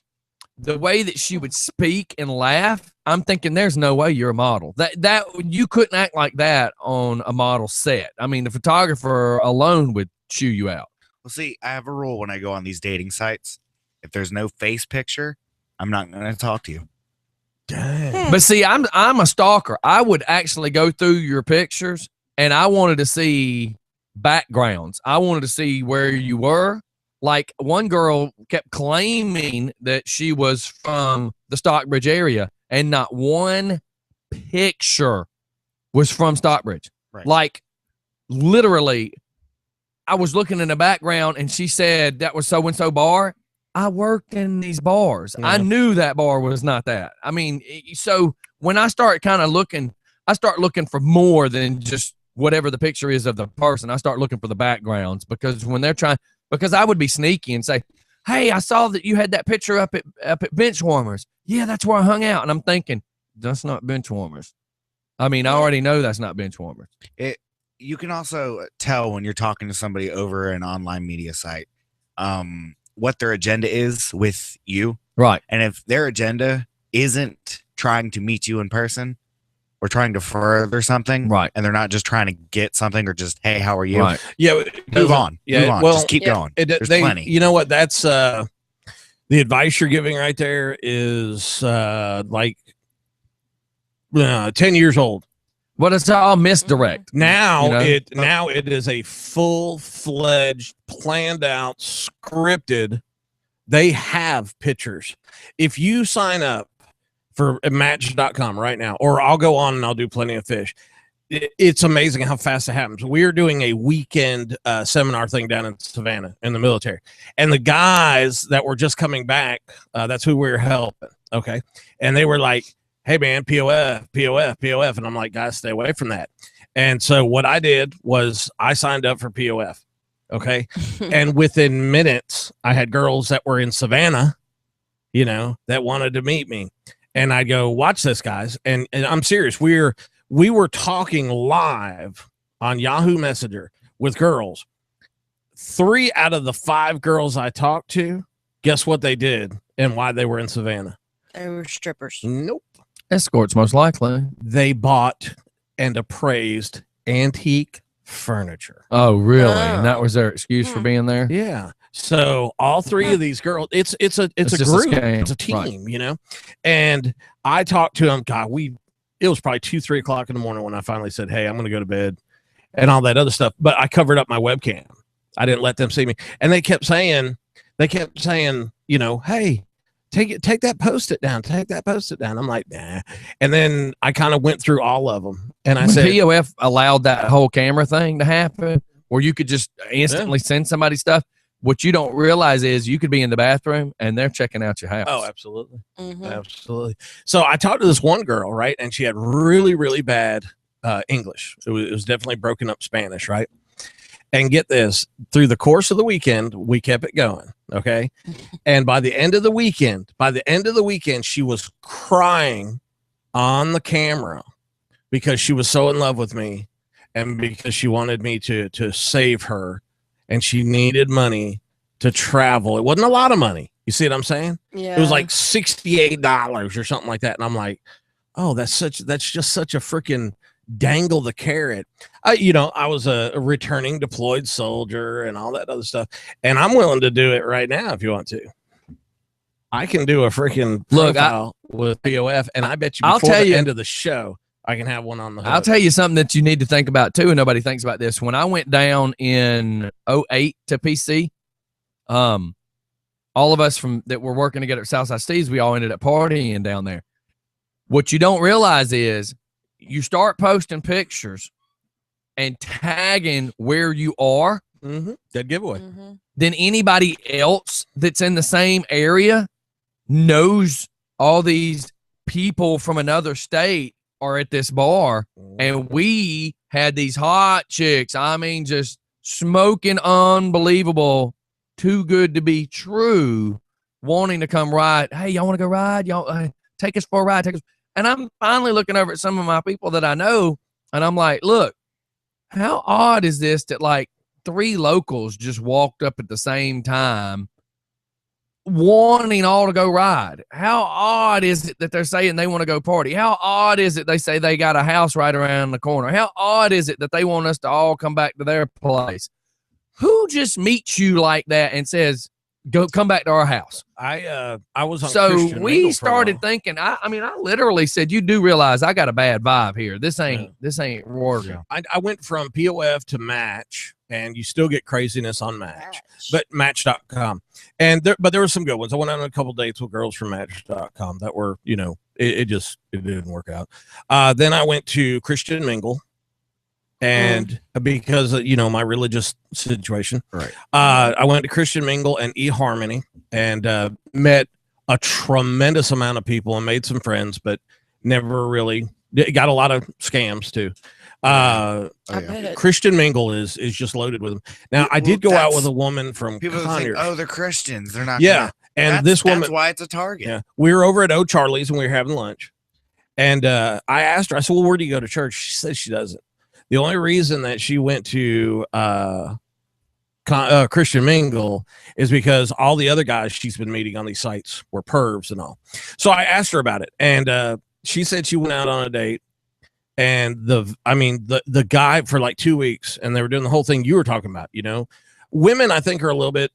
S3: the way that she would speak and laugh, I'm thinking there's no way you're a model. That you couldn't act like that on a model set. I mean, the photographer alone would chew you out.
S5: Well, see, I have a rule when I go on these dating sites. If there's no face picture, I'm not going to talk to you.
S1: Dang.
S3: But see, I'm a stalker. I would actually go through your pictures and I wanted to see backgrounds. I wanted to see where you were. Like one girl kept claiming that she was from the Stockbridge area and not one picture was from Stockbridge.
S5: Right.
S3: Like literally, I was looking in the background and she said that was so-and-so bar. I worked in these bars. I
S1: Yeah.
S3: knew that bar was not that. I mean, so when I start kind of looking, I start looking for more than just whatever the picture is of the person. I start looking for the backgrounds because when they're trying, because I would be sneaky and say, "Hey, I saw that you had that picture up at Benchwarmers. Yeah, that's where I hung out." And I'm thinking, that's not Benchwarmers. I mean, I already know that's not Benchwarmers.
S5: You can also tell when you're talking to somebody over an online media site what their agenda is with you.
S3: Right.
S5: And if their agenda isn't trying to meet you in person or trying to further something,
S3: Right.
S5: and they're not just trying to get something or just, hey, how are you?
S3: Right.
S1: Yeah.
S5: Move on.
S1: Yeah,
S5: Move on.
S1: well,
S5: just keep
S2: yeah.
S5: going.
S1: There's
S5: There's plenty.
S1: You know what? That's the advice you're giving right there is like 10 years old.
S3: But it's all misdirect.
S1: Now
S3: You know?
S1: now it is a full-fledged, planned out, scripted. They have pictures. If you sign up for Match.com right now, or I'll go on and I'll do Plenty of Fish. It's amazing how fast it happens. We're doing a weekend seminar thing down in Savannah in the military, and the guys that were just coming back, that's who we were helping. Okay, and they were like, "Hey man, POF, POF, POF," and I'm like, "Guys, stay away from that." And so what I did was I signed up for POF. Okay, and within minutes, I had girls that were in Savannah, that wanted to meet me. and I'd go watch this, guys, and I'm serious. We were talking live on Yahoo Messenger with girls. 3 out of the 5 girls I talked to, guess what they did and why they were in Savannah?
S2: They were strippers.
S1: Nope.
S3: Escorts, most likely.
S1: They bought and appraised antique furniture.
S3: Oh, really?
S2: Oh.
S3: And that was their excuse for being there?
S1: Yeah. So all 3 of these girls, it's a
S3: It's just a
S1: group,
S3: scam.
S1: it's a team,
S3: Right.
S1: you know. And I talked to them. God, it was probably 2-3 o'clock in the morning when I finally said, "Hey, I'm going to go to bed," and all that other stuff. But I covered up my webcam. I didn't let them see me. And they kept saying, you know, "Hey, take that Post-it down. Take that Post-it down." I'm like, nah. And then I kind of went through all of them, and I
S3: When
S1: said,
S3: POF allowed that whole camera thing to happen, where you could just instantly send somebody stuff. What you don't realize is you could be in the bathroom and they're checking out your house.
S1: "Oh, absolutely."
S2: Mhm.
S1: Absolutely. So I talked to this one girl, right? And she had really, really bad English. It was definitely broken up Spanish, right? And get this, through the course of the weekend, we kept it going. Okay. And by the end of the weekend, she was crying on the camera because she was so in love with me and because she wanted me to save her, and she needed money to travel. It wasn't a lot of money. You see what I'm saying?
S2: Yeah.
S1: It was like $68 or something like that. And I'm like, oh, that's just such a freaking dangle the carrot. I was a returning deployed soldier and all that other stuff. And I'm willing to do it right now if you want to. I can do a freaking profile with POF, and I bet you before the end of the show, I can have one on the hook.
S3: I'll tell you something that you need to think about too, and nobody thinks about this. When I went down in 2008 to PC, all of us that were working together at Southside Steve's, we all ended up partying down there. What you don't realize is you start posting pictures and tagging where you are.
S1: Dead giveaway.
S3: Then anybody else that's in the same area knows all these people from another state are at this bar, and we had these hot chicks. I mean, just smoking unbelievable, too good to be true, wanting to come ride. Hey, y'all want to go ride? Y'all take us for a ride. And I'm finally looking over at some of my people that I know, and I'm like, look, how odd is this that like 3 locals just walked up at the same time wanting all to go ride? How odd is it that they're saying they want to go party? How odd is it they say they got a house right around the corner? How odd is it that they want us to all come back to their place? Who just meets you like that and says, come back to our house?
S1: I was on
S3: so
S1: Christian
S3: we
S1: Mingle for a
S3: started
S1: while.
S3: thinking, I mean, I literally said, you do realize I got a bad vibe here. This ain't working.
S1: I went from POF to Match, and you still get craziness on Match, but Match.com. And there were some good ones. I went on a couple dates with girls from Match.com that were, it didn't work out. Then I went to Christian Mingle, and because my religious situation,
S5: Right.
S1: I went to Christian Mingle and eHarmony, and met a tremendous amount of people and made some friends, but never really got a lot of scams too.
S2: I bet.
S1: Christian Mingle is just loaded with them. Now, I did go out with a woman from
S5: People think,
S1: Conyers.
S5: oh, they're Christians. They're not.
S1: Yeah, and this woman.
S5: That's why it's a target.
S1: Yeah, we were over at O'Charlie's and we were having lunch, and I asked her. I said, "Well, where do you go to church?" She says she doesn't. The only reason that she went to Christian Mingle is because all the other guys she's been meeting on these sites were pervs and all. So I asked her about it, and she said she went out on a date, and the guy for like 2 weeks, and they were doing the whole thing you were talking about. Women, I think, are a little bit,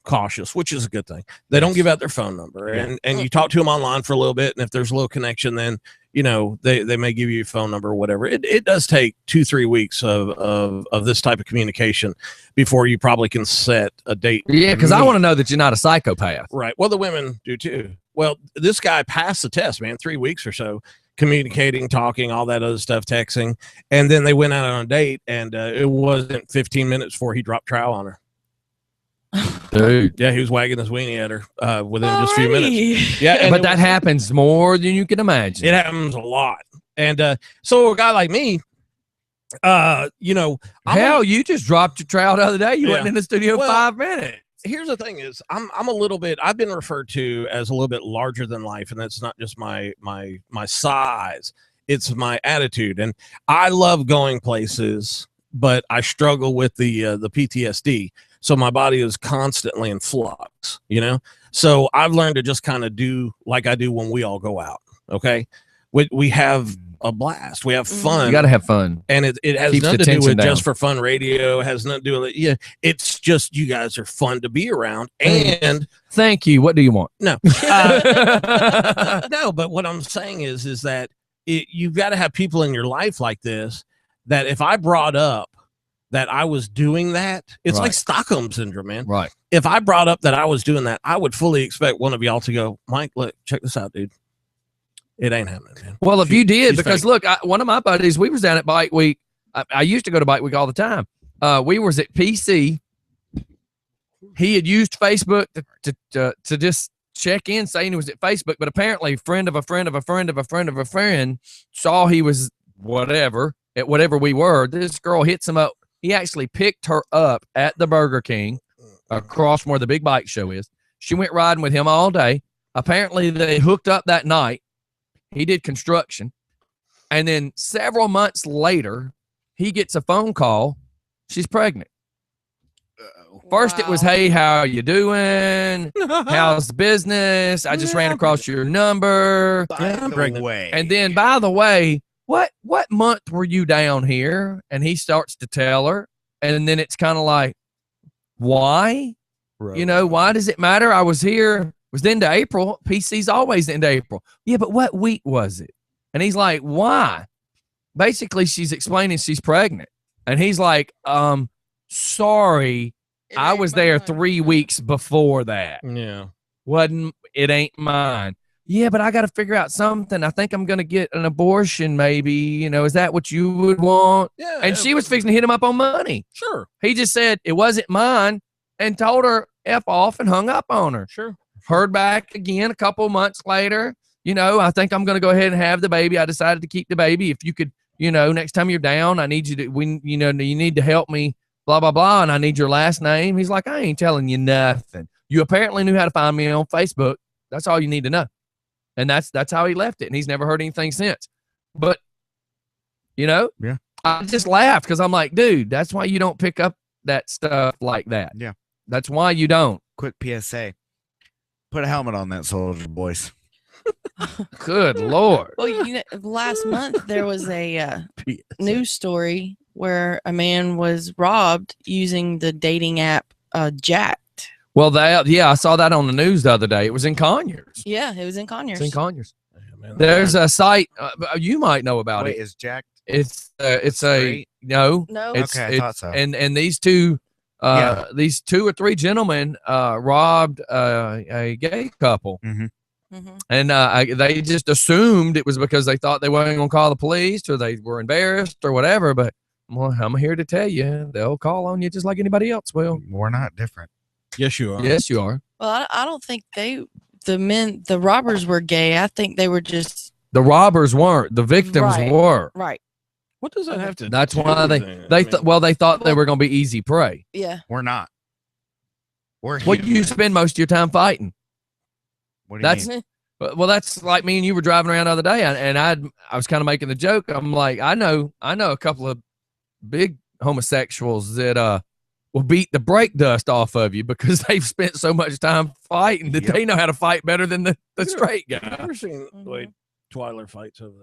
S1: cautious, which is a good thing. They don't give out their phone number, and you talk to them online for a little bit, and if there's a little connection, then they may give you your phone number or whatever. It does take 2-3 weeks of this type of communication before you probably can set a date.
S3: Yeah, because I want to know that you're not a psychopath.
S1: Right. Well, the women do too. Well, this guy passed the test, man. 3 weeks or so, communicating, talking, all that other stuff, texting, and then they went out on a date, and it wasn't 15 minutes before he dropped trowel on her.
S3: Dude.
S1: Yeah, he was wagging his weenie at her within just a few minutes. Yeah, and
S3: But that happens more than you can imagine.
S1: it happens a lot. And so a guy like me, I'm
S3: Hell, you just dropped your trowel the other day. You
S1: Yeah.
S3: wasn't in the studio
S1: Well,
S3: 5 minutes.
S1: here's the thing is I'm a little bit, I've been referred to as a little bit larger than life, and that's not just my size, it's my attitude. And I love going places, but I struggle with the PTSD. So my body is constantly in flux, you know? So I've learned to just kind of do like I do when we all go out. Okay. We have a blast. We have fun.
S3: You got to have fun.
S1: And it has
S3: Keeps
S1: nothing
S3: the
S1: to do
S3: tension
S1: with
S3: down.
S1: Just for Fun radio. It has nothing to do with it. Yeah. It's just, you guys are fun to be around. And
S3: Thank you. What do you want?
S1: no, no, but what I'm saying is that you've got to have people in your life like this, that if I brought up that I was doing that, it's like
S3: Right.
S1: Stockholm syndrome, man.
S3: Right.
S1: If I brought up that I was doing that, I would fully expect one of y'all to go, Mike, look, check this out, dude. It ain't happening, man.
S3: Well, if you did,
S1: she's
S3: because
S1: fake.
S3: look, one of my buddies, we was down at Bike Week. I used to go to Bike Week all the time. We was at PC. He had used Facebook to just check in, saying he was at Facebook, but apparently, friend of a friend of a friend of a friend of a friend saw he was whatever at whatever we were. This girl hits him up. He actually picked her up at the Burger King across from where the big bike show is. She went riding with him all day. Apparently, they hooked up that night. He did construction. And then several months later, he gets a phone call. She's pregnant. First, it was,
S2: Wow.
S3: hey, how are you doing? How's the business? I just ran across your number.
S5: By
S1: I'm
S5: the
S1: pregnant.
S5: way.
S3: And then, by the way, what month were you down here? And he starts to tell her. And then it's kind of like, why? You know, why does it matter? I was here. It was the end of April. PC's always the end of April. Yeah, but what week was it? And he's like, why? Basically, she's explaining she's pregnant. And he's like, sorry, I was there 3 weeks before that.
S1: Yeah.
S3: It ain't mine. Yeah, but I got to figure out something. I think I'm going to get an abortion, maybe. You know, is that what you would want?
S1: Yeah.
S3: And she was fixing to hit him up on money.
S1: Sure.
S3: He just said it wasn't mine and told her F off and hung up on her.
S1: Sure.
S3: Heard back again a couple months later. You know, I think I'm going to go ahead and have the baby. I decided to keep the baby. If you could, you know, next time you're down, I need you to, you need to help me, blah, blah, blah. And I need your last name. He's like, I ain't telling you nothing. You apparently knew how to find me on Facebook. That's all you need to know. And that's how he left it. And he's never heard anything since. But, you know,
S5: Yeah.
S3: I just laughed because I'm like, dude, that's why you don't pick up that stuff like that.
S5: Yeah.
S3: That's why you don't.
S5: Quick PSA. Put a helmet on that soldier, boys.
S3: Good Lord.
S2: Well, you know, last month there was a news story where a man was robbed using the dating app Jacked.
S3: Well, I saw that on the news the other day. It was in Conyers.
S2: Yeah, it was in Conyers.
S3: It's in Conyers.
S1: Yeah, man.
S3: There's a site you might know about
S5: Wait,
S3: it.
S5: is Jack
S3: It's a
S5: straight?
S3: no.
S2: No.
S3: It's,
S5: Okay, I thought so.
S3: And these two
S5: Yeah.
S3: these 2 or 3 gentlemen robbed a gay couple.
S2: Mhm.
S3: And they just assumed it was because they thought they weren't going to call the police or they were embarrassed or whatever. But well, I'm here to tell you, they'll call on you just like anybody else will.
S5: We're not different.
S1: Yes, you are.
S3: Yes, you are.
S2: Well, I don't think the robbers were gay. I think they were just
S3: The robbers weren't. The victims
S2: Right.
S3: were.
S2: right.
S1: What does that have to
S3: That's
S1: do
S3: why
S1: with it? I mean,
S3: they thought they were going to be easy prey.
S2: Yeah.
S5: We're not. We're
S3: Well,
S5: human.
S3: you spend most of your time fighting.
S5: What do you
S3: That's
S5: mean?
S3: well, that's like me and you were driving around the other day, and I was kind of making the joke. I'm like, I know a couple of big homosexuals that will beat the brake dust off of you because they've spent so much time fighting that
S5: Yep.
S3: they know how to fight better than the straight
S1: I've
S3: guy.
S1: never seen
S2: Mhm.
S1: Wait, Twiler fights over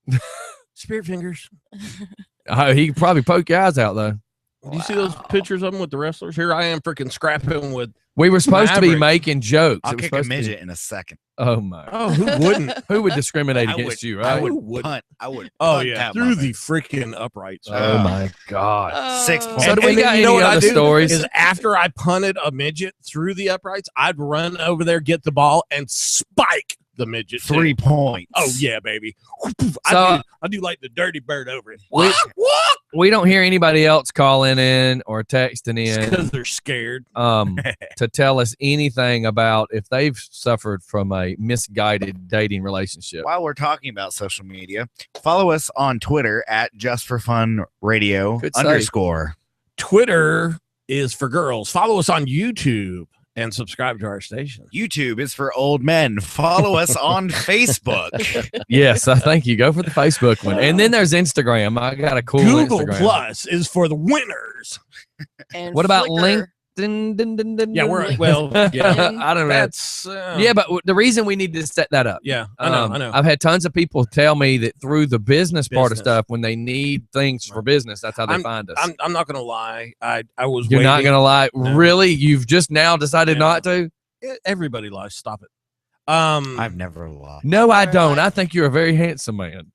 S1: there. Spirit fingers.
S3: He could probably poke your eyes out though.
S1: Do you see those pictures of them with the wrestlers? Here I am freaking scrapping with.
S3: We were supposed to be
S1: Maverick.
S3: making jokes.
S5: I'll
S3: It was
S5: kick a
S3: supposed to be-
S5: midget in a second.
S3: Oh my!
S1: Oh, who wouldn't?
S3: Who would discriminate
S5: I
S3: against
S5: would-
S3: you,
S5: I
S3: right?
S5: would
S1: Who wouldn't?
S5: punt. I would.
S1: Oh
S5: punt
S1: yeah,
S5: that
S1: through
S5: muffin.
S1: the freaking uprights.
S3: Oh my God!
S5: 6
S2: Oh.
S5: points.
S3: So do we
S1: And then
S3: got
S1: you know
S3: any
S1: what I
S3: other
S1: do
S3: stories?
S1: Is after I punted a midget through the uprights, I'd run over there, get the ball, and spike the midget. too.
S5: 3 points.
S1: Oh yeah, baby.
S3: So-
S1: I do like the dirty bird over it.
S3: We- We don't hear anybody else calling in or texting in
S1: Because they're scared.
S3: to tell us anything about if they've suffered from a misguided dating relationship.
S5: While we're talking about social media, follow us on Twitter at Just for Fun Radio
S3: Good save.
S5: _
S1: Twitter is for girls. Follow us on YouTube and subscribe to our station.
S5: YouTube is for old men. Follow us on Facebook.
S3: Yes, I think you go for the Facebook one, and then there's Instagram. I got a cool
S1: Google
S3: Instagram.
S1: Plus is for the winners.
S2: And
S3: What about
S2: Flickr.
S1: Yeah, we're well. Yeah,
S3: I don't know.
S1: that's
S3: Yeah, but the reason we need to set that up.
S1: yeah. I know.
S3: I've had tons of people tell me that through the business part of
S1: Business.
S3: stuff, when they need things for business, that's how they find us.
S1: I'm not gonna lie. I was.
S3: You're not
S1: waiting.
S3: gonna lie.
S1: No.
S3: Really? You've just now decided
S1: No.
S3: not to?
S1: Everybody lies. Stop it.
S5: I've never lied.
S3: No, I
S2: Never
S3: don't.
S2: lied.
S3: I think you're a very handsome man.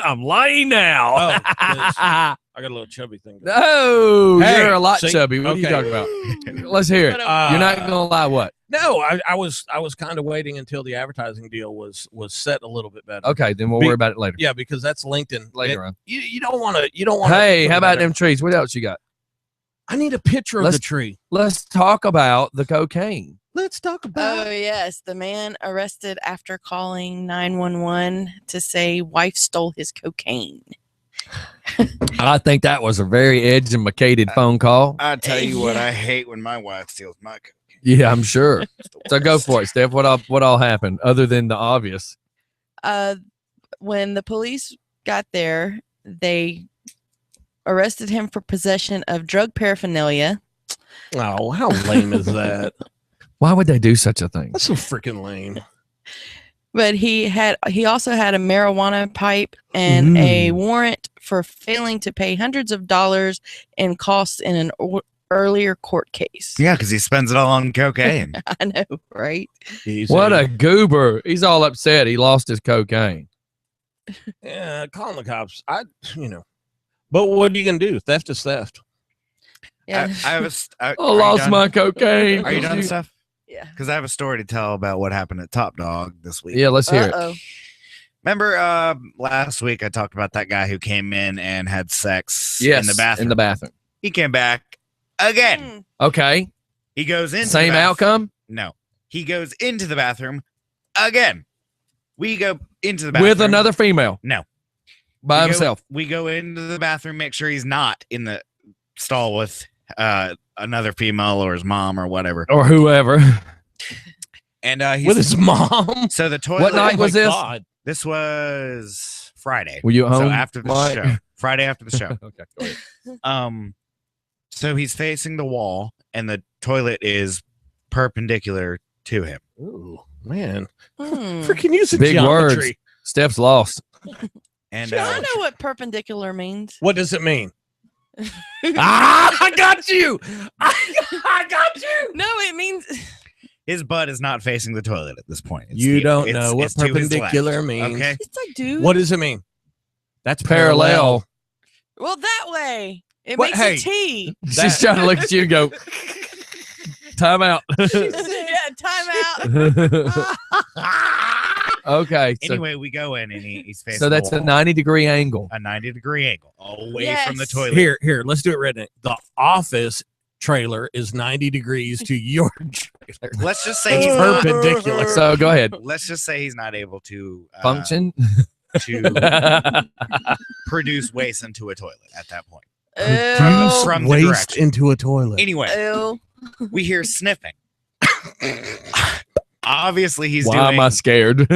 S3: I'm lying now.
S1: Oh, I got a little chubby thing. going.
S3: No,
S1: Hey,
S3: you're a lot
S1: see?
S3: chubby. What are you
S1: Okay.
S3: talking about? Let's hear it.
S1: Uh,
S3: You're not gonna lie. What?
S1: No, I was kind of waiting until the advertising deal was set a little bit better.
S3: Okay, then we'll
S1: Be-
S3: worry about it later.
S1: Yeah, because that's LinkedIn.
S3: Later on.
S1: You don't want to. You don't want.
S3: Hey, how about them trees? What else you got?
S1: I need a picture of
S3: Let's-
S1: the tree.
S3: Let's talk about the cocaine.
S1: Let's talk about.
S2: Oh yes, the man arrested after calling 911 to say wife stole his cocaine.
S3: I think that was a very educated phone call.
S5: I tell you what,
S2: Yeah.
S5: I hate when my wife steals my cocaine.
S3: Yeah, I'm sure. So go for it, Steph. What all happened other than the obvious?
S2: When the police got there, they arrested him for possession of drug paraphernalia.
S1: Oh, how lame is that?
S3: Why would they do such a thing?
S1: That's so freaking lame.
S2: But he also had a marijuana pipe and a warrant for failing to pay hundreds of dollars in costs in an earlier court case.
S5: Yeah, because he spends it all on cocaine.
S2: I know, right?
S3: What a goober. He's all upset. He lost his cocaine.
S1: Yeah, calling the cops. But what are you gonna do? Theft is theft.
S2: Yeah.
S5: I have a.
S3: I lost my cocaine.
S5: Are you done, Steph?
S2: Yeah.
S5: Because I have a story to tell about what happened at Top Dog this week.
S3: Yeah, let's hear it.
S2: Uh-oh.
S5: Remember last week I talked about that guy who came in and had sex
S3: Yes,
S5: in the bathroom.
S3: In the bathroom.
S5: He came back again.
S2: Mm.
S3: Okay.
S5: He goes into
S3: Same
S5: the
S3: outcome
S5: No. He goes into the bathroom again. We go into the bathroom
S3: with another female
S5: No.
S3: by
S5: We go-
S3: himself.
S5: We go into the bathroom, make sure he's not in the stall with another female or his mom or whatever.
S3: Or whoever.
S5: And he's
S1: With his mom.
S5: so the toilet.
S3: What night
S1: Oh my
S3: was this?
S1: God.
S5: This was Friday.
S3: Were you at home?
S5: So after the
S3: Mike?
S5: show. Friday after the show.
S3: Okay. Go ahead.
S5: So he's facing the wall, and the toilet is perpendicular to him.
S1: Ooh, man.
S2: Hmm.
S1: Freaking using
S3: Big words.
S1: geometry.
S3: Steph's lost.
S5: And
S2: I know what perpendicular means.
S1: What does it mean? I got you. I got you.
S2: No, it means
S5: his butt is not facing the toilet at this point. It's
S1: You
S5: the-
S1: don't
S5: it's-
S1: know what
S5: it's to his left,
S1: perpendicular means.
S5: Okay.
S2: it's like, dude.
S1: What does it mean? That's
S3: Parallel.
S2: Well, that way. It
S1: What-
S2: makes
S1: hey.
S2: a T.
S3: She's trying to look at you and go, time out.
S2: Yeah, time out.
S3: Okay. So,
S5: Anyway, we go in and he's facing.
S3: so that's
S5: the
S3: a
S5: wall.
S3: 90-degree angle.
S5: a 90-degree angle away from the
S2: Yes.
S5: toilet.
S1: Here, let's do it right now. The office trailer is 90 degrees to your trailer.
S5: Let's just say he's not,
S1: Perpendicular.
S3: So go ahead.
S5: let's just say he's not able to
S3: Function.
S5: to produce waste into a toilet at that point.
S2: Ew.
S5: From the
S1: waste
S5: direction.
S1: into a toilet.
S5: Anyway,
S2: Ew.
S5: we hear sniffing. Obviously, he's
S3: Why am
S5: doing.
S3: I scared?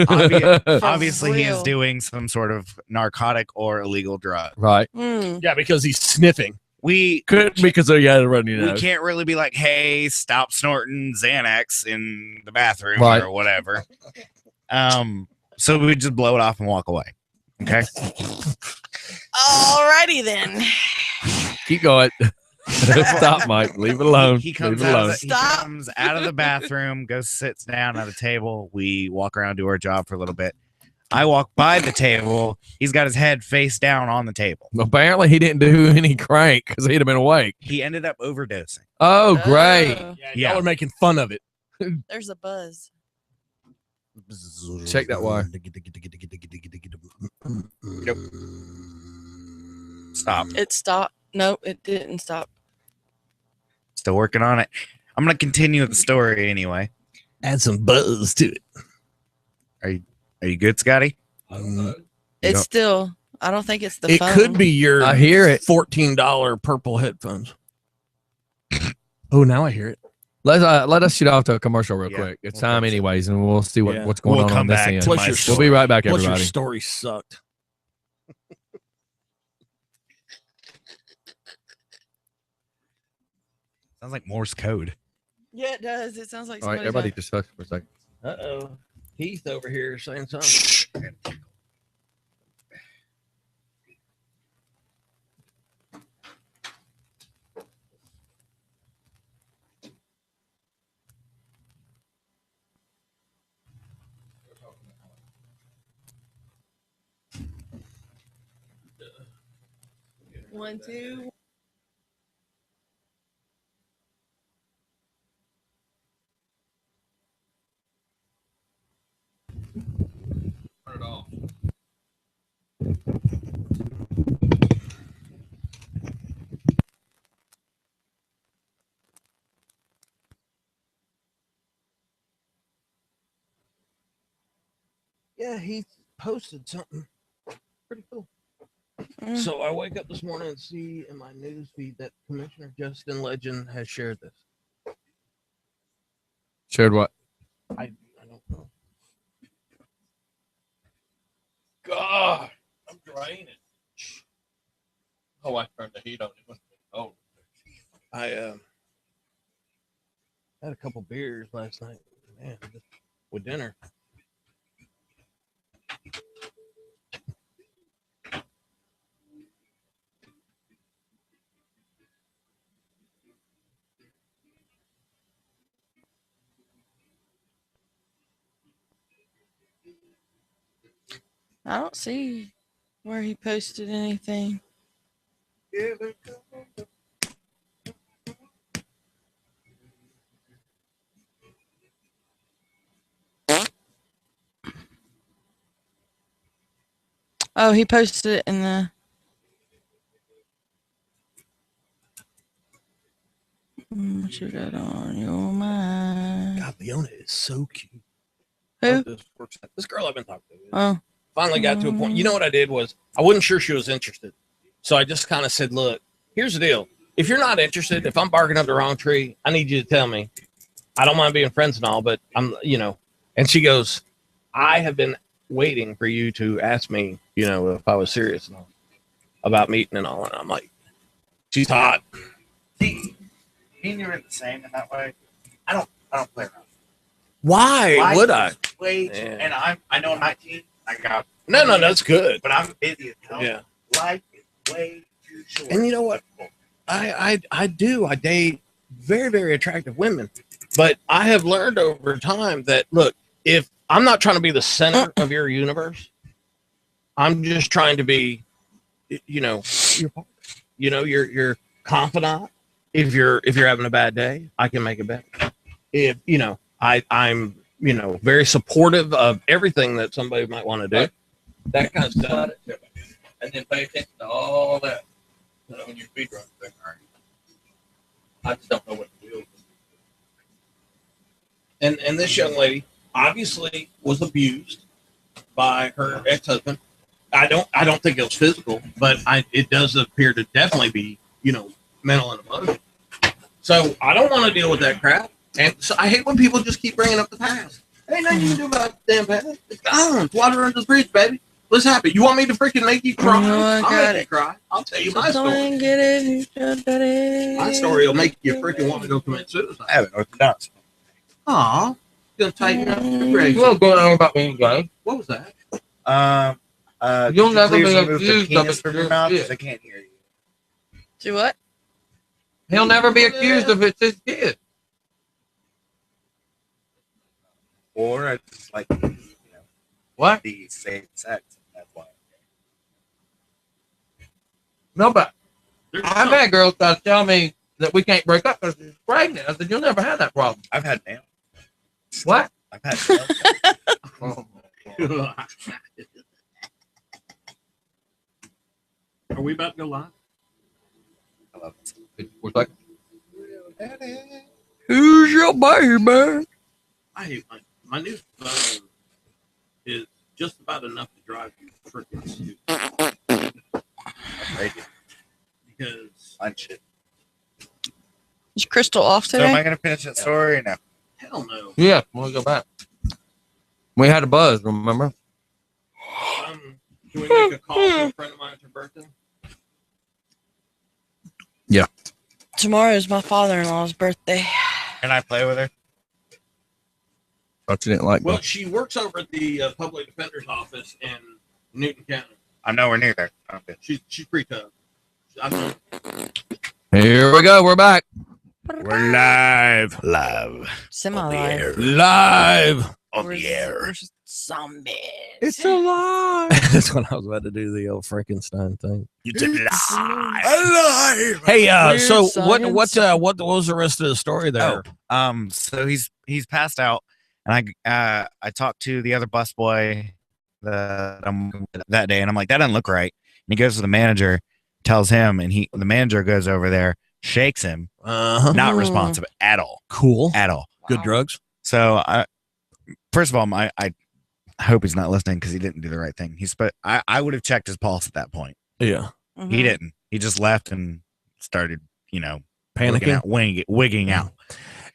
S5: Obviously, he is
S2: real.
S5: doing some sort of narcotic or illegal drug.
S3: Right.
S2: Hmm.
S1: Yeah, because he's sniffing.
S5: We
S3: Could because you got to run your
S5: we
S3: nose.
S5: can't really be like, "Hey, stop snorting Xanax in the bathroom"
S3: Right.
S5: or whatever. So we just blow it off and walk away. Okay.
S2: Alrighty then.
S3: Keep going. Stop, Mike. Leave it alone.
S5: He
S3: Leave
S5: comes
S3: it
S5: out.
S3: alone.
S5: Of the, he
S2: Stop.
S5: comes out of the bathroom, goes sits down at a table. We walk around, do our job for a little bit. I walk by the table. He's got his head face down on the table.
S3: Apparently, he didn't do any crank because he'd have been awake.
S5: He ended up overdosing.
S3: Oh, great.
S2: Oh,
S5: Yeah.
S1: Y'all are making fun of it.
S2: there's a buzz.
S3: Check that wire.
S5: Stop.
S2: It stopped. No, it didn't stop.
S5: Still working on it. I'm gonna continue the story anyway.
S1: Add some buzz to it.
S5: Are you good, Scotty?
S2: It's
S5: don't-
S2: still. I don't think it's the
S1: It
S2: phone.
S1: could be your
S3: I hear it.
S1: $14 purple headphones. Oh, now I hear it.
S3: Let us shoot off to a commercial real
S5: Yeah,
S3: quick. It's
S5: we'll
S3: time
S5: fix it.
S3: anyways, and we'll see
S1: Yeah.
S3: what's going
S5: We'll
S3: on
S5: come
S3: this
S5: back
S3: end.
S5: to
S1: Plus
S5: my
S1: your
S3: We'll be right back,
S1: Plus
S3: everybody.
S1: your story sucked.
S5: Sounds like Morse code.
S2: Yeah, it does. It sounds like
S3: All right,
S2: somebody's
S3: everybody
S2: like,
S3: just hush for a second.
S1: Uh-oh. Heath over here saying something.
S2: one, two.
S3: Turn it off.
S1: Yeah, he posted something pretty cool.
S2: Mm.
S1: So I wake up this morning and see in my news feed that Commissioner Justin Legend has shared this.
S3: Shared what?
S1: I don't know. God, I'm draining.
S3: Oh, I turned the heat on. Oh,
S1: I had a couple beers last night. Man, with dinner.
S2: I don't see where he posted anything. Oh, he posted it in the. What you got on your mind?
S1: God, Leona is so cute.
S2: Who?
S1: This girl I've been talking to.
S2: Oh,
S1: Finally got to a point. You know what I did was I wasn't sure she was interested. So I just kind of said, look, here's the deal. If you're not interested, if I'm barking up the wrong tree, I need you to tell me. I don't mind being friends and all, but I'm, and she goes, I have been waiting for you to ask me, if I was serious and all about meeting and all. And I'm like, she's hot.
S5: See, me and you are the same in that way. I don't play around.
S1: Why
S5: Life
S1: would I?
S5: is Way too,
S1: Yeah.
S5: and I know I'm 19. I got
S1: No, that's good.
S5: but I'm busy as hell.
S1: Yeah.
S5: Life is way too short.
S1: And you know what? I date very, very attractive women, but I have learned over time that look, if I'm not trying to be the center of your universe, I'm just trying to be, your your confidant. If you're having a bad day, I can make it better. If I'm very supportive of everything that somebody might want to do. That kind of stuff.
S3: and then pay attention to all that when your speed runs there. I just don't know what to do.
S1: And this young lady obviously was abused by her ex-husband. I don't think it was physical, but it does appear to definitely be, mental and emotional. So I don't want to deal with that crap. And so I hate when people just keep bringing up the past. Ain't nothing you can do about the damn past. It's gone. It's water under the bridge, baby. What's happening? You want me to freaking make you cry?
S2: Oh, I
S1: I'll
S2: got
S1: make you cry. I'll tell you my
S2: Don't
S1: story.
S2: get it.
S1: My story will make you freaking want to go commit suicide.
S5: I haven't orthodox.
S1: Aw. Gonna tighten up your brakes.
S3: What's going on about me, guys?
S1: What was that?
S3: You'll
S5: could
S3: never
S5: please
S3: be
S5: remove the
S3: accused of
S5: penis
S3: it.
S5: from your mouth?
S3: Yeah.
S5: 'Cause I can't hear you.
S2: Do what?
S3: He'll never be accused of it's his kid.
S5: Or I just like
S3: What?
S5: the same sex. That's why.
S3: No, but
S1: There's
S3: I've had girls try to tell me that we can't break up because she's pregnant. I said, you'll never have that problem.
S5: I've had nails.
S3: What?
S5: I've had nails.
S1: Are we about to go live?
S5: I love it.
S3: We're like, who's your baby?
S1: I hate my new phone is just about enough to drive you freaking stupid.
S5: They do.
S1: Because
S5: Lunch it.
S2: Is Crystal off
S5: So am
S2: today?
S5: I gonna finish that story or no?
S1: hell no.
S3: Yeah, we'll go back. We had a buzz, remember?
S1: Can we make a call to a friend of mine at her birthday?
S2: Tomorrow is my father-in-law's birthday.
S5: Can I play with her?
S3: Thought you didn't like
S1: Well,
S3: me.
S1: she works over at the public defender's office in Newton County.
S5: I'm nowhere near there. Okay.
S1: She's pretty tough. I'm,
S3: Here we go. We're back.
S1: we're live.
S5: Live.
S2: Semi-live.
S1: Live.
S5: On the air.
S2: We're zombies.
S3: It's alive.
S1: That's when I was about to do the old Frankenstein thing.
S5: You did live. Alive.
S1: Hey,
S2: Weird
S1: so
S2: science.
S1: what was the rest of the story there?
S5: So he's passed out, and I talked to the other busboy that day, and I'm like, that doesn't look right. And he goes to the manager, tells him, and the manager goes over there, shakes him,
S1: Uh-huh.
S5: not
S2: Mm.
S5: responsive at all,
S1: Cool.
S5: at all.
S1: Good drugs.
S5: So first of all, I hope he's not listening because he didn't do the right thing. I would have checked his pulse at that point.
S1: Yeah.
S2: Mhm.
S5: He didn't. He just left and started,
S1: Panicking.
S5: wigging out.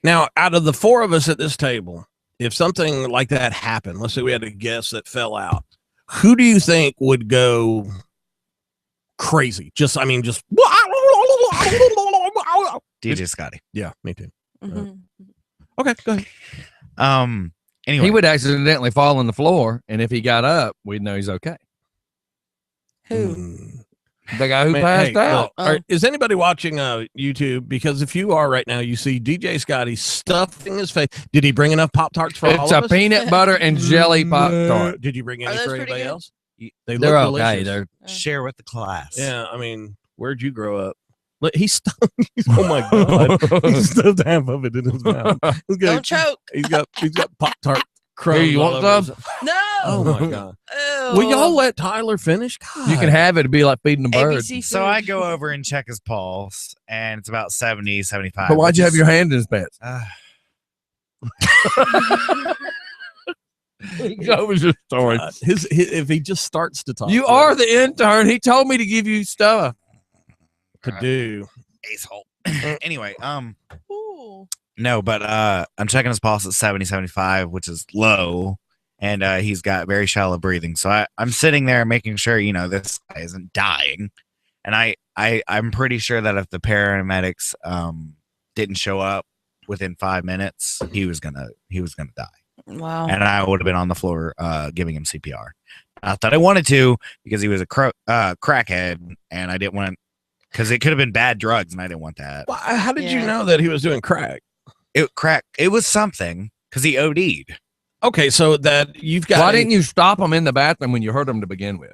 S1: Now, out of the four of us at this table, if something like that happened, let's say we had a guest that fell out, who do you think would go crazy? Just
S5: DJ Scotty.
S1: yeah, me too.
S2: Mhm.
S1: Okay, go ahead.
S5: Anyway,
S3: He would accidentally fall on the floor, and if he got up, we'd know he's okay.
S2: Who?
S1: Mm.
S3: The guy who
S1: Man,
S3: passed
S1: hey,
S3: out.
S1: look, is anybody watching YouTube? Because if you are right now, you see DJ Scotty stuffing his face. Did he bring enough Pop Tarts for all
S3: It's
S1: of
S3: a
S1: us?
S3: peanut butter and jelly pop tart.
S1: Did you bring
S2: Are
S1: any
S2: those
S1: for
S2: pretty
S1: anybody
S2: good?
S1: else?
S5: Y-
S1: They
S3: They're
S1: look
S3: okay.
S1: delicious.
S3: They're
S5: share with the class.
S1: Yeah, I mean, where'd you grow up? Look, he's stuffed. Oh my god, he stuffed half of it in his mouth. He's got,
S2: Don't choke.
S1: he's got Pop Tart crumbs.
S3: Here, you
S1: all
S3: want
S1: over
S3: some?
S1: his-
S2: No.
S1: Oh my god!
S2: Ew.
S1: Will y'all let Tyler finish? God.
S3: You can have it. It'd be like feeding a bird.
S2: ABC
S5: So
S2: food.
S5: I go over and check his pulse, and it's about 70, 75.
S3: But why'd
S5: which
S3: you have
S5: is-
S3: your hand in his pants? That was your story.
S1: His if he just starts to talk,
S3: You are the intern. He told me to give you stuff.
S1: to do.
S5: Asshole. Anyway,
S2: Ooh.
S5: no, but I'm checking his pulse at 70, 75, which is low, and he's got very shallow breathing. So I'm sitting there making sure, this guy isn't dying. And I'm pretty sure that if the paramedics didn't show up within 5 minutes, he was gonna die.
S2: Wow.
S5: And I would have been on the floor giving him CPR. Not that I wanted to, because he was a crackhead, and I didn't want, because it could have been bad drugs, and I didn't want that.
S1: Well, how did you
S2: Yeah.
S1: know that he was doing crack?
S5: It was something, because he OD'd.
S1: Okay, so that you've got.
S3: Why didn't you stop him in the bathroom when you heard him to begin with?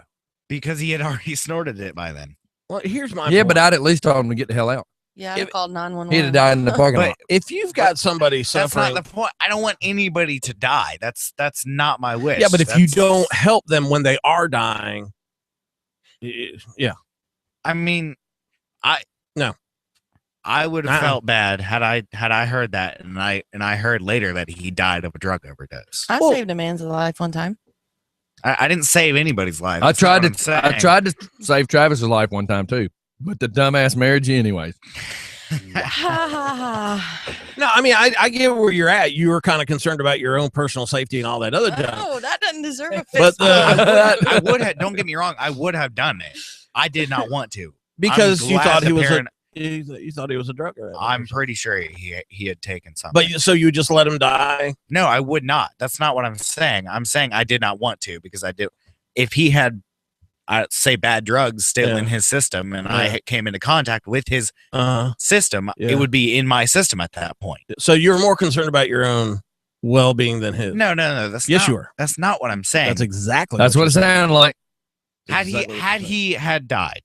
S5: Because he had already snorted it by then.
S1: Well, here's my.
S3: Yeah,
S1: point.
S3: but I'd at least told him to get the hell out.
S2: Yeah, I
S1: If-
S2: called 911.
S3: He'd have died in the parking
S5: But
S3: lot.
S1: if you've got somebody
S5: That's
S1: suffering,
S5: not the point. I don't want anybody to die. That's not my wish.
S1: yeah, but if you
S5: That's-
S1: don't help them when they are dying, yeah,
S5: I mean,
S1: No.
S5: I would have
S1: Uh-uh.
S5: felt bad had I heard that, and I heard later that he died of a drug overdose.
S2: I
S1: Well-
S2: saved a man's life one time.
S5: I didn't save anybody's life.
S3: I
S5: That's not
S3: tried
S5: what
S3: to.
S5: I'm
S3: I
S5: saying.
S3: tried to save Travis's life one time too, but the dumbass married you anyways.
S1: no, I mean, I get where you're at. You were kind of concerned about your own personal safety and all that other junk.
S2: Oh, that doesn't deserve a
S1: But
S2: fist.
S5: I would have. Don't get me wrong. I would have done it. I did not want to.
S1: Because
S5: I'm
S1: you
S5: glad
S1: thought
S5: the
S1: he was
S5: parent-
S1: you thought he was a drug addict.
S5: I'm pretty sure he had taken something.
S1: But so you just let him die?
S5: No, I would not. That's not what I'm saying. I'm saying I did not want to, because I did. If he had, say, bad drugs still
S1: Yeah.
S5: in his system, and
S1: Yeah.
S5: I came into contact with his system,
S1: Yeah.
S5: it would be in my system at that point.
S1: So you're more concerned about your own well-being than his.
S5: No. That's
S1: Yes,
S5: not,
S1: you are.
S5: That's not what I'm saying.
S1: That's exactly.
S3: That's what
S1: you're
S3: it
S1: saying.
S3: sounded like.
S5: had
S1: Exactly what
S5: had
S1: you're
S5: he had died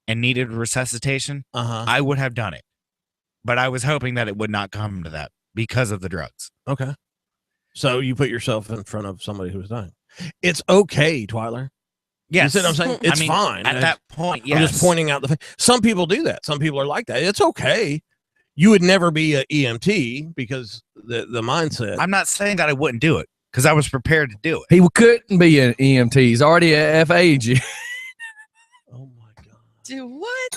S5: and needed resuscitation,
S1: Uh-huh.
S5: I would have done it. But I was hoping that it would not come to that because of the drugs.
S1: Okay. So you put yourself in front of somebody who's dying. It's okay, Twyler.
S5: Yes,
S1: You see what I'm saying? It's
S5: I mean,
S1: fine.
S5: At that point, yes.
S1: I'm just pointing out the fact. Some people do that. Some people are like that. It's okay. You would never be an EMT because the mindset.
S5: I'm not saying that I wouldn't do it, because I was prepared to do it.
S3: He couldn't be an EMT. He's already a FAG.
S1: Oh my god.
S2: Do what?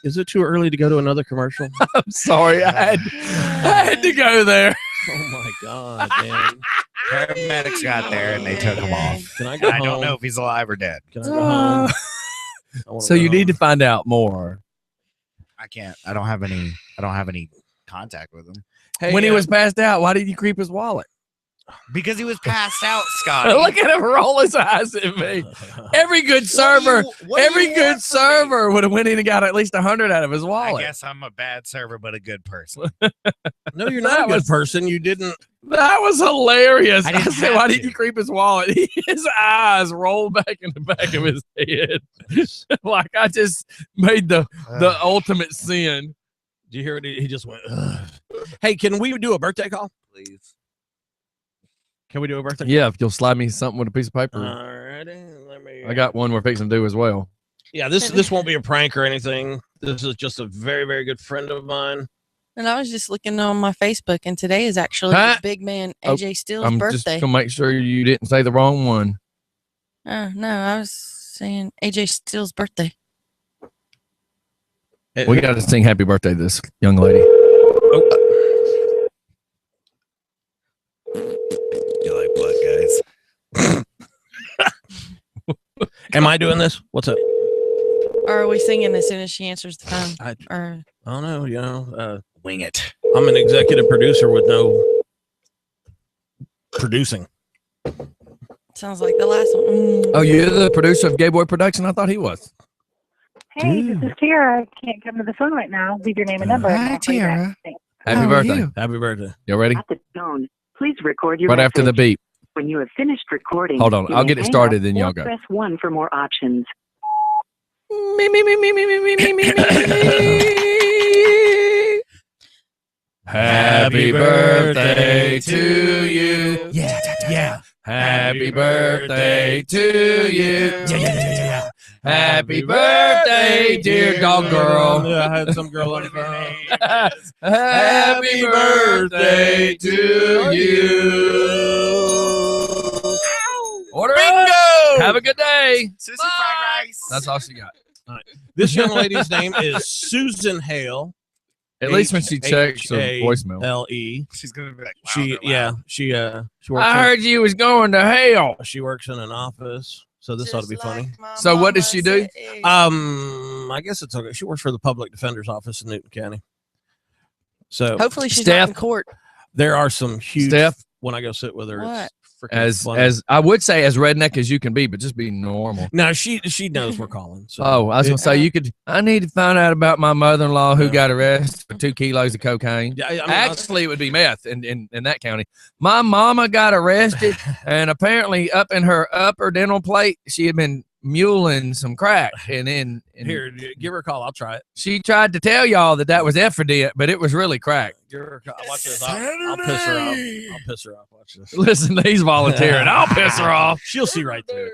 S8: Is it too early to go to another commercial?
S3: I'm sorry. I had to go there.
S8: Oh my god, man!
S5: Paramedics got there and they took him off.
S8: Can I go
S5: I
S8: home?
S5: don't know if he's alive or dead.
S8: Can I go home? I wanna
S3: So
S8: go
S3: you need to
S8: home.
S3: find out more.
S5: I can't. I don't have any contact with him
S8: Hey,
S3: When he was passed out, why did you creep his wallet?
S5: because he was passed out, Scott.
S3: Look at him roll his eyes at me. Every good server, server would have went in and got at least 100 out of his
S5: I
S3: wallet.
S5: guess I'm a bad server, but a good person.
S8: No, you're not a good person. You didn't.
S3: That was hilarious.
S5: I
S3: I,
S5: didn't
S3: said,
S5: have
S3: why did
S5: to.
S3: you creep his wallet? His eyes rolled back in the back of his head. Like I just made the ultimate sin.
S8: Did you hear it? He just went. Ugh. Hey, can we do a birthday call?
S5: Please.
S8: Can we do a birthday?
S3: Yeah, if you'll slide me something with a piece of paper.
S8: Alrighty, let me.
S3: I got one we're fixing to do as well.
S8: Yeah, this won't be a prank or anything. This is just a very, very good friend of mine.
S2: And I was just looking on my Facebook, and today is actually
S3: Huh?
S2: the big man
S3: Oh,
S2: AJ Steele's
S3: I'm just
S2: birthday.
S3: gonna make sure you didn't say the wrong one.
S2: No, I was saying AJ Steele's birthday.
S3: We got to sing happy birthday to this young lady.
S5: You like black guys?
S8: Am I doing this? What's up?
S2: Or are we singing as soon as she answers the phone?
S8: I
S2: Or
S8: don't know. You know,
S5: Wing it.
S8: I'm an executive producer with no producing.
S2: sounds like the last one.
S3: Oh, you're the producer of Gay Boy Production? I thought he was.
S9: Hey, this is Tara. I can't come to the phone right now. Leave your name and number.
S5: Hi,
S9: I'll call you back.
S5: Tara.
S9: Thanks.
S3: Happy birthday.
S8: Happy birthday.
S3: You ready?
S10: At the tone, please record your
S3: Right after the
S10: message.
S3: beep.
S10: When you have finished recording,
S3: Hold on,
S10: you
S3: I'll
S10: may
S3: get it
S10: hang
S3: started,
S10: up
S3: then
S10: or
S3: y'all go.
S10: Press 1 for more options.
S3: Me, me, me, me, me, me, me, me, me, me, me. Happy birthday to you.
S8: Yeah.
S3: Happy birthday to you. Yeah. Happy birthday, dear dog girl.
S8: Yeah, I had some girl on the phone.
S3: Happy birthday to you. Order up. Have a good day.
S5: Sissy fried rice.
S3: That's all she got.
S8: This young lady's name is Susan Hale.
S3: At least when she checks her
S8: H-A-L-E.
S3: voicemail.
S5: She's gonna be like, wow,
S8: She,
S5: they're
S8: yeah,
S5: loud.
S8: she works.
S3: I heard you was going to hell.
S8: she works in an office, so this ought to be funny.
S3: So what does she do?
S8: I guess it's okay. She works for the public defender's office in Newton County. So
S2: hopefully she's
S3: Steph.
S2: not in court.
S8: there are some huge.
S3: Steph.
S8: When I go sit with her,
S2: What?
S8: it's freaking
S3: As
S8: funny.
S3: I would say, as redneck as you can be, but just be normal.
S8: No, she knows we're calling. So
S3: Oh, I was gonna
S8: it-
S3: say you could. I need to find out about my mother-in-law who got arrested for 2 kilos of cocaine.
S8: Yeah, I mean,
S3: Actually, it would be meth in that county. My mama got arrested, and apparently, up in her upper dental plate, she had been muling some crack, and then
S8: here, give her a call. I'll try it.
S3: she tried to tell y'all that was Ephrodite, but it was really crack.
S8: Give her a call. Watch this. I'll piss her off. I'll piss her off. Watch this.
S3: Listen, he's volunteering. I'll piss her off.
S8: She'll see right through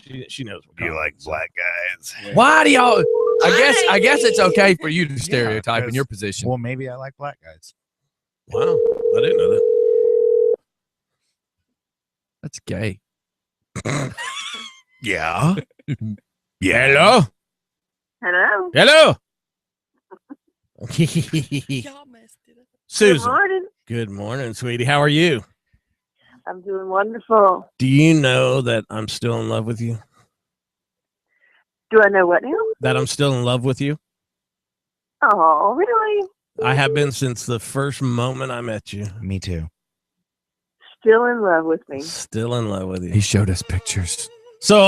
S8: it. She knows. We're
S5: You
S8: calling.
S5: like black guys?
S3: Why do y'all? I guess it's okay for you to stereotype in
S5: 'cause-
S3: your position.
S5: Well, maybe I like black guys.
S8: Wow, I didn't know that.
S3: That's gay.
S5: Yeah.
S8: Hello.
S7: Hello.
S8: Hello.
S2: Y'all messed it up.
S8: Susan.
S7: Good morning.
S8: Good morning, sweetie. How are you?
S7: I'm doing wonderful.
S8: Do you know that I'm still in love with you?
S7: Do I know what now?
S8: That I'm still in love with you?
S7: Oh, really?
S8: I have been since the first moment I met you.
S5: Me too.
S7: Still in love with me.
S8: Still in love with
S3: He
S8: you.
S3: showed us pictures.
S8: So,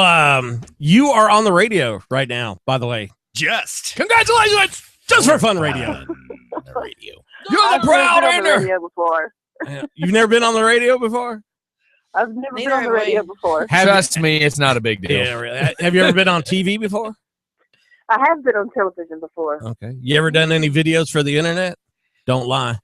S8: you are on the radio right now, by the way.
S5: Just
S8: Congratulations! Just for fun radio.
S5: the radio.
S3: You're
S7: I've
S3: the
S7: never
S3: proud
S7: been on the
S3: ender.
S7: radio before.
S8: You've never been on the radio before?
S7: I've never
S2: Neither
S7: been on the
S2: have
S7: radio
S2: we.
S7: before.
S3: Trust me, it's not a big deal.
S8: Yeah, really. Have you ever been on TV before?
S7: I have been on television before.
S8: Okay. You ever done any videos for the internet? Don't lie.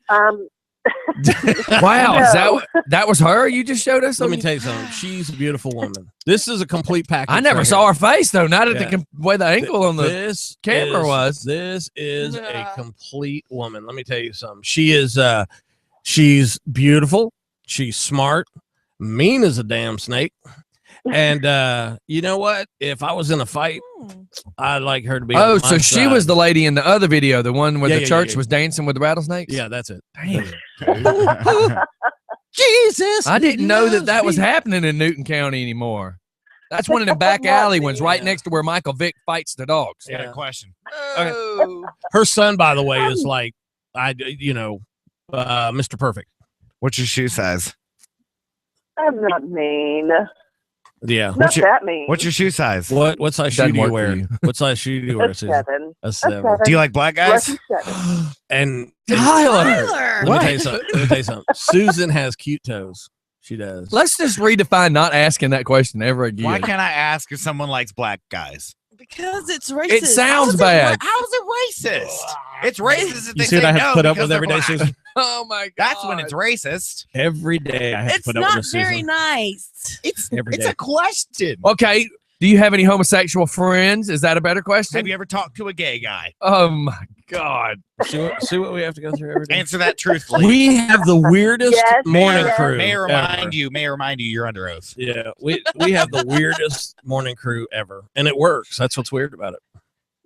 S3: Wow, is
S7: No.
S3: that was her you just showed us?
S8: Let me tell you something. She's a beautiful woman. This is a complete package.
S3: I never
S8: right
S3: saw her face though. Not at
S8: Yeah.
S3: the way the ankle on the.
S8: This
S3: camera
S8: is-
S3: was.
S8: This is a
S2: Nah.
S8: complete woman. Let me tell you something. She is she's beautiful, she's smart, mean as a damn snake,
S1: And you know what? If I was in a fight, I'd like her to be.
S3: Oh,
S1: on
S3: so
S1: my
S3: she
S1: side.
S3: was the lady in the other video, the one where
S1: Yeah,
S3: the
S1: yeah,
S3: church
S1: yeah.
S3: was dancing with the rattlesnakes?
S1: Yeah, that's it.
S3: Damn.
S1: Jesus.
S3: I didn't know that
S1: loves
S3: was
S1: me.
S3: happening in Newton County anymore. That's one of the back alley ones right next to where Michael Vick fights the dogs.
S5: I got a question.
S2: Oh.
S1: Her son, by the way, is like Mr. Perfect.
S5: What's your shoe size?
S7: I'm not mean.
S1: Yeah.
S7: Not that mean.
S5: What's your shoe size?
S1: What size shoe
S3: Doesn't
S1: do you
S3: work for
S1: wear?
S3: you.
S1: What size shoe do you wear,
S7: A
S1: Susan?
S7: 7.
S1: A 7.
S5: Do you like black guys?
S7: Lucky 7.
S1: And
S3: Tyler.
S1: let me tell you something. Let me tell you something. Susan has cute toes. She does.
S3: Let's just redefine not asking that question ever again.
S5: Why can't I ask if someone likes black guys?
S2: Because it's racist.
S3: It sounds bad.
S5: How is it racist? It's racist if
S1: You
S5: they
S1: see what
S5: say
S1: I have
S5: no
S1: to put up
S5: because
S1: with every
S5: they're
S1: day,
S5: black.
S1: Susan?
S3: Oh my god.
S5: That's when it's racist.
S1: Every day I have to
S2: It's
S1: put up with
S2: not
S1: this,
S2: very
S1: Susan.
S2: nice.
S5: It's
S1: Every
S5: it's
S1: day.
S5: a question.
S3: Okay. Do you have any homosexual friends? Is that a better question?
S5: Have you ever talked to a gay guy?
S3: Oh my god.
S1: See what we have to go through every day?
S5: Answer that truthfully.
S1: We have the weirdest
S7: Yes,
S1: morning
S7: yes.
S1: crew.
S5: May
S1: ever.
S5: remind you you're under oath.
S1: Yeah, we have the weirdest morning crew ever, and it works. That's what's weird about it.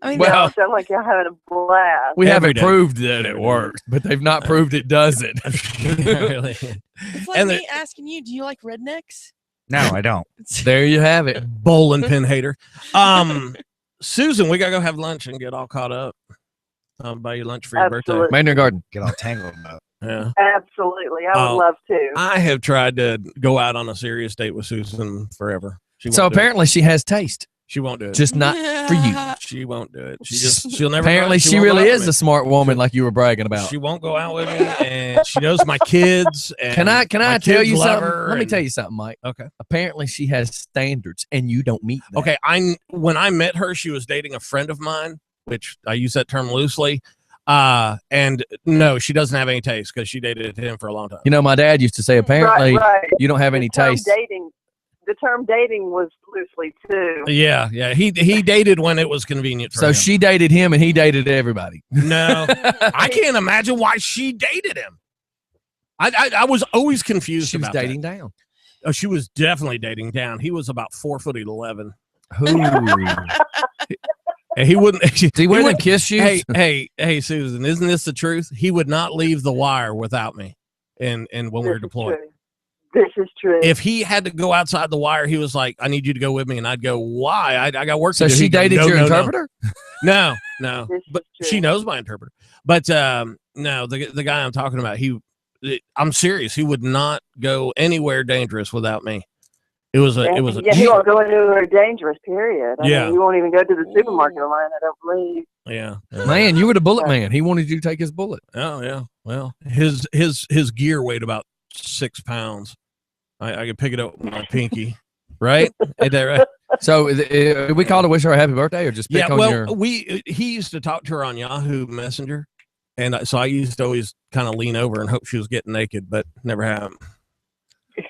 S2: I mean,
S3: Well-
S7: Y'all sound like you're having a blast.
S3: We
S1: Every
S3: haven't
S1: day.
S3: proved that it works, but they've not proved it doesn't.
S1: Really.
S2: it's like
S1: and
S2: me asking you, do you like rednecks?
S5: No, I don't.
S3: There you have it.
S1: Bowling pin hater. Susan, we gotta go have lunch and get all caught up. Buy you lunch for your birthday.
S7: Absolutely.
S3: Mandarin Garden.
S5: Get all tangled up.
S1: Yeah.
S7: Absolutely. I would
S1: Oh.
S7: love to.
S1: I have tried to go out on a serious date with Susan forever. She won't
S3: So
S1: do it.
S3: apparently she has taste,
S1: she won't do it.
S3: just not for you.
S1: She won't do it. She'll never.
S3: Apparently she
S1: won't go
S3: really
S1: out
S3: is
S1: with
S3: a smart woman like you were bragging
S1: me.
S3: about.
S1: She won't go out with me, and she knows my kids. And
S3: Can I
S1: my
S3: tell
S1: kids
S3: you
S1: love
S3: something?
S1: her,
S3: Let me
S1: and-
S3: tell you something, Mike.
S1: Okay.
S3: Apparently she has standards and you don't meet them.
S1: Okay. When I met her, she was dating a friend of mine, which I use that term loosely. And no, she doesn't have any taste because she dated him for a long time.
S3: You know, my dad used to say apparently
S7: right.
S3: you don't have any
S7: The term
S3: taste.
S7: The term dating was loosely too.
S1: Yeah, yeah. He dated when it was convenient for
S3: So
S1: him.
S3: she dated him and he dated everybody.
S1: No, I can't imagine why she dated him. I was always confused
S3: She was
S1: about
S3: dating
S1: that.
S3: down.
S1: Oh, she was definitely dating down. He was about 4'11". And he wouldn't.
S3: Do you wear them
S1: wouldn't-
S3: kiss shoes?
S1: Hey, Susan, isn't this the truth? He would not leave the wire without me. And when we were deployed,
S7: This is true.
S1: if he had to go outside the wire, he was like, "I need you to go with me," and I'd go, "Why? I got work
S3: So
S1: to do."
S3: she
S1: He'd go,
S3: dated
S1: "No,
S3: your
S1: no, no."
S3: interpreter?
S1: No,
S7: This
S1: but
S7: is true.
S1: she knows my interpreter. But no, the guy I'm talking about, I'm serious. He would not go anywhere dangerous without me. It was a
S7: he won't go anywhere dangerous. Period. I
S1: Yeah.
S7: mean, he won't even go to the supermarket line. I don't believe.
S1: yeah.
S3: Man, you were the bullet man. He wanted you to take his bullet.
S1: Oh yeah. Well, his gear weighed about 6 pounds. I could pick it up with my pinky, right? Ain't that right?
S3: So we called to wish her a happy birthday or just pick
S1: Yeah.
S3: on
S1: Well,
S3: your...
S1: he used to talk to her on Yahoo Messenger, and so I used to always kind of lean over and hope she was getting naked, but never happened.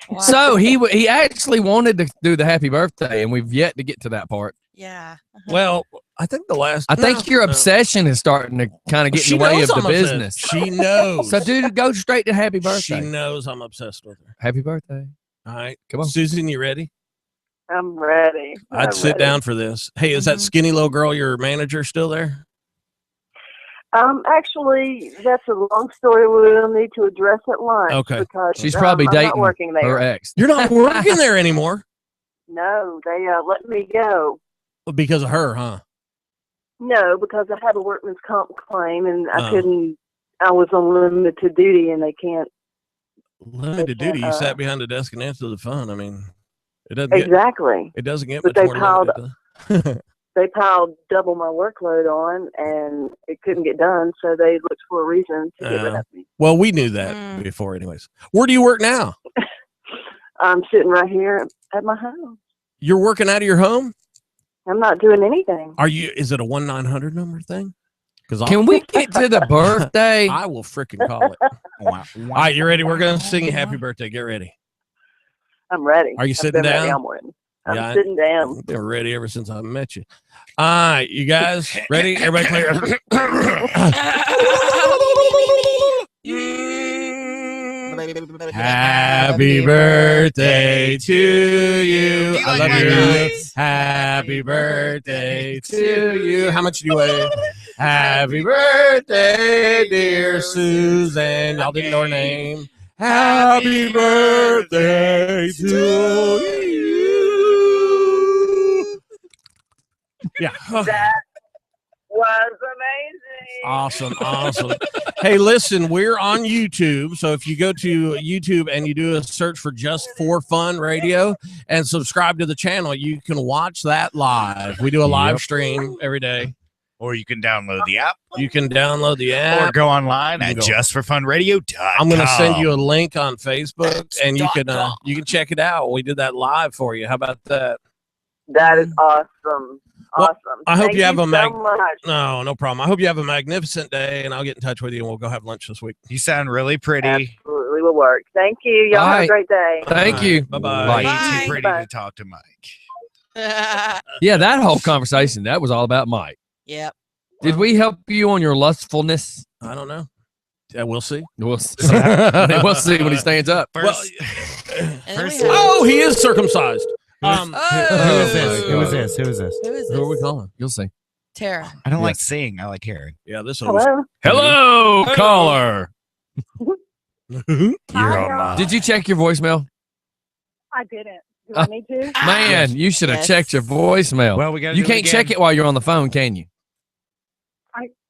S2: Wow.
S3: So he actually wanted to do the happy birthday, and we've yet to get to that part.
S2: Yeah.
S1: Well, I think the last.
S3: I think your
S1: no.
S3: obsession is starting to kind of get
S1: She
S3: in the way
S1: knows
S3: of the
S1: I'm obsessed.
S3: business.
S1: She knows.
S3: So, dude, go straight to happy
S1: She
S3: birthday.
S1: knows I'm obsessed with her.
S3: Happy birthday.
S1: All right,
S3: Come on.
S1: Susan, you ready?
S7: I'm ready.
S1: I'd
S7: I'm
S1: sit
S7: ready.
S1: down for this. Hey, is that skinny little girl your manager still there?
S7: Actually, that's a long story we'll need to address at lunch.
S1: Okay.
S7: Because
S3: She's probably
S7: I'm
S3: dating
S7: not working there.
S3: her ex.
S1: You're not working there anymore
S7: No, they let me go.
S1: because of her, huh?
S7: No, because I have a workman's comp claim and I
S1: Oh.
S7: couldn't. I was on limited duty, and they can't.
S1: Limited duty. You sat behind the desk and answered the phone. I mean, it doesn't get.
S7: Exactly.
S1: It doesn't get
S7: But
S1: much
S7: they
S1: more
S7: piled-
S1: limited, does it?
S7: They piled double my workload on, and it couldn't get done. So they looked for a reason to get rid of me.
S1: Well, we knew that before, anyways. Where do you work now?
S7: I'm sitting right here at my house.
S1: You're working out of your home?
S7: I'm not doing anything.
S1: Are you? Is it a 1-900 number thing? Because
S3: Can we get to the birthday?
S1: I will freaking call it. All right, you ready? We're gonna sing you happy birthday. Get ready.
S7: I'm ready.
S1: Are you
S7: I've
S1: sitting
S7: been ready.
S1: down?
S7: I'm ready. I'm
S1: Yeah,
S7: sitting down.
S1: I've been ready ever since I met you. All right, you guys ready? Everybody clear? Happy birthday to you. I love you. Happy birthday to you. How much do you weigh? Happy birthday, dear Susan. Y'all didn't know her name. Happy birthday to you. Yeah.
S7: That was amazing.
S1: Awesome. Hey, listen, we're on YouTube. So if you go to YouTube and you do a search for Just for Fun Radio and subscribe to the channel, you can watch that live. We do a live stream every day.
S5: Or you can download the app.
S1: You can download the app.
S5: Or go online at
S1: go.
S5: justforfunradio.com.
S1: I'm going to send you a link on Facebook, and you can check it out. We did that live for you. How about that?
S7: That is awesome.
S1: Well,
S7: Awesome.
S1: I hope
S7: Thank
S1: you have a
S7: so much.
S1: No problem. I hope you have a magnificent day, and I'll get in touch with you, and we'll go have lunch this week.
S5: You sound really pretty.
S7: Absolutely will work. Thank you. Y'all have a
S3: Bye.
S7: great day.
S3: Thank you.
S1: Bye-bye.
S5: Way
S2: Bye.
S5: too pretty
S7: Bye.
S5: to talk to Mike.
S3: Yeah, that whole conversation, that was all about Mike.
S2: Yep.
S3: Did we help you on your lustfulness?
S1: I don't know. Yeah, we'll see.
S3: We'll see. We'll see when he stands up.
S5: First,
S2: And then we
S5: first
S2: have-
S1: Oh, he is circumcised.
S5: Who is this?
S3: Oh,
S5: Who is
S3: God.
S5: this? Who is this?
S2: Who is
S1: Who are we
S2: this?
S1: calling?
S3: You'll see.
S2: Tara.
S5: I don't
S3: Yes.
S5: like seeing. I like hearing.
S1: Yeah, this is.
S9: Hello.
S3: Hello, caller.
S5: You're on my.
S3: Did you check your voicemail?
S9: I didn't. Do I need to?
S3: Man, you should have
S2: Yes.
S3: checked your voicemail.
S5: Well, we got.
S3: You can't check it while you're on the phone, can you?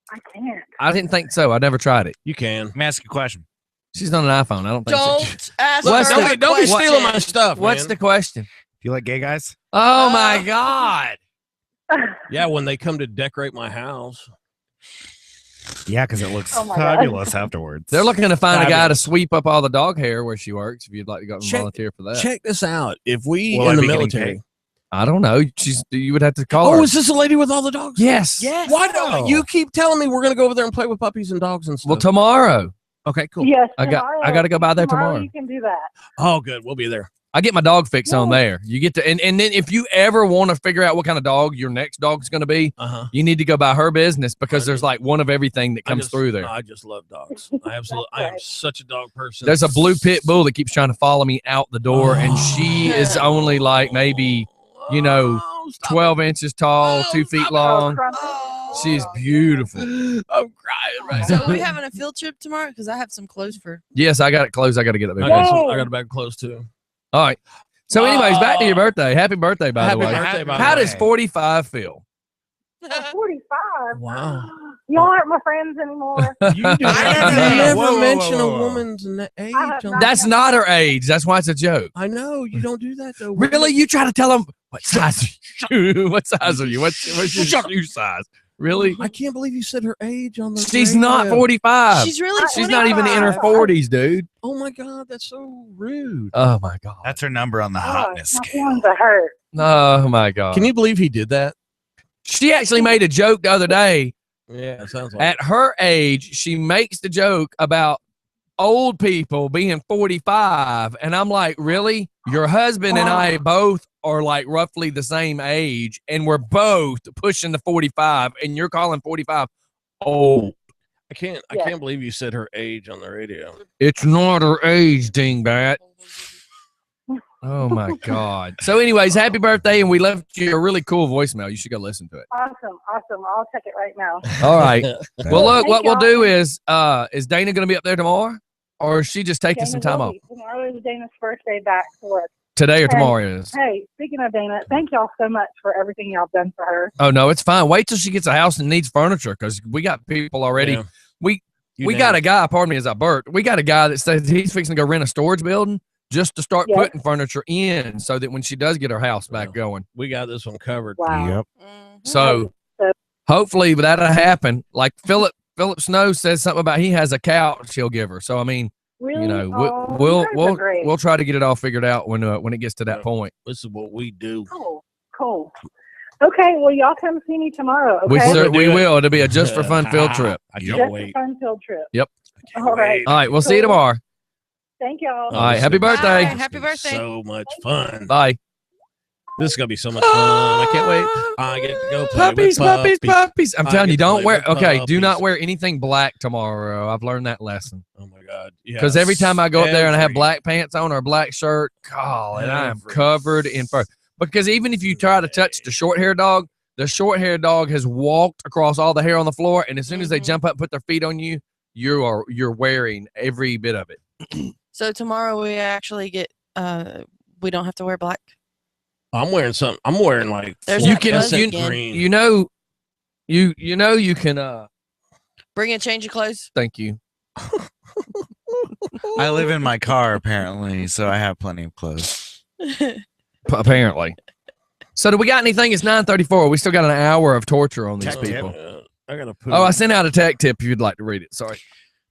S9: I can't.
S3: I didn't think so. I never tried it.
S1: You can.
S5: Let me ask you a question.
S3: She's on an iPhone. I don't think so.
S2: Don't ask
S3: What's
S2: her
S3: the-
S2: a
S1: Don't be
S2: question.
S1: stealing my stuff.
S3: What's
S1: man.
S3: the question?
S5: Do you like gay guys?
S3: Oh my God.
S1: Yeah, when they come to decorate my house.
S5: Yeah, because it looks
S9: Oh my God.
S5: fabulous afterwards.
S3: They're looking to find a guy to
S1: Fabulous.
S3: sweep up all the dog hair where she works. If you'd like to go and
S1: Check-
S3: volunteer for that.
S1: Check this out. If we
S5: Will I
S1: in the
S5: be getting
S1: military.
S5: paid?
S3: I don't know. You would have to call her.
S1: Oh, is this a lady with all the dogs?
S3: Yes.
S2: Yes.
S1: Why don't you keep telling me we're gonna go over there and play with puppies and dogs and stuff?
S3: Well, tomorrow.
S1: Okay, cool.
S9: Yes.
S3: I got
S9: tomorrow.
S3: to go by there tomorrow.
S9: You can do that.
S1: Oh, good. We'll be there.
S3: I get my dog fix on
S9: No.
S3: there. You get to, and then if you ever want to figure out what kind of dog your next dog's going to be, you need to go by her business because there's like one of everything that comes through there.
S1: I just love dogs. I am such a dog person.
S3: There's a blue pit bull that keeps trying to follow me out the door, and she is only like maybe, 12 inches tall, 2 feet long. She's beautiful.
S1: I'm crying right
S2: So
S1: now.
S2: are we having a field trip tomorrow? Because I have some clothes for.
S3: Yes, I got it closed. I got to get up there.
S1: I got,
S9: Yay.
S1: I got a bag of clothes too.
S3: All right. So, anyways, back to your birthday. Happy birthday, by
S1: Happy
S3: the way.
S1: birthday, by the
S3: How
S1: way.
S3: does 45 feel?
S9: 45.
S1: Wow.
S9: Y'all aren't my friends anymore.
S1: You do
S5: I
S1: never
S5: Whoa, whoa,
S1: mention
S5: whoa,
S1: a
S5: whoa.
S1: woman's age.
S9: I have
S1: on-
S9: not-
S3: That's not her age. That's why it's a joke.
S1: I know you don't do that though.
S3: Really? You try to tell them what size are you? What size are you? What's your shoe size? Really?
S1: I can't believe you said her age on the.
S3: She's not
S1: radio.
S3: 45.
S2: She's really.
S3: She's not even in her 40s, dude.
S1: Oh my god, that's so rude.
S3: Oh my God.
S5: That's her number on the
S9: Oh,
S5: hotness
S9: my
S5: scale.
S9: feelings are hurt.
S3: Oh my God.
S1: Can you believe he did that?
S3: She actually made a joke the other day.
S1: Yeah, it sounds like.
S3: At her age, she makes the joke about old people being 45. And I'm like, really? Your husband and I both are like roughly the same age, and we're both pushing the 45, and you're calling 45 old.
S1: I can't. I
S9: Yeah.
S1: can't believe you said her age on the radio.
S3: It's not her age, dingbat. Oh my God. So, anyways, happy birthday, and we left you a really cool voicemail. You should go listen to it.
S9: Awesome. I'll check it right now.
S3: All right. Well, look,
S9: Thank
S3: what we'll
S9: y'all.
S3: do is Dana going to be up there tomorrow, or is she just taking some
S9: Dana
S3: time
S9: will
S3: off?
S9: be. Tomorrow is Dana's first day back to work.
S3: Today or
S9: Hey.
S3: tomorrow is?
S9: Hey, speaking of Dana, thank y'all so much for everything y'all done for her.
S3: Oh no, it's fine. Wait till she gets a house and needs furniture, because we got people already.
S1: Yeah.
S3: We
S1: You
S3: we
S1: nailed
S3: got
S1: it.
S3: a guy. Pardon me, as I burped. We got a guy that says he's fixing to go rent a storage building just to start
S9: Yeah.
S3: putting furniture in, so that when she does get her house back
S1: Yeah.
S3: going,
S1: We got this one covered.
S9: Wow.
S5: Yep.
S3: so
S9: So-
S3: hopefully that'll happen. Like Philip Snow says something about he has a couch he'll give her. So I mean,
S9: Really?
S3: you know,
S9: Oh,
S3: we'll
S9: you guys are
S3: we'll
S9: great.
S3: we'll try to get it all figured out when it gets to that
S1: Yeah.
S3: point.
S1: This is what we do.
S9: Cool. Okay, well, y'all come see me tomorrow, okay?
S3: We
S1: gonna do it.
S3: will. It'll be a just for fun field trip.
S1: I
S5: Yep.
S1: can't
S9: Just
S1: wait.
S9: a fun field trip.
S3: Yep.
S1: I can't
S9: All right.
S1: wait.
S3: All right, we'll see you
S9: Cool.
S3: tomorrow.
S9: Thank y'all.
S3: All right,
S1: this
S3: happy
S1: is-
S3: birthday.
S2: Bye. Happy birthday.
S1: So much fun.
S3: Bye.
S8: This is gonna be so much fun. I can't wait. I get to go play
S3: Puppies,
S8: with
S3: puppies, puppies. I'm
S8: I
S3: telling
S8: get
S3: you,
S8: to
S3: don't
S8: play
S3: wear.
S8: with
S3: Okay, do not
S8: puppies.
S3: wear anything black tomorrow. I've learned that lesson.
S8: Oh my god!
S3: Because every time I go up there and I have
S8: Every-
S3: black pants on or a black shirt, God, and I am
S8: Every-
S3: covered in fur. Because even if you try to touch the short hair dog, the short hair dog has walked across all the hair on the floor, and as soon as they jump up and put their feet on you, you're wearing every bit of it.
S2: So tomorrow we actually get we don't have to wear black.
S8: I'm wearing something. I'm wearing like
S2: There's
S3: You
S2: that
S3: can
S2: buzz
S3: you,
S2: again.
S8: green.
S3: you know you can
S2: Bring a change of clothes.
S3: thank you.
S5: I live in my car apparently, so I have plenty of clothes.
S3: Apparently. So do we got anything? It's 9:34. We still got an hour of torture on these
S5: Tech tip.
S3: people.
S8: I gotta put.
S3: Oh, I sent out a tech tip if you'd like to read it. Sorry.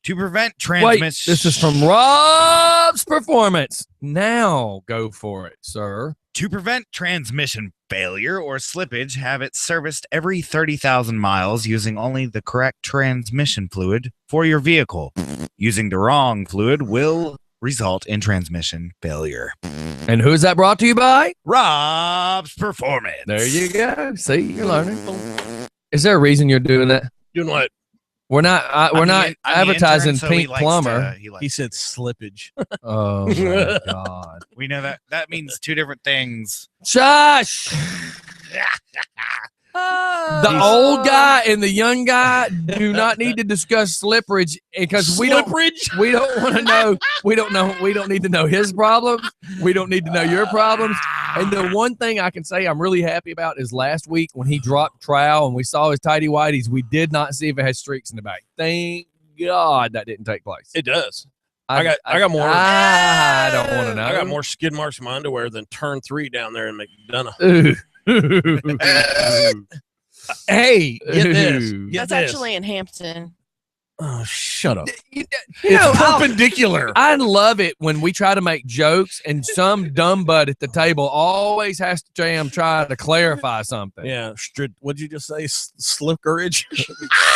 S5: To prevent
S3: Wait,
S5: transmission.
S3: this is from Rob's Performance. Now go for it, sir.
S5: To prevent transmission failure or slippage, have it serviced every 30,000 miles using only the correct transmission fluid for your vehicle. Using the wrong fluid will result in transmission failure.
S3: And who's that brought to you by?
S5: Rob's Performance.
S3: There you go. See, you're learning. Is there a reason you're doing that?
S8: Doing what?
S3: We're not. We're not advertising
S5: intern, so he
S3: Pink
S5: likes
S3: Plumber.
S8: He said slippage.
S3: Oh my God!
S5: We know that means two different things.
S3: Shush!
S2: Oh.
S3: The old guy and the young guy do not need to discuss slipperage because we don't want to know. We don't need to know his problems. We don't need to know your problems. And the one thing I can say I'm really happy about is last week when he dropped trowel and we saw his tidy whities, we did not see if it had streaks in the back. Thank God that didn't take place.
S8: It does. I got more.
S3: I don't want to know.
S8: I got more skid marks in my underwear than turn 3 down there in McDonough.
S3: Ooh.
S8: Hey, get this.
S3: Ooh.
S8: Get
S2: That's
S8: this.
S2: actually in Hampton.
S8: Oh, shut up.
S3: You
S8: It's
S3: know,
S8: perpendicular.
S3: I love it when we try to make jokes and some dumb butt at the table always has to try to clarify something.
S8: Yeah. What'd you just say? Slickerage?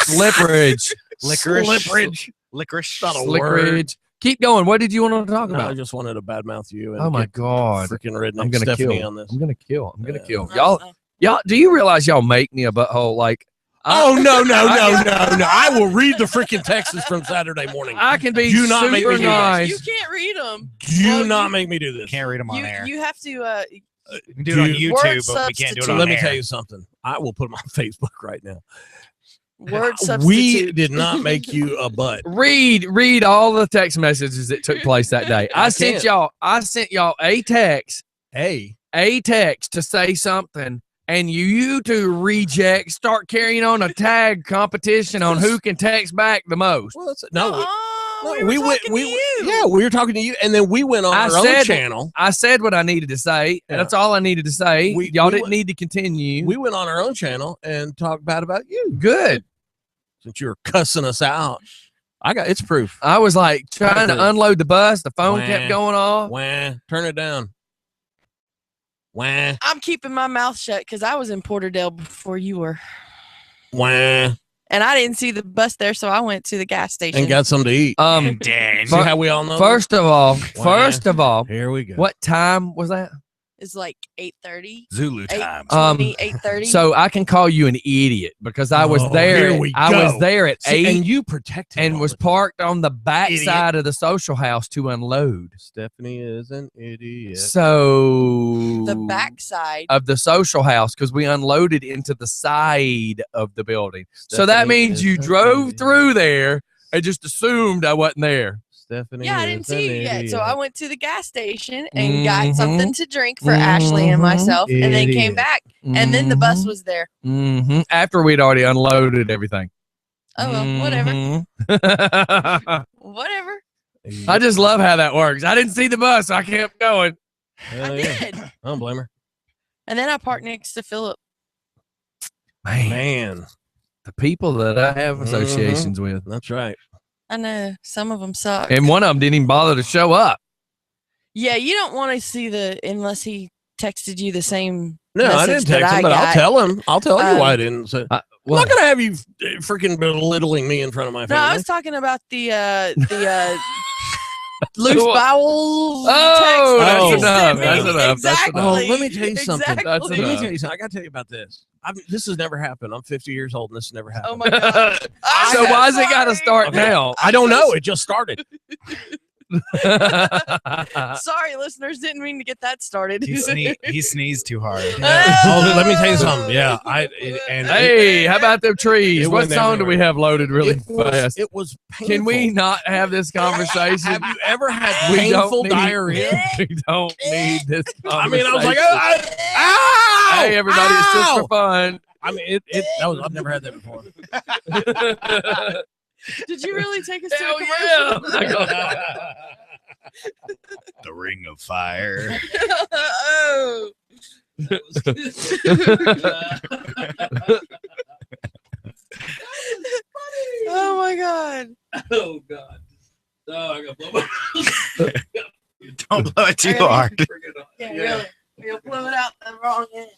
S3: Slipperage.
S5: Licorice.
S8: Slipperage.
S5: Licorice.
S8: Not a word.
S3: Slickerage. Keep going. What did you want to talk
S8: No, I
S3: about?
S8: just wanted to badmouth you. And
S3: Oh my
S8: get
S3: God.
S8: freaking redneck
S3: I'm gonna
S8: Stephanie
S3: kill.
S8: on this.
S3: I'm gonna kill. I'm gonna
S8: Yeah.
S3: kill. Y'all, do you realize y'all make me a butthole? Like,
S8: Oh no. I will read the freaking texts from Saturday morning.
S3: I can be
S8: Do not make
S3: super
S8: me do this.
S3: nice.
S2: You can't read them.
S8: Do not make me do this.
S5: Can't read them on air.
S2: You have to.
S5: We can do it on
S8: Dude,
S5: YouTube,
S2: word
S5: but we can't do it
S2: substitute.
S5: on
S8: Let me
S5: air.
S8: tell you something. I will put them on Facebook right now.
S2: Word substitute.
S8: We did not make you a butt.
S3: Read all the text messages that took place that day. I sent y'all a text to say something, and you two rejects start carrying on a tag competition on who can text back the most.
S8: Well, that's,
S2: we were talking to you.
S8: Yeah, we were talking to you, and then we went on our own channel.
S3: I said what I needed to say, and
S8: Yeah.
S3: that's all I needed to say. Y'all
S8: we
S3: didn't
S8: went-
S3: need to continue.
S8: We went on our own channel and talked bad about you.
S3: Good.
S8: Since you were cussing us out. It's proof.
S3: I was like trying to
S8: Whatever.
S3: unload the bus. The phone
S8: Wah.
S3: kept going off.
S8: Wah, turn it down. Wah,
S2: I'm keeping my mouth shut because I was in Porterdale before you were,
S8: wah,
S2: and I didn't see the bus there, so I went to the gas station.
S8: and got something to eat.
S5: Dang.
S8: See how we all know?
S3: First of all,
S8: Here we go.
S3: what time was that?
S2: It's like 8:30.
S5: Zulu time.
S2: 8:30.
S3: So I can call you an idiot because I was
S8: Oh,
S3: there.
S8: here we
S3: I was
S8: go.
S3: there at
S8: See,
S3: 8
S8: and you protected
S3: and
S8: all
S3: was
S8: the
S3: parked on the back
S8: Idiot.
S3: side of the social house to unload.
S8: Stephanie is an idiot.
S3: So
S2: the backside.
S3: of the social house because we unloaded into the side of the building. So that
S8: Stephanie
S3: means
S8: is
S3: you
S8: an
S3: drove
S8: idiot.
S3: through there and just assumed I wasn't there.
S8: Stephanie
S2: Yeah, I
S8: is
S2: didn't see
S8: an
S2: you yet. So
S8: idiot.
S2: I went to the gas station and got
S3: Mhm.
S2: something to drink for Ashley and myself, and then came
S8: Idiot.
S2: back, and then the bus was there.
S3: Mm-hmm. After we'd already unloaded everything.
S2: Oh well, whatever.
S3: Mhm.
S2: Whatever.
S3: I just love how that works. I didn't see the bus, so I kept going.
S8: Hell
S2: I
S8: yeah.
S2: did.
S8: I don't blame her.
S2: And then I parked next to Philip.
S8: Man,
S3: The people that I have associations with.
S8: that's right.
S2: I know some of them suck.
S3: And one of them didn't even bother to show up.
S2: Yeah, you don't want to see unless he texted you the same.
S8: No, I
S2: message
S8: didn't
S2: that
S8: text him,
S2: I
S8: but I'll
S2: got.
S8: tell him. I'll tell you why I
S2: Um,
S8: didn't. So, I'm
S3: What?
S8: not gonna have you freaking belittling me in front of my
S2: No,
S8: family.
S2: I was talking about the loose bowels.
S3: Oh,
S2: text
S3: that's
S2: you
S3: enough.
S2: sent me.
S3: That's enough. That's
S2: Exactly.
S3: enough.
S1: Oh, let me tell you something.
S2: Exactly.
S3: That's
S1: Let me
S3: enough.
S1: tell you something. I got to tell you about this. This has never happened. I'm 50 yees old, and this has never happened.
S2: Oh my god. I'm
S3: So why's it got to
S2: sorry.
S3: start
S1: Okay.
S3: now?
S1: I don't know. It just started.
S2: Sorry, listeners. Didn't mean to get that started.
S5: He sneezed too hard.
S1: Oh, let me tell you something. Yeah,
S3: Hey, how about them trees?
S1: It
S3: What
S1: went
S3: song do we
S1: everywhere.
S3: have loaded really fast?
S1: It was painful.
S3: Can we not have this conversation?
S1: Have you ever had
S3: We don't
S1: painful
S3: need-
S1: diarrhea?
S3: We don't need this
S1: I
S3: conversation.
S1: mean, I was like, ow!
S3: hey, everybody, it's just
S1: Ow!
S3: for fun.
S1: I mean, I've never had that before.
S2: Did you really take us to a
S3: Hell
S2: commercial?
S3: yeah.
S5: The Ring of Fire.
S2: Oh. Oh my god.
S8: Oh God. Oh, I got blow
S5: Don't blow it too
S2: Really?
S5: hard.
S2: Yeah, really. You'll blow it out the wrong end.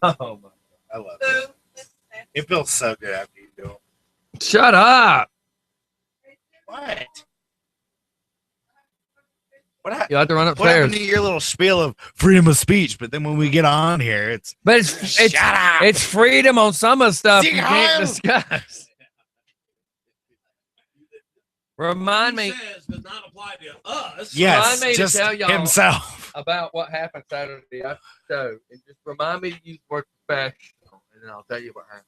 S5: Oh my! I love it. It feels so good after you do it.
S3: Shut up.
S5: What? What happened?
S3: You have to run
S5: What
S3: upstairs.
S5: happened to your little spiel of freedom of speech? But then when we get on here, it's
S3: But it's
S5: shut up.
S3: it's freedom on some of the stuff you
S5: Dig
S3: can't
S5: home.
S3: discuss. Remind me
S8: does not apply to us.
S5: yes,
S3: remind me to
S5: just
S3: tell y'all-
S5: himself.
S3: about what happened Saturday after the show, and just remind me to use the word professional, and then I'll tell you what happened.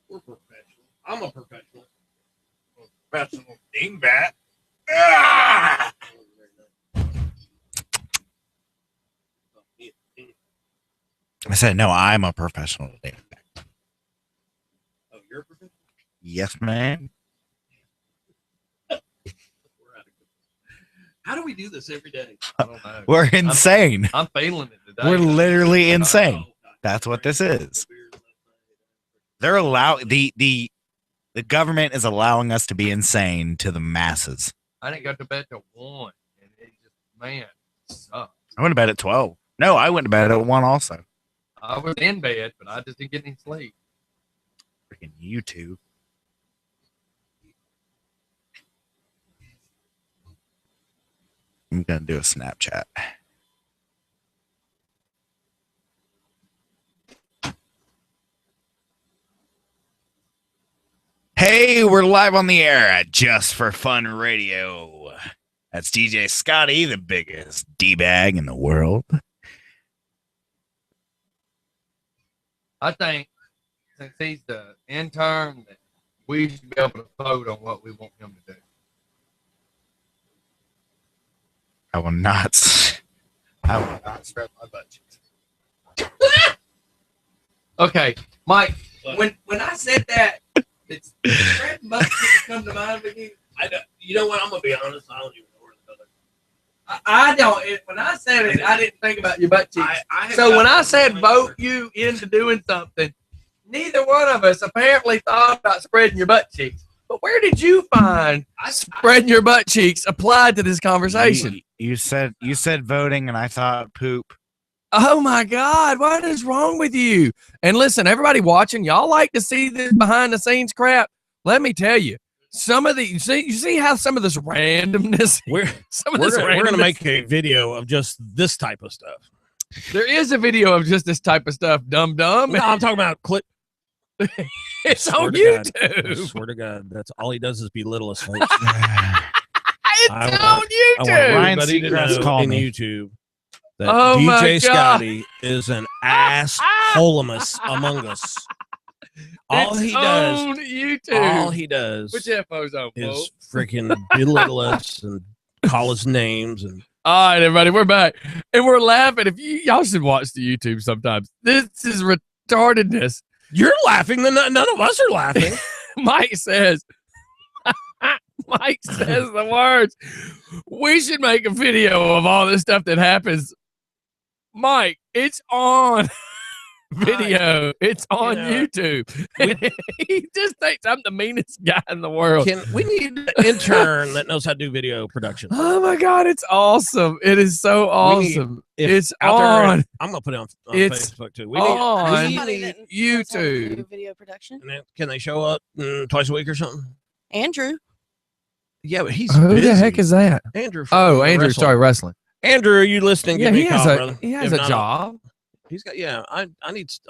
S8: We're professional. I'm a professional.
S5: Professional dingbat. Ah! I said no. I'm a professional dingbat.
S8: Oh, you're a professional?
S5: Yes, ma'am.
S8: How do we do this every day?
S3: I don't know.
S5: We're insane.
S3: I'm feeling it today.
S5: We're literally insane. That's what this is. They're the government is allowing us to be insane to the masses.
S3: I didn't go to bed till 1, and it just man sucked.
S5: I went to bed at 12. No, I went to bed at 1 also.
S3: I was in bed, but I just didn't get any sleep.
S5: Freaking YouTube. I'm gonna do a Snapchat. Hey, we're live on the air at Just for Fun Radio. That's DJ Scotty, the biggest D-bag in the world.
S3: I think since he's the intern, that we should be able to vote on what we want him to do.
S5: I will not spread my butt cheeks.
S3: Okay, Mike. When I said that, it's Fred Bucket come to mind with you.
S8: You know what? I'm gonna be honest. I don't even know where the other.
S3: I don't. When I said it, I didn't think about your butt cheeks.
S8: I
S3: So when I said vote you into doing something, neither one of us apparently thought about spreading your butt cheeks. But where did you find spreading your butt cheeks applied to this conversation?
S5: You said voting, and I thought poop.
S3: Oh my God, what is wrong with you? And listen, everybody watching, y'all like to see this behind the scenes crap. Let me tell you, some of the you see how some of this randomness.
S1: We're gonna make a video of just this type of stuff.
S3: There is a video of just this type of stuff, dumb.
S1: No, I'm talking about clip.
S3: It's
S1: Swear
S3: on
S1: to God. I
S3: YouTube.
S1: swear to God, that's all he does is belittle us. Folks.
S3: It's
S1: I
S3: on
S1: want
S3: YouTube.
S5: Ryan
S1: everybody to
S5: Seacrest
S1: know
S5: called
S1: in
S5: me.
S1: YouTube that
S3: Oh my
S1: DJ
S3: God.
S1: Scotty is an assholemus among us. All
S3: It's
S1: he does,
S3: on YouTube.
S1: all he does
S3: Put your headphones on,
S1: is
S3: folks.
S1: freaking belittle us and call us names and
S3: All right, everybody, we're back, and we're laughing. If y'all should watch the YouTube sometimes. This is retardedness.
S1: you're laughing. Then none of us are laughing.
S3: Mike says the words. We should make a video of all this stuff that happens. Mike, it's on video. It's on
S1: know,
S3: YouTube. He just thinks I'm the meanest guy in the world.
S1: We need an intern that knows how to do video production.
S3: Oh my God, it's awesome. It is so
S1: We need-
S3: awesome.
S1: If
S3: It's
S1: out there,
S3: on.
S1: I'm gonna put it on
S3: It's
S1: Facebook too. We
S3: on
S1: need,
S2: Somebody that knows how to do
S3: YouTube.
S2: video production.
S1: and then, can they show up twice a week or something?
S2: Andrew.
S1: Yeah, but he's
S3: Who
S1: busy.
S3: the heck is that?
S1: Andrew?
S3: Oh,
S1: from
S3: Andrew,
S1: Wrestle.
S3: sorry, wrestling.
S1: Andrew, are you listening?
S3: Yeah,
S1: Give me
S3: he
S1: a
S3: has
S1: call,
S3: a
S1: brother.
S3: he has
S1: If
S3: a
S1: not,
S3: job.
S1: He's got. Yeah, I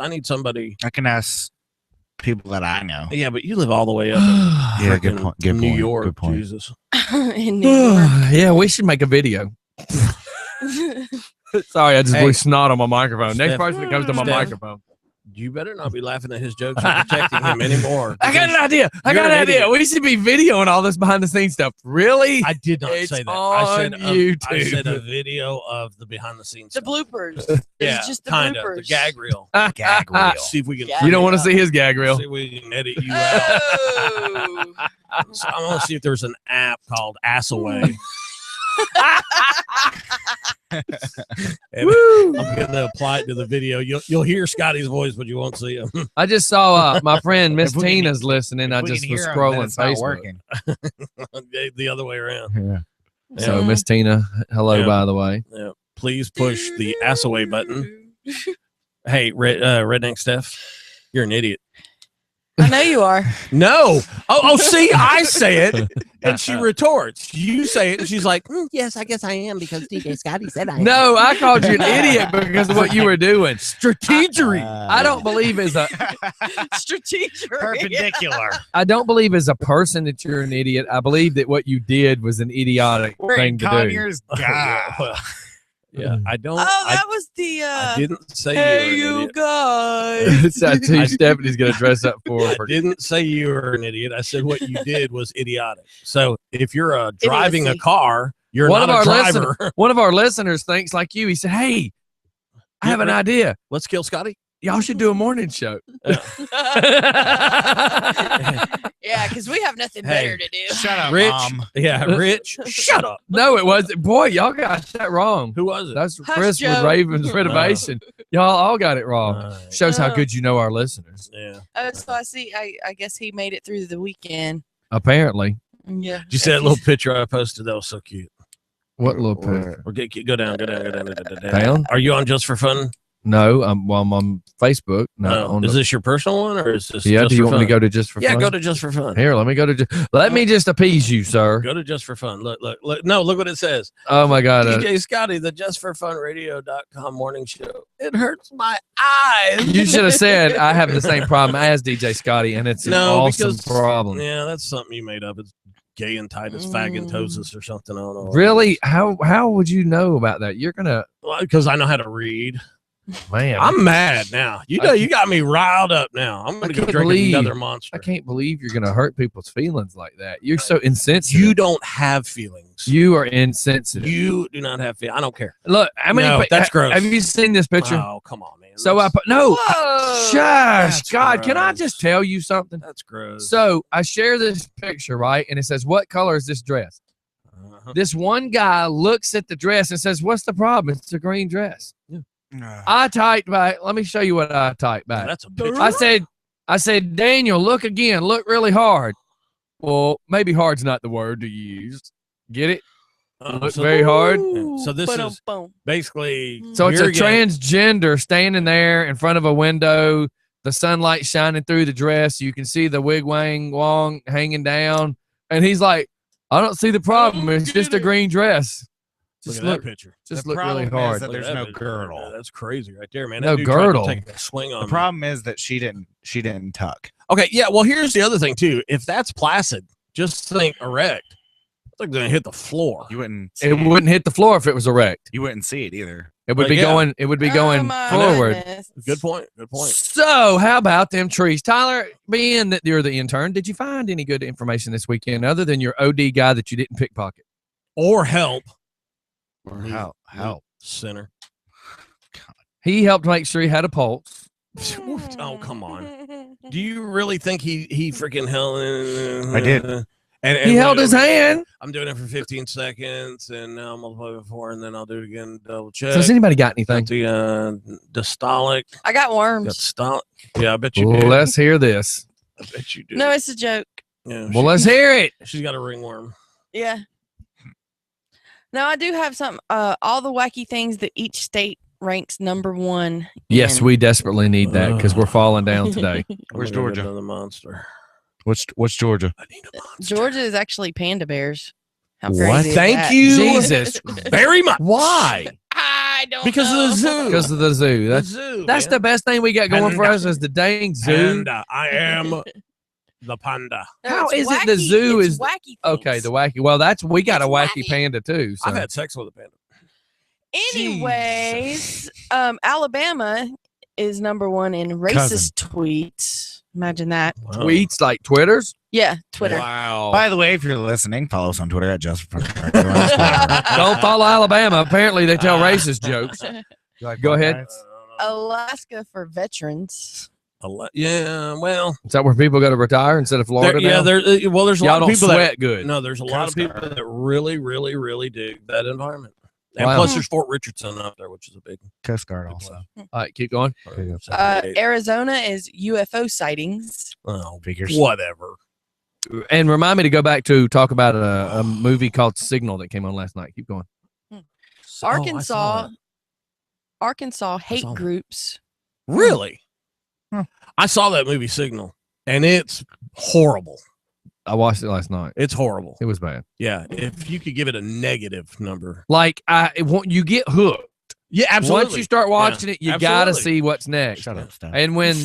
S1: need somebody.
S5: I can ask people that I know.
S1: Yeah, but you live all the way up. in
S5: Yeah, good
S1: frickin'
S5: point. Good
S1: New
S5: point.
S1: York,
S5: Good point.
S1: Jesus.
S2: In New York.
S3: Yeah, we should make a video. Sorry, I just
S1: Hey.
S3: blew snot on my microphone. Next
S1: Steph-
S3: person that comes to my
S1: Steph.
S3: microphone.
S1: You better not be laughing at his jokes or protecting him anymore.
S3: I got an
S1: because
S3: idea. I
S1: you're
S3: got
S1: an
S3: an idea.
S1: idiot.
S3: We should be videoing all this behind the scenes stuff. Really?
S1: I did not
S3: It's
S1: say that. I said
S3: on
S1: I
S3: YouTube.
S1: said a video of the behind the scenes.
S2: The
S1: stuff.
S2: bloopers.
S1: Yeah,
S2: It's just the
S1: kind of the
S2: bloopers.
S1: gag reel.
S5: Gag reel.
S1: See if we can.
S2: Gag
S3: You don't want to
S2: reel.
S3: see his gag reel.
S1: See if we can edit you out.
S2: Oh.
S1: So I want to see if there's an app called Assaway. And I'm going to apply it to the video. You'll hear Scotty's voice, but you won't see him.
S3: I just saw my friend Miss
S5: If we can-
S3: Tina's listening. I
S5: If we
S3: just
S5: can
S3: was
S5: hear 'em, then
S3: scrolling
S5: it's not
S3: Facebook.
S5: working.
S1: The other way around.
S5: Yeah.
S3: So
S2: Yeah.
S3: Miss Tina, hello
S1: Yeah.
S3: by the way.
S1: Yeah. Please push the Assaway button. Hey, Redneck Steph, you're an idiot.
S2: I know you are.
S1: No. Oh, see, I say it, and she retorts. You say it, and she's like,
S4: Yes, I guess I am because DJ Scotty said I am.
S3: No, I called you an idiot because of what you were doing.
S1: strategery.
S3: I don't believe as a
S2: Strategic.
S5: Perpendicular.
S3: I don't believe as a person that you're an idiot. I believe that what you did was an idiotic
S5: We're
S3: thing
S5: in
S3: to do.
S5: Conyers.
S1: Yeah,
S5: God.
S1: yeah, I don't.
S2: Oh,
S1: I
S2: that was the
S1: didn't say
S2: hey
S1: you were an
S2: you
S1: idiot.
S2: guys.
S3: That's who Stephanie's gonna dress up for.
S1: I didn't say you were an idiot. I said what you did was idiotic. So if you're driving a
S2: Idiocy.
S1: car, you're
S3: One
S1: not
S3: of
S1: a
S3: our
S1: driver.
S3: One of our listeners thinks like you. He said, "Hey, I have an idea.
S1: Let's kill Scotty.
S3: Y'all should do a morning show."
S2: Yeah, because we have nothing
S1: Hey,
S2: better to do.
S5: Shut up,
S1: Rich.
S5: Mom.
S1: Yeah, Rich. Shut up.
S3: No, it wasn't. Boy, y'all got that wrong.
S1: Who was it?
S3: That's
S2: Hush,
S3: Chris with
S2: Joe.
S3: Ravens Renovation. Y'all all got it wrong. Shows how
S2: Oh.
S3: good you know our listeners.
S1: Yeah.
S2: Oh, so I see. I guess he made it through the weekend.
S3: Apparently.
S2: Yeah.
S1: Did you see that little picture I posted? That was so cute.
S3: What little picture?
S1: Or go down.
S3: Down?
S1: Are you on Just for Fun?
S3: No, I'm on Facebook. No,
S1: Oh,
S3: on
S1: is
S3: the,
S1: this your personal one or is this?
S3: yeah.
S1: Just
S3: Do you
S1: for
S3: want me to
S1: Fun?
S3: go to Just for
S1: Yeah,
S3: Fun?
S1: go to Just for Fun.
S3: Here, let me go to. Let me just appease you, sir.
S1: Go to Just for Fun. Look. No, look what it says.
S3: Oh my God.
S1: DJ Scotty, the JustForFunRadio.com morning show. It hurts my eyes.
S3: You should have said I have the same problem as DJ Scotty, and it's an awesome problem.
S1: Yeah, that's something you made up. It's gay and Titus fagantosis or something. I don't know.
S3: Really? How would you know about that? You're gonna,
S1: Because I know how to read.
S3: man.
S1: I'm mad now. You know, you got me riled up now. I'm
S3: I
S1: going to go
S3: can't
S1: drink
S3: believe-
S1: another Monster.
S3: I can't believe you're gonna hurt people's feelings like that. You're so insensitive.
S1: You don't have feelings.
S3: You are insensitive.
S1: You do not have feelings. I don't care.
S3: Look, how many?
S1: No, that's gross.
S3: Have you seen this picture?
S1: Oh, come on, man.
S3: So I
S1: That's-
S3: put no.
S2: Whoa.
S3: Shush,
S1: That's
S3: God! Can I
S1: gross.
S3: just tell you something?
S1: That's gross.
S3: So I share this picture, right? And it says, "What color is this dress?"
S1: Uh-huh.
S3: This one guy looks at the dress and says, "What's the problem? It's a green dress." I typed back. Let me show you what I typed back.
S1: That's a picture.
S3: I said, Daniel, look again. Look really hard. Well, maybe hard's not the word to use. Get it? Look
S1: so-
S3: very hard.
S1: So this is
S2: Ba-dum-bum.
S1: basically.
S3: So it's a
S1: you're getting-
S3: transgender standing there in front of a window, the sunlight shining through the dress. You can see the wig wang hanging down. And he's like, I don't see the problem. It's just a green dress.
S1: Look
S3: Just
S1: at
S3: look,
S1: that picture.
S3: just
S5: The
S3: look really
S5: problem is
S3: hard.
S5: that
S1: Look at
S5: there's no
S1: picture.
S5: girdle.
S1: Yeah, that's crazy right there, man.
S3: No
S1: That dude tried to
S3: girdle.
S1: take a swing on
S5: The
S1: me.
S5: problem is that she didn't tuck.
S1: Okay, yeah. Well, here's the other thing too. If that's placid, just think erect. It's like gonna hit the floor.
S5: You wouldn't.
S3: It wouldn't hit the floor if it was erect.
S5: You wouldn't see it either.
S3: It would
S1: Well,
S3: be
S1: yeah.
S3: going. It would be
S2: Oh,
S3: going
S2: my
S3: forward.
S2: goodness.
S1: Good point. Good point.
S3: So, how about them trees, Tyler? Being that you're the intern, did you find any good information this weekend other than your OD guy that you didn't pickpocket?
S1: Or help.
S5: Or help.
S1: Sinner.
S3: He helped make sure he had a pulse.
S1: Oh, come on. Do you really think he freaking hell?
S5: I did.
S1: And
S3: He held his hand.
S1: I'm doing it for 15 seconds, and now I'm multiply by 4, and then I'll do it again. Double check.
S3: So has anybody got anything?
S1: Got the diastolic.
S2: I got
S1: Got
S2: worms.
S1: stolic. Yeah, I bet you do.
S3: Let's hear this.
S1: I bet you do.
S2: No, it's a joke.
S1: Yeah,
S3: Well, let's hear it.
S1: she's got a ringworm.
S2: Yeah. No, I do have some. All the wacky things that each state ranks #1.
S3: Yes,
S2: in.
S3: we desperately need that because we're falling down today.
S5: Where's
S1: I'm gonna get
S5: Georgia?
S1: Another monster.
S5: What's Georgia?
S1: I need a monster.
S2: Georgia is actually panda bears. How
S3: What?
S2: crazy is
S1: Thank
S2: that?
S1: you.
S3: Jesus.
S1: Very much.
S3: Why?
S2: I don't
S1: Because
S2: know.
S1: of the zoo.
S3: Because of the zoo.
S1: The
S3: That's
S1: zoo.
S3: that's
S1: man.
S3: the best thing we got going for us is the dang zoo.
S1: Panda. I am the panda.
S2: No,
S3: How
S2: it's
S3: is it the
S2: wacky-
S3: zoo
S2: it's
S3: is-
S2: wacky
S3: Okay,
S2: things.
S3: the wacky. Well, we got
S2: It's
S3: a wacky
S2: wacky.
S3: panda too. So.
S1: I've had sex with a panda.
S2: Anyways, Alabama is #1 in racist tweets. Imagine that.
S1: Wow.
S3: tweets like Twitters.
S2: Yeah, Twitter.
S3: Wow.
S5: By the way, if you're listening, follow us on Twitter at Just for
S3: Don't follow Alabama. Apparently, they tell racist jokes. Go ahead.
S2: Alaska for veterans.
S1: Yeah, well,
S3: Is that where people go to retire instead of Florida?
S1: yeah,
S3: now?
S1: there's well, there's a
S3: Y'all
S1: lot of
S3: don't
S1: people
S3: sweat
S1: that
S3: good.
S1: no, there's a lot of
S5: Coast Guard.
S1: people that really, really, really dig that environment. And
S3: Wow.
S1: plus, there's Fort Richardson up there, which is a big.
S5: Coast Guard also.
S3: All right, keep going.
S2: Arizona is UFO sightings.
S1: Oh,
S5: Figures.
S1: whatever.
S3: And remind me to go back to talk about a movie called Signal that came on last night. Keep going.
S2: Arkansas hate
S1: saw that.
S2: groups.
S1: Really?
S5: Huh.
S1: I saw that movie Signal, and it's horrible.
S3: I watched it last night.
S1: It's horrible.
S3: It was bad.
S1: Yeah, if you could give it a negative number.
S3: Like you get hooked.
S1: Yeah, absolutely.
S3: Once you start watching it, you gotta
S1: absolutely.
S3: see what's next.
S5: Shut up, Steph.
S3: And when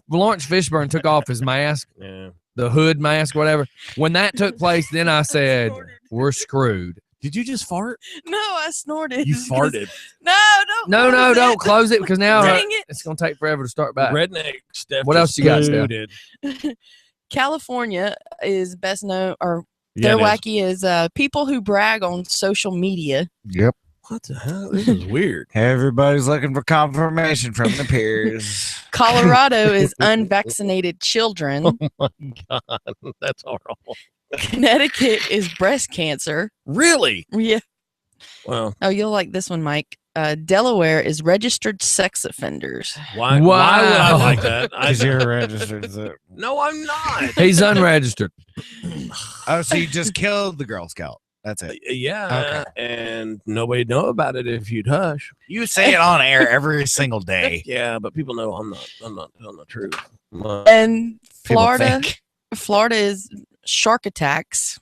S3: Lawrence Fishburne took off his mask,
S1: Yeah.
S3: the hood mask, whatever, when that took place, then I said, "We're screwed."
S1: Did you just fart?
S2: No, I snorted.
S1: You
S2: 'cause-
S1: farted.
S2: No, don't.
S3: No,
S2: close
S3: don't
S2: it.
S3: close it because now
S2: Dang it.
S3: it's gonna take forever to start back.
S1: Redneck Steph.
S3: What else
S1: just
S3: you got, Steph?
S1: booted.
S2: California is best known, or
S1: Yeah,
S2: their
S1: it is.
S2: wacky is people who brag on social media.
S5: Yep.
S1: What the hell? This is weird.
S5: Everybody's looking for confirmation from the peers.
S2: Colorado is unvaccinated children.
S1: Oh my god, that's horrible.
S2: Connecticut is breast cancer.
S1: Really?
S2: Yeah.
S1: Well,
S2: Oh, you'll like this one, Mike. Delaware is registered sex offenders.
S1: why would I
S3: Wow.
S1: like that?
S5: Because you're registered.
S1: No, I'm not.
S3: He's unregistered.
S5: Oh, so you just killed the Girl Scout. That's it.
S1: Yeah, and nobody know about it if you'd hush.
S5: You say it on air every single day.
S1: Yeah, but people know I'm not telling the truth.
S2: And
S5: People
S2: Florida,
S5: think.
S2: Florida is shark attacks.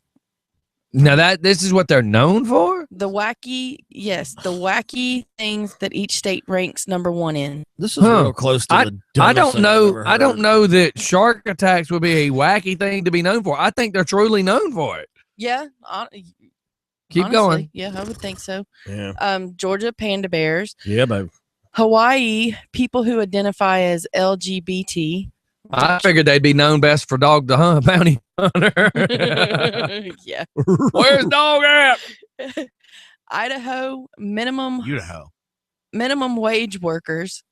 S3: Now this is what they're known for.
S2: The wacky things that each state ranks #1 in.
S1: This is
S3: Huh.
S1: real close to the.
S3: I
S1: dumbest
S3: don't
S1: thing I've
S3: know.
S1: ever
S3: I don't
S1: heard.
S3: know that shark attacks would be a wacky thing to be known for. I think they're truly known for it.
S2: Yeah.
S3: Keep
S2: honestly,
S3: going.
S2: Yeah, I would think so.
S1: Yeah,
S2: Georgia, panda bears.
S1: yeah, babe.
S2: Hawaii, people who identify as LGBT.
S3: I figured they'd be known best for Dog the Bounty Hunter.
S2: Yeah.
S3: Where's Dog at?
S2: Idaho, minimum wage workers.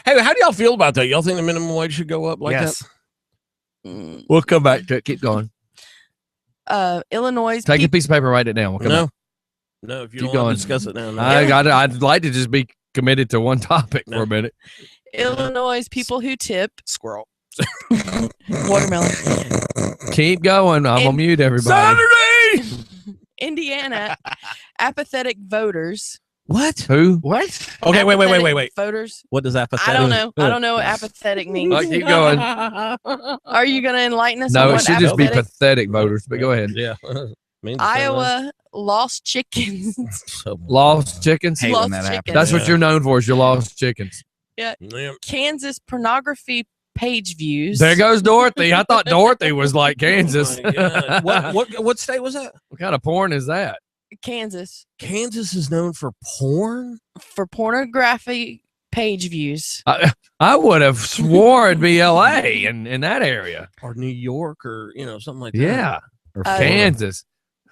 S1: Hey, how do y'all feel about that? Y'all think the minimum wage should go up like
S5: Yes.
S1: that?
S2: Mm,
S3: We'll come back to it. Keep going.
S2: Illinois,
S3: Take a piece of paper, write it down. We'll come
S1: No,
S3: back.
S1: no. If you
S3: Keep
S1: don't want
S3: going.
S1: to discuss it now, no.
S3: I'd like to just be committed to one topic for
S1: No.
S3: a minute.
S2: Illinois, people who tip.
S5: Squirrel.
S2: Watermelon.
S3: Keep going. I'm
S2: In-
S3: on mute, everybody.
S1: Saturday.
S2: Indiana, apathetic voters.
S1: What?
S3: Who?
S5: What?
S1: Okay, wait.
S2: Apathetic Voters.
S1: What does apathetic?
S2: I don't know. I don't know what apathetic means.
S3: Oh, keep going.
S2: Are you going to enlighten us? on
S3: No, it
S2: what
S3: should just be
S2: apathetic-
S3: pathetic voters. But go ahead.
S1: Yeah. Means the same thing.
S2: Iowa, lost chickens.
S1: So,
S3: Lost chickens.
S5: Hate
S2: Lost
S5: when that happens.
S2: chickens.
S3: That's what you're known for. Is your lost chickens.
S1: yeah.
S2: Kansas, pornography page views.
S3: There goes Dorothy. I thought Dorothy was like Kansas.
S1: Oh my God. What state was that?
S3: What kind of porn is that?
S2: Kansas,
S1: Kansas is known for porn.
S2: for pornography page views.
S3: I would have swore it'd be L.A. in that area.
S1: Or New York, or something like that.
S3: Yeah,
S5: Or
S2: Uh,
S5: Florida.
S3: Kansas.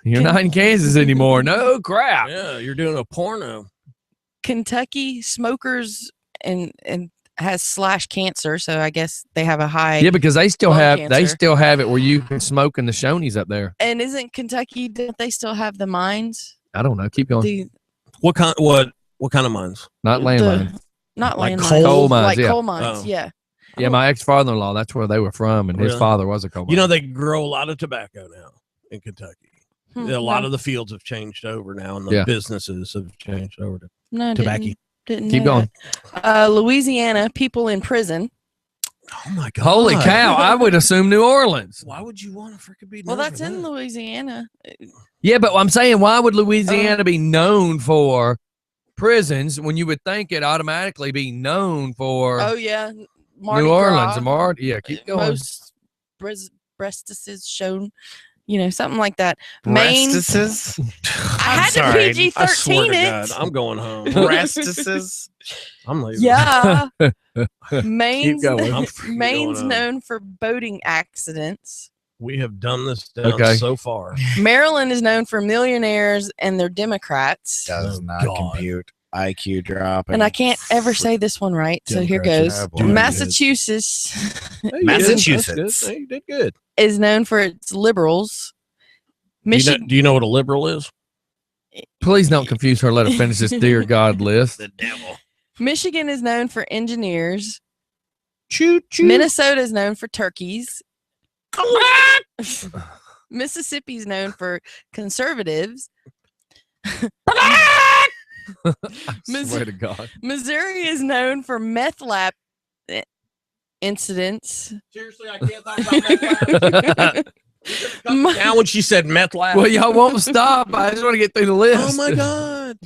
S3: You're not in Kansas anymore. No crap.
S1: Yeah, you're doing a porno.
S2: Kentucky, smokers and has /cancer, so I guess they have a high.
S3: Yeah, because they still
S2: lung
S3: have
S2: cancer.
S3: it where you can smoke in the Shoney's up there.
S2: And isn't Kentucky? Don't they still have the mines?
S3: I don't know. Keep going.
S2: The
S8: What kind of mines?
S3: Not landmine.
S2: not
S8: Like
S2: landmines,
S3: coal mines,
S2: like
S3: yeah.
S2: coal mines.
S8: Oh.
S2: Yeah.
S3: Yeah, my ex-father-in-law, that's where they were from, and his
S8: Really?
S3: father was a coal mine.
S8: You know, they grow a lot of tobacco now in Kentucky. A lot
S2: no,
S8: of the fields have changed over now, and the
S3: Yeah.
S8: businesses have changed over to
S2: no,
S8: tobacco.
S2: Didn't
S3: Keep
S2: know
S3: going.
S2: that. Louisiana, people in prison.
S8: Oh my god!
S3: Holy cow! I would assume New Orleans.
S8: Why would you want to freaking be?
S2: Well,
S8: known
S2: that's
S8: for
S2: in
S8: that?
S2: Louisiana.
S3: Yeah, but I'm saying, why would Louisiana be known for prisons when you would think it automatically be known for
S2: Oh yeah, Mardi
S3: New Orleans?
S2: Gras.
S3: Yeah, keep going.
S2: Most breastises shown, something like that. Maine.
S5: Breastises?
S2: I had
S5: sorry.
S2: to
S8: I swear
S2: PG-13
S8: to
S2: it.
S8: God, I'm going home.
S5: Breastises?
S8: I'm leaving.
S2: Yeah. Maine's,
S3: going.
S8: I'm freaking
S2: Maine's
S8: going home.
S2: known for boating accidents.
S8: We have done this down
S3: Okay.
S8: so far.
S2: Maryland is known for millionaires and their Democrats.
S5: Does
S8: Oh,
S5: not
S8: God.
S5: compute. IQ drop.
S2: And I can't ever say this one right, so here goes.
S5: Democrats are boy.
S2: Massachusetts
S8: Hey, you did-
S5: Massachusetts.
S8: that's good. Hey, you did good.
S2: is known for its liberals. Michigan.
S8: Do you know what a liberal is?
S3: Please don't confuse her. Let her finish this dear God list.
S5: The devil.
S2: Michigan is known for engineers.
S8: Choo choo.
S2: Minnesota is known for turkeys. Mississippi is known for conservatives.
S3: I swear to God.
S2: Missouri is known for meth lab incidents.
S8: Seriously, I can't talk about that. Now, when she said meth lab.
S3: Well, y'all won't stop. I just want to get through the list.
S8: Oh my God.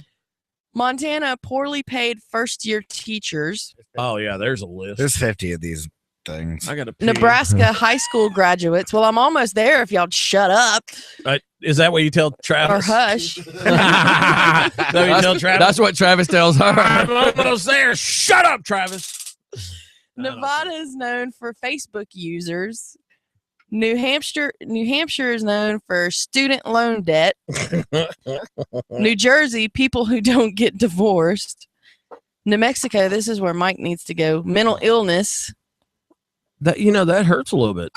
S2: Montana, poorly paid first year teachers.
S8: Oh yeah, there's a list.
S5: There's 50 of these things.
S8: I got to.
S2: Nebraska high school graduates. Well, I'm almost there if y'all shut up
S8: Is that what you tell
S2: or
S8: Travis?
S2: hush.
S8: Is that what you tell Travis?
S3: That's what Travis tells her.
S8: I'm almost there. Shut up, Travis.
S2: Nevada is known for Facebook users. New Hampshire is known for student loan debt. New Jersey, people who don't get divorced. New Mexico, this is where Mike needs to go. Mental illness.
S8: That that hurts a little bit.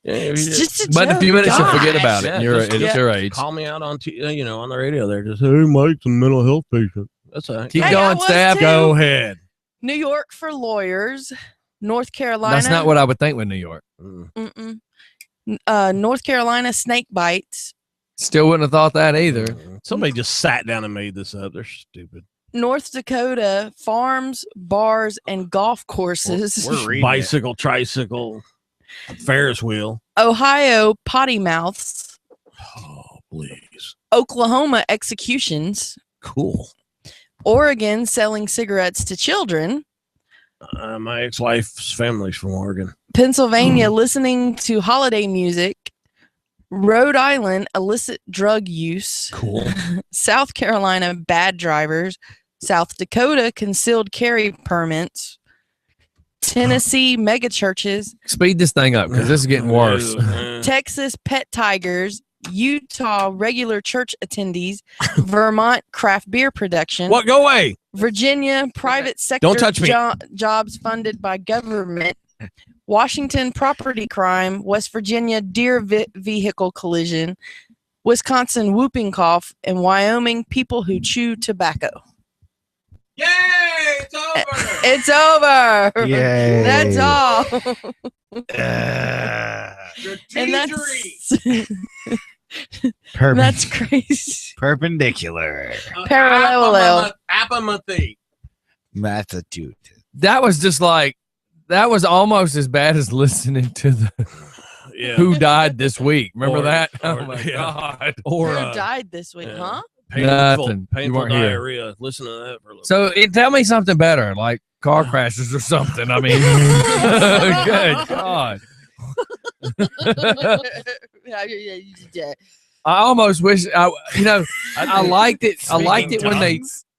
S2: It's just a
S3: But in a few
S2: joke,
S3: minutes, you'll forget
S2: gosh.
S3: about it.
S8: Yeah,
S3: You're,
S8: just-
S3: it's
S2: yeah.
S3: your age.
S8: Call me out on on the radio there. Just hey, Mike's a mental health patient. That's all right.
S3: Keep
S2: Hey, I
S3: going,
S2: was
S3: Stab.
S2: too.
S8: Go ahead.
S2: New York for lawyers. North Carolina.
S3: That's not what I would think with New York.
S2: Mm-mm. North Carolina snake bites.
S3: Still wouldn't have thought that either.
S8: Somebody just sat down and made this up. They're stupid.
S2: North Dakota farms, bars, and golf courses.
S5: We're reading
S8: Bicycle, tricycle, Ferris wheel.
S2: Ohio potty mouths.
S8: Oh, please.
S2: Oklahoma executions.
S8: Cool.
S2: Oregon selling cigarettes to children.
S8: My ex-wife's family's from Oregon.
S2: Pennsylvania listening to holiday music. Rhode Island illicit drug use.
S8: Cool.
S2: South Carolina bad drivers. South Dakota concealed carry permits. Tennessee mega churches.
S3: Speed this thing up because this is getting worse.
S2: Texas pet tigers. Utah regular church attendees. Vermont craft beer production.
S8: What? Go away.
S2: Virginia private sector
S8: Don't touch me.
S2: Jobs funded by government. Washington property crime. West Virginia deer vehicle collision. Wisconsin whooping cough. And Wyoming people who chew tobacco.
S8: Yay! It's over.
S2: It's over.
S5: Yay.
S2: That's all. And that's crazy.
S5: Perpendicular.
S2: Parallel.
S8: Apathy.
S5: Massachusetts.
S3: That was just like, that was almost as bad as listening to the
S8: Yeah.
S3: Who Died This Week. Remember
S8: Or-
S3: that?
S8: or-
S3: Oh my
S8: yeah.
S3: God.
S8: Or
S2: Who died this week,
S8: yeah.
S2: huh?
S8: painful,
S3: Nothing. You
S8: painful
S3: weren't here.
S8: diarrhea. Listen to that for a little.
S3: So tell me something better, like car crashes or something. I mean, good God. I almost wish I liked it.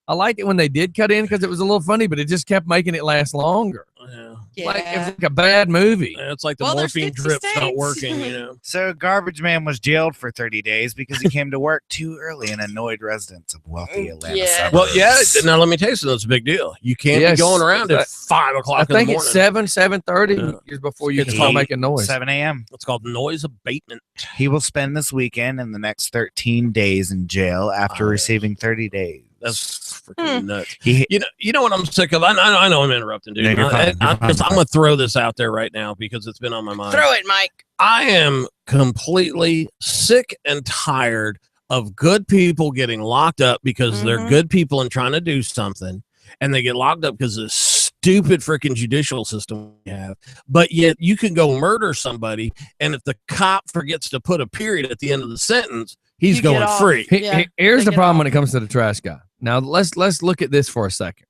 S3: I liked it when they did cut in because it was a little funny, but it just kept making it last longer.
S8: Yeah.
S3: Like it's like a bad movie.
S1: It's like the
S2: Well, there's
S1: morphine
S2: 50
S1: drip's not
S2: states.
S1: working, you know.
S5: So Garbage Man was jailed for 30 days because he came to work too early and annoyed residents of wealthy Atlanta
S2: Yeah.
S5: suburbs.
S1: Well, yeah. Now let me tell you something. It's a big deal. You can't
S3: Yes.
S1: be going around at 5
S3: I
S1: o'clock in the
S3: think
S1: morning.
S3: it's 7:30
S1: Yeah.
S3: years before you
S1: It's
S3: can start
S1: called-
S3: making noise.
S5: 7 a.m.
S1: It's called noise abatement.
S5: He will spend this weekend and the next 13 days in jail after
S1: Oh, yeah.
S5: receiving 30 days.
S1: That's freaking nuts.
S5: He,
S1: You know what I'm sick of? I know I'm interrupting, dude.
S5: No, you're fine. You're fine.
S1: I'm going to throw this out there right now because it's been on my mind.
S2: Throw it, Mike.
S1: I am completely sick and tired of good people getting locked up because they're
S2: Mhm.
S1: good people and trying to do something, and they get locked up because of the stupid freaking judicial system we have. But yet you can go murder somebody, and if the cop forgets to put a period at the end of the sentence, he's
S2: You get
S1: going
S2: off.
S1: free.
S2: Yeah,
S3: Here's
S2: they
S3: the
S2: get
S3: problem
S2: off.
S3: when it comes to the trash guy. Now let's look at this for a second.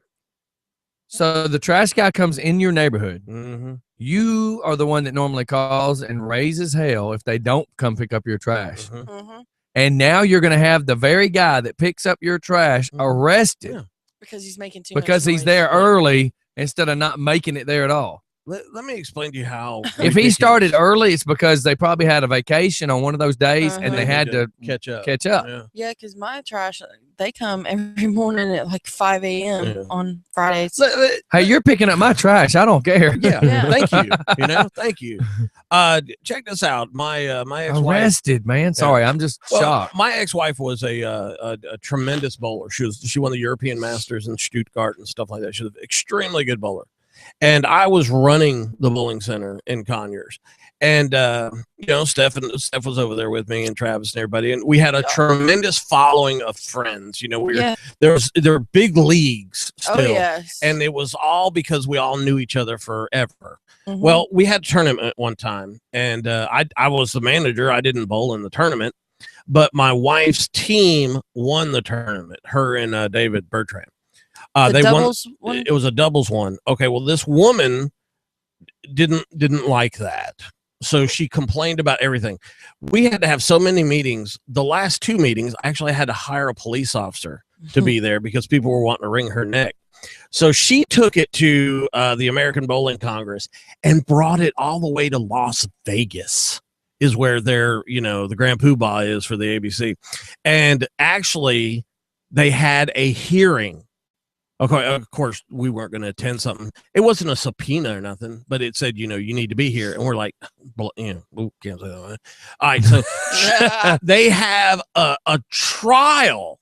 S3: So the trash guy comes in your neighborhood.
S1: Mm-hmm.
S3: You are the one that normally calls and raises hell if they don't come pick up your trash.
S2: Mhm.
S3: And now you're going to have the very guy that picks up your trash arrested
S1: Yeah.
S2: Because he's making too
S3: because
S2: much
S3: he's
S2: noise.
S3: there early instead of not making it there at all.
S1: Let me explain to you how.
S3: If he
S1: ridiculous-
S3: started early, it's because they probably had a vacation on one of those days and they
S2: Uh-huh.
S3: had to
S1: catch up.
S3: catch up.
S1: Yeah.
S2: Yeah, because my trash, they come every morning at like 5 a.m.
S1: Yeah.
S2: on Fridays.
S3: Hey, you're picking up my trash. I don't care.
S1: Yeah,
S2: Yeah.
S1: thank you. You know, thank you. Check this out. My ex-wife.
S3: Arrested, man. Sorry, I'm just
S1: Well,
S3: shocked.
S1: my ex-wife was a tremendous bowler. She won the European Masters in Stuttgart and stuff like that. She was an extremely good bowler, and I was running the bowling center in Conyers. And you know, Steph was over there with me and Travis and everybody, and we had a tremendous following of friends. You know,
S2: Yeah.
S1: there were big leagues still,
S2: Oh, yes.
S1: and it was all because we all knew each other forever.
S2: Mhm.
S1: Well, we had a tournament one time, and I was the manager. I didn't bowl in the tournament, but my wife's team won the tournament. Her and David Bertrand.
S2: The
S1: They
S2: doubles
S1: won.
S2: one?
S1: It was a doubles one. Okay, well, this woman didn't like that, so she complained about everything. We had to have so many meetings. The last 2 meetings, I actually had to hire a police officer to be there because people were wanting to wring her neck. So she took it to the American Bowling Congress and brought it all the way to Las Vegas, is where their, the Grand Poobah is for the ABC. And actually, they had a hearing. Okay, of course, we weren't going to attend something. It wasn't a subpoena or nothing, but it said, you need to be here. And we're like, can't say that. Right? All right, so they have a trial.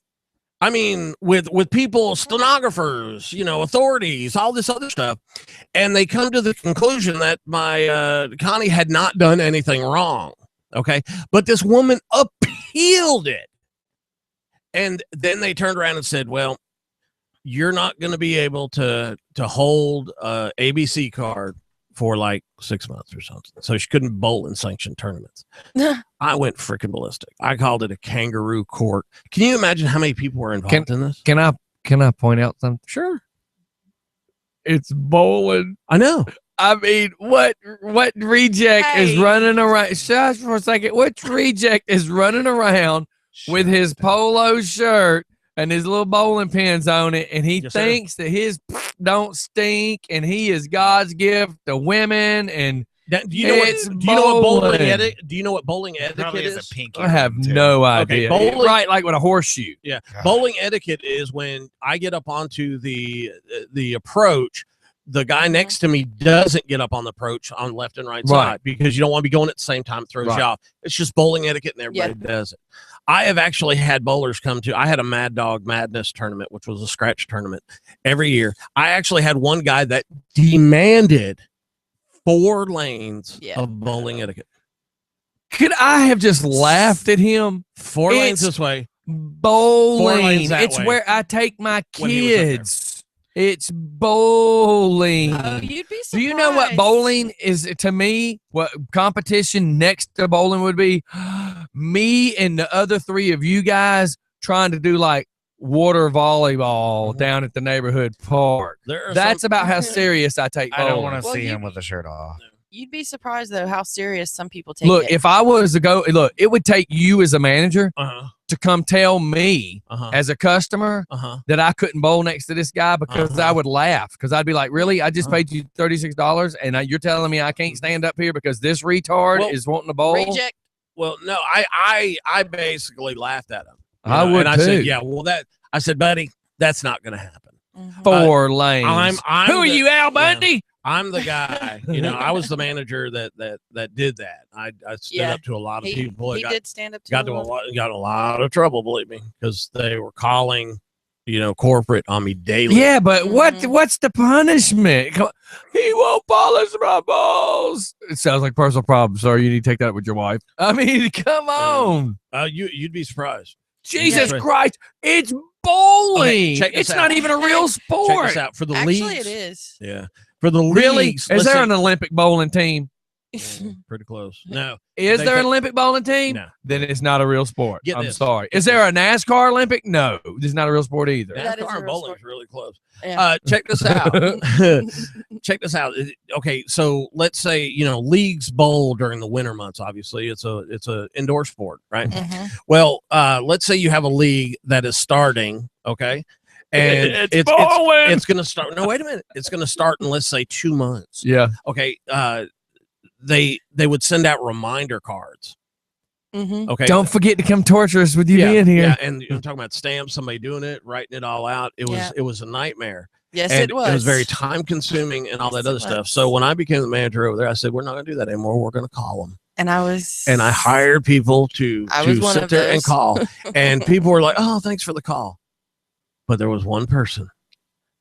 S1: I mean, with people, stenographers, authorities, all this other stuff. And they come to the conclusion that my Connie had not done anything wrong. Okay. But this woman appealed it. And then they turned around and said, well, you're not going to be able to hold a ABC card for like 6 months or something. So she couldn't bowl in sanctioned tournaments. I went freaking ballistic. I called it a kangaroo court. Can you imagine how many people were involved in this?
S3: Can I point out something?
S1: Sure.
S3: It's bowling.
S1: I know.
S3: I mean, what reject is
S2: Hey.
S3: running around? Shush for a second. What reject is running around with his polo shirt and his little bowling pins on it, and he
S1: Yes, sir.
S3: thinks that his don't stink, and he is God's gift to women, and
S1: Do you know what?
S3: It's
S1: Do you know what bowling
S3: bowling.
S1: etiquette? Do you know what bowling
S5: Probably
S1: etiquette
S5: is
S1: is?
S5: a pinky.
S3: I have
S5: ring, too.
S3: no
S1: Okay,
S3: idea.
S1: bowling-
S3: Right, like with a horseshoe.
S1: Yeah,
S5: God.
S1: bowling etiquette is when I get up onto the approach. The guy next to me doesn't get up on the approach on left and right
S3: Right.
S1: side because you don't want to be going at the same time. It throws
S3: Right.
S1: you off. It's just bowling etiquette, and everybody does it. I have actually had bowlers come to. I had a Mad Dog Madness tournament, which was a scratch tournament every year. I actually had one guy that demanded 4 lanes
S2: Yeah.
S1: of bowling etiquette.
S3: Could I have just laughed at him?
S1: 4 lanes
S3: It's
S1: this way.
S3: Bowling.
S1: lanes that
S3: It's
S1: way.
S3: where I take my
S1: When he was up there.
S3: kids. It's bowling.
S2: Oh, you'd be surprised.
S3: Do you know what bowling is to me? What competition next to bowling would be? Me and the other 3 of you guys trying to do like water volleyball down at the neighborhood park.
S1: There are
S3: That's
S1: some-
S3: about how serious I take
S5: I
S3: bowling.
S5: don't want to
S2: Well,
S5: see
S2: you-
S5: him with a shirt off.
S2: You'd be surprised though how serious some people take
S3: Look,
S2: it.
S3: if I was to go, look, it would take you as a manager
S1: Uh-huh.
S3: to come tell me as a customer that I couldn't bowl next to this guy because I would laugh because I'd be like, really? I just paid you $36 and you're telling me I can't stand up here because this retard is wanting to bowl?
S2: Reject.
S8: Well, no, I basically laughed at him.
S3: I would
S8: and
S3: too.
S8: I said, yeah, well, I said, buddy, that's not going to happen.
S3: 4 lanes. Who are you, Al Bundy?
S8: I'm the guy. I was the manager that did that. I stood up to a lot of people.
S2: He did stand up to
S8: got a lot of trouble, believe me, because they were calling, corporate on me daily.
S3: Yeah, but what's the punishment? He won't polish my balls. It sounds like personal problem, sir. You need to take that up with your wife. I mean, come on.
S8: You'd be surprised.
S3: Jesus Christ, it's bowling.
S8: Okay,
S3: it's not even a real sport.
S8: Check this out. For the leagues.
S2: Actually, it is.
S8: Yeah. For the
S3: really?
S8: leagues.
S3: Is there an Olympic bowling team?
S8: Pretty close. No.
S3: Is there an Olympic bowling team?
S8: No.
S3: Then it's not a real sport. I'm sorry.
S8: Is
S3: there a NASCAR Olympic? No. This is not a real sport either.
S8: NASCAR and bowling is really close.
S2: Yeah.
S8: Check this out. Check this out. Okay, so let's say leagues bowl during the winter months. Obviously, it's a indoor sport, right? Well, let's say you have a league that is starting. Okay. And it's going to start. No, wait a minute. It's going to start in, let's say, 2 months.
S3: Yeah.
S8: Okay. They would send out reminder cards. Okay.
S3: Don't forget to come torture us with you being here.
S8: Yeah, and you're talking about stamps, somebody doing it, writing it all out. It was a nightmare.
S2: Yes,
S8: and
S2: it was.
S8: It was very time consuming and all that other stuff. So when I became the manager over there, I said, we're not going to do that anymore. We're going to call them.
S2: And
S8: I hired people to sit there and call. And people were like, oh, thanks for the call. But there was one person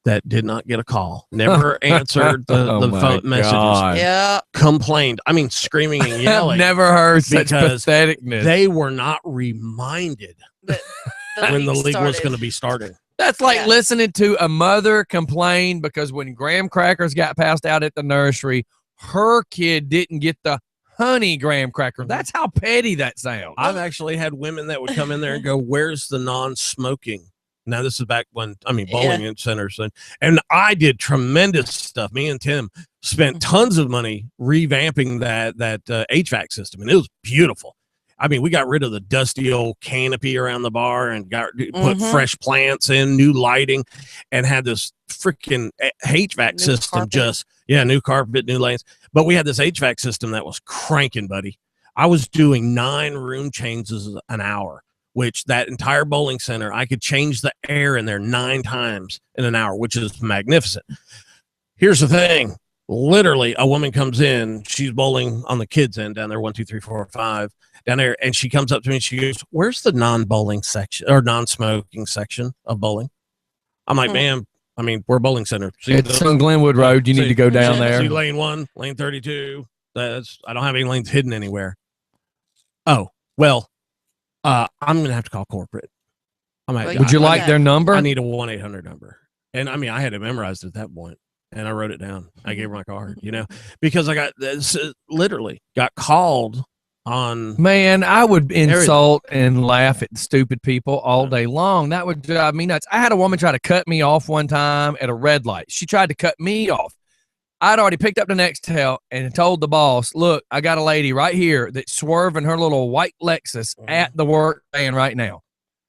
S8: that did not get a call, never answered the phone messages.
S2: Yeah.
S8: Complained. I mean, screaming and yelling.
S3: I've never heard such patheticness.
S8: They were not reminded when the league was going to be starting.
S3: That's like listening to a mother complain because when graham crackers got passed out at the nursery, her kid didn't get the honey graham cracker. That's how petty that sounds.
S8: I've actually had women that would come in there and go, where's the non-smoking? Now, this is back when, bowling centers. And I did tremendous stuff. Me and Tim spent tons of money revamping that HVAC system, and it was beautiful. I mean, we got rid of the dusty old canopy around the bar and put fresh plants in, new lighting, and had this freaking HVAC
S2: new
S8: system
S2: carpet.
S8: New carpet, new lanes. But we had this HVAC system that was cranking, buddy. I was doing 9 room changes an hour, which that entire bowling center, I could change the air in there 9 times in an hour, which is magnificent. Here's the thing. Literally, a woman comes in, she's bowling on the kids' end down there, 1, 2, 3, 4, 5, down there, and she comes up to me and she goes, where's the non-bowling section or non-smoking section of bowling? I'm like, ma'am, I mean, we're a bowling center.
S3: It's on Glenwood Road. You need to go down there.
S8: See lane 1, lane 32. I don't have any lanes hidden anywhere. Oh, well, I'm going to have to call corporate. I'm like,
S3: would you like their number?
S8: I need a 1-800 number. And I mean, I had it memorized at that point. And I wrote it down. I gave her my card, because I got this, literally got called on.
S3: Man, I would insult and laugh at stupid people all day long. That would drive me nuts. I had a woman try to cut me off one time at a red light. She tried to cut me off. I'd already picked up the Nextel and told the boss, look, I got a lady right here that's swerving her little white Lexus at the work van right now.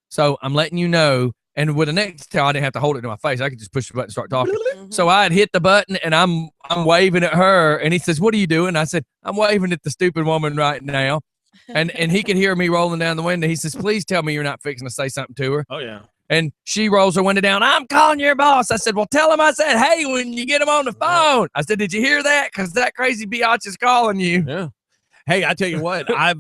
S3: So I'm letting you know. And with a Nextel, I didn't have to hold it to my face. I could just push the button and start talking. So I'd hit the button and I'm waving at her. And he says, what are you doing? I said, I'm waving at the stupid woman right now. And he could hear me rolling down the window. He says, please tell me you're not fixing to say something to her.
S8: Oh, yeah.
S3: And she rolls her window down. I'm calling your boss. I said, well, tell him I said, hey, when you get him on the phone. I said, did you hear that? Because that crazy biatch is calling you.
S8: Yeah. Hey, I tell you what, I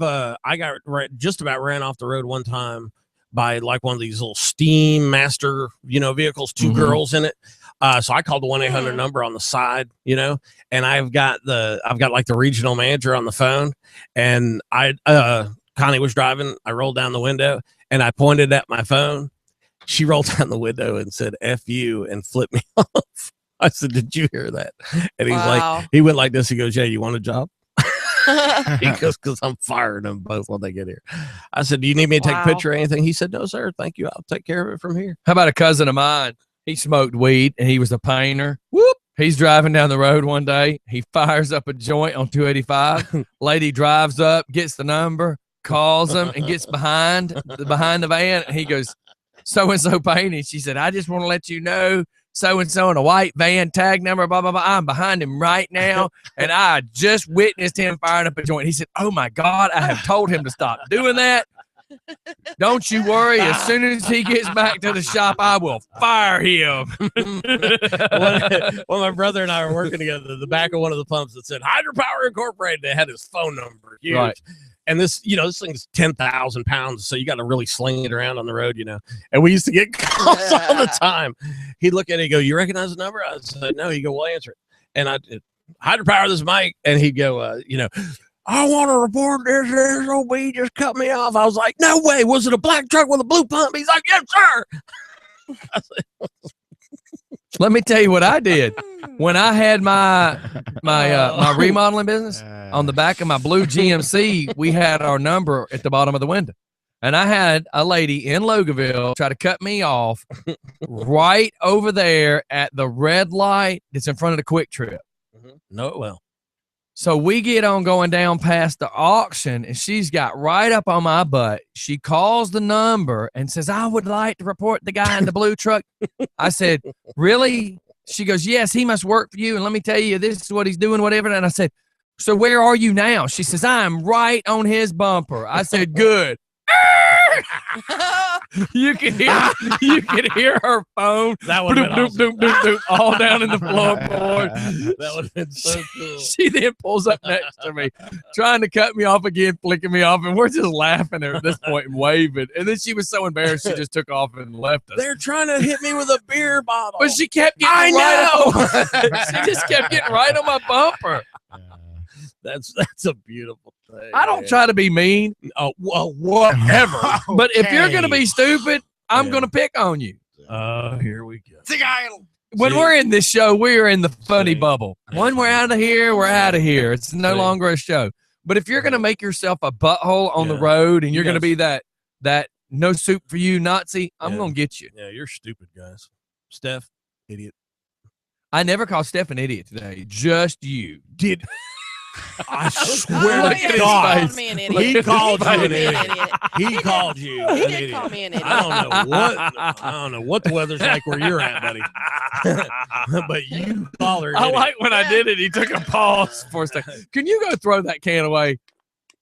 S8: got just about ran off the road one time by like one of these little Steam Master, vehicles, 2 girls in it. So I called the 1-800 number on the side, and I've got like the regional manager on the phone, and Connie was driving. I rolled down the window and I pointed at my phone. She rolled down the window and said, F you, and flipped me off. I said, did you hear that? And he's like, he went like this. He goes, yeah, you want a job? He goes, because I'm firing them both when they get here. I said, do you need me to take a picture or anything? He said, no, sir. Thank you. I'll take care of it from here.
S3: How about a cousin of mine? He smoked weed and he was a painter. Whoop. He's driving down the road one day. He fires up a joint on 285. Lady drives up, gets the number. calls him and gets behind the van. And he goes, so-and-so painting. She said, I just want to let you know, so-and-so in a white van, tag number, blah, blah, blah. I'm behind him right now. And I just witnessed him firing up a joint. He said, oh, my God, I have told him to stop doing that. Don't you worry. As soon as he gets back to the shop, I will fire him.
S8: When my brother and I were working together, the back of one of the pumps that said Hydropower Incorporated, they had his phone number. Huge. Right. And this, this thing's 10,000 pounds. So you got to really sling it around on the road, And we used to get calls all the time. He'd look at it and go, you recognize the number? I said, no. He'd go, well, answer it. And Hydropower, this is Mike. And he'd go, I want to report this SOB just cut me off. I was like, no way. Was it a black truck with a blue pump? He's like, yes, sir.
S3: Let me tell you what I did. When I had my remodeling business, on the back of my blue GMC, we had our number at the bottom of the window. And I had a lady in Loganville try to cut me off right over there at the red light that's in front of the Quick Trip.
S8: No, well.
S3: So we get on going down past the auction, and she's got right up on my butt. She calls the number and says, I would like to report the guy in the blue truck. I said, really? She goes, yes, he must work for you. And let me tell you, this is what he's doing, whatever. And I said, so where are you now? She says, I'm right on his bumper. I said, good. You can hear her phone.
S8: That would have been awesome.
S3: All down in the floorboard.
S8: That would have been so cool.
S3: She then pulls up next to me, trying to cut me off again, flicking me off, and we're just laughing at this point and waving. And then she was so embarrassed, she just took off and left us.
S8: They're trying to hit me with a beer bottle.
S3: But she kept getting she just kept getting right on my bumper.
S8: That's a beautiful thing.
S3: I don't try to be mean.
S8: Oh, well, whatever.
S3: But if you're going to be stupid, I'm going to pick on you.
S8: Here we go.
S3: When we're in this show, we're in the funny bubble. When we're out of here, we're out of here. It's no longer a show. But if you're going to make yourself a butthole on the road and you're going to be that no soup for you Nazi, I'm going to get you.
S8: Yeah, you're stupid, guys. Steph, idiot.
S3: I never called Steph an idiot today. Just you.
S8: Did. I swear to God, he called you an idiot. He called you an idiot.
S2: He did call me an idiot.
S8: I don't know what the weather's like where you're at, buddy. But you called her an idiot.
S3: I like when I did it. He took a pause for a second. Can you go throw that can away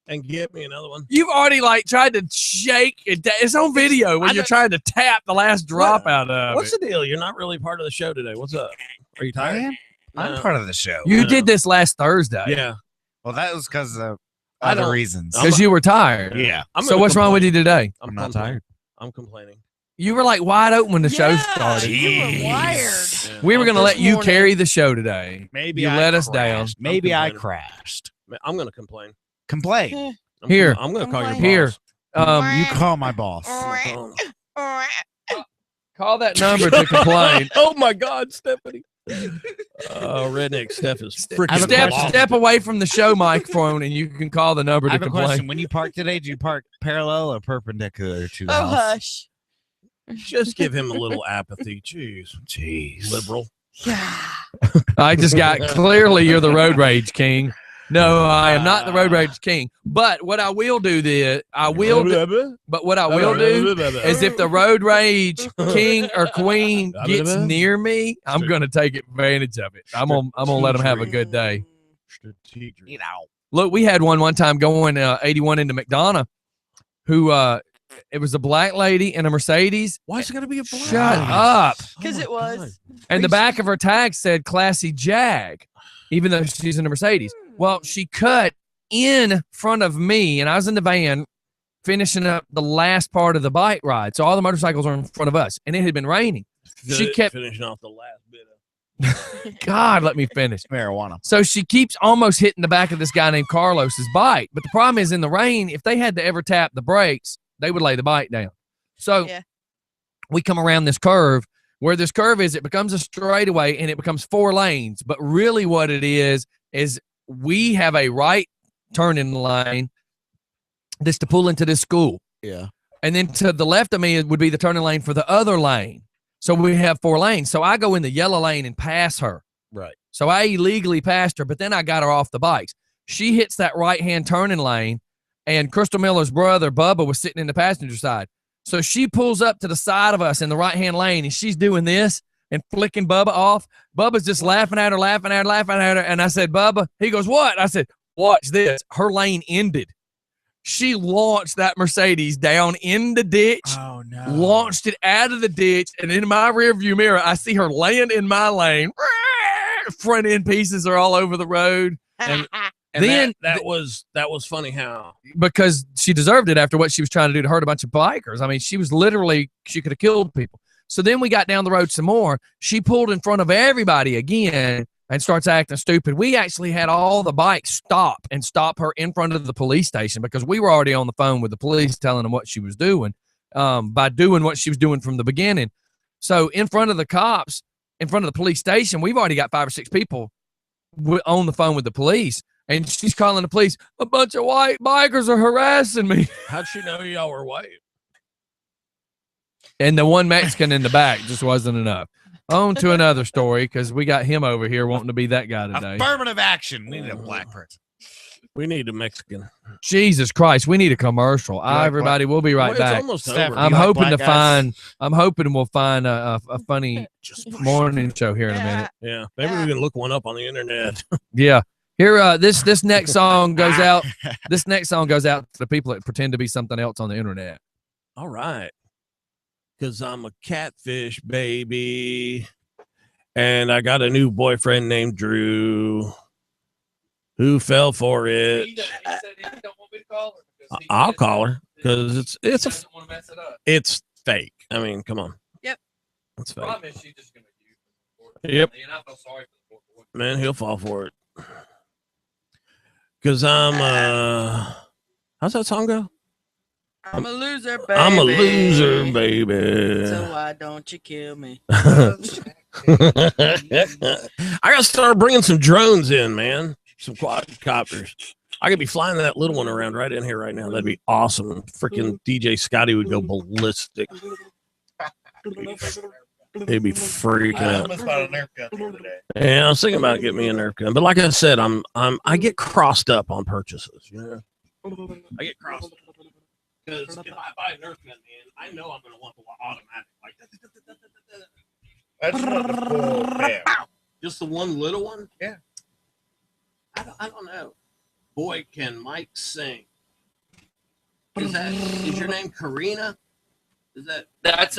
S8: and get me another one?
S3: You've already tried to shake it. It's on video when you're trying to tap the last drop out of
S8: What's the deal? You're not really part of the show today. What's up? Are you tired?
S5: I'm part of the show.
S3: You did this last Thursday.
S8: Yeah.
S5: Well, that was because of other reasons.
S3: Because you were tired.
S5: Yeah.
S3: So what's wrong with you today?
S5: I'm not tired.
S8: I'm complaining.
S3: You were wide open when the show started.
S2: You were wired.
S3: We were going to let you carry the show today.
S5: Maybe
S3: you let us down.
S5: Maybe I crashed.
S8: I'm going to complain.
S5: Complain.
S3: Here.
S8: I'm going to call your boss.
S3: Here.
S5: You call my boss.
S3: Call that number to complain.
S8: Oh my God, Stephanie. Redneck Steph is freaking
S3: step away from the show microphone and you can call the number to complain.
S5: Question. When you park today, did you park parallel or perpendicular to the house?
S2: Hush.
S8: Just give him a little apathy. Jeez. Liberal.
S2: Yeah.
S3: I just got clearly you're the road rage king. No, I am not the road rage king. But what I will do is if the road rage king or queen gets near me, I'm going to take advantage of it. I'm gonna let them have a good day. Look, we had one time going 81 into McDonough, who it was a black lady in a Mercedes.
S8: Why is it going to be a black?
S3: Shut up.
S2: Because it was.
S3: And the back of her tag said classy Jag, even though she's in a Mercedes. Well, she cut in front of me, and I was in the van finishing up the last part of the bike ride. So all the motorcycles were in front of us, and it had been raining. She kept
S8: finishing off the last bit of.
S3: God, let me finish.
S5: Marijuana.
S3: So she keeps almost hitting the back of this guy named Carlos's bike. But the problem is in the rain, if they had to ever tap the brakes, they would lay the bike down. So we come around this curve. Where this curve is, it becomes a straightaway, and it becomes 4 lanes. But really what it is we have a right turning lane that's to pull into this school.
S5: Yeah.
S3: And then to the left of me would be the turning lane for the other lane. So we have 4 lanes. So I go in the yellow lane and pass her.
S8: Right.
S3: So I illegally passed her, but then I got her off the bikes. She hits that right-hand turning lane, and Crystal Miller's brother, Bubba, was sitting in the passenger side. So she pulls up to the side of us in the right-hand lane, and she's doing this and flicking Bubba off. Bubba's just laughing at her. And I said, Bubba, he goes, what? I said, watch this. Her lane ended. She launched that Mercedes down in the ditch.
S5: Oh, no.
S3: Launched it out of the ditch, and in my rearview mirror, I see her laying in my lane. Front end pieces are all over the road.
S8: And
S3: then
S8: that was funny how
S3: because she deserved it after what she was trying to do to hurt a bunch of bikers. I mean, she could have killed people. So then we got down the road some more. She pulled in front of everybody again and starts acting stupid. We actually had all the bikes stop her in front of the police station because we were already on the phone with the police telling them what she was doing by doing what she was doing from the beginning. So in front of the cops, in front of the police station, we've already got 5 or 6 people on the phone with the police. And she's calling the police, a bunch of white bikers are harassing me.
S8: how'd she know y'all were white?
S3: And the one Mexican in the back just wasn't enough. On to another story, because we got him over here wanting to be that guy today.
S5: Affirmative action. We need a black person.
S8: We need a Mexican.
S3: Jesus Christ, we need a commercial. Everybody, we'll be right
S8: Well,
S3: back.
S8: It's almost over.
S3: I'm
S5: like
S3: hoping
S5: black
S3: to
S5: guys?
S3: we'll find a funny morning show here in a minute.
S8: Yeah, maybe we can look one up on the internet.
S3: Yeah. Here, this next song goes out. This next song goes out to the people that pretend to be something else on the internet.
S8: All right. Because I'm a catfish, baby. And I got a new boyfriend named Drew who fell for it. I'll call her because it's fake. I mean, come on.
S2: Yep.
S8: It's fake. Yep. Man, he'll fall for it. Because how's that song go?
S2: I'm a loser, baby.
S8: I'm a loser, baby.
S2: So why don't you kill me?
S8: I gotta start bringing some drones in, man. Some quadcopters. I could be flying that little one around right in here right now. That'd be awesome. Freaking DJ Scotty would go ballistic. He'd be freaking out.
S5: almost bought a Nerf gun the other day.
S8: Yeah, I was thinking about getting me a Nerf gun, but like I said, I get crossed up on purchases. You know, I get crossed up because if I buy a Nerf gun, man, I know I'm gonna want the automatic, like
S5: I just want the full bam.
S8: just the one little one.
S5: Yeah.
S8: I don't know. Boy, can Mike sing? Is your name Karina? Is that?
S3: That's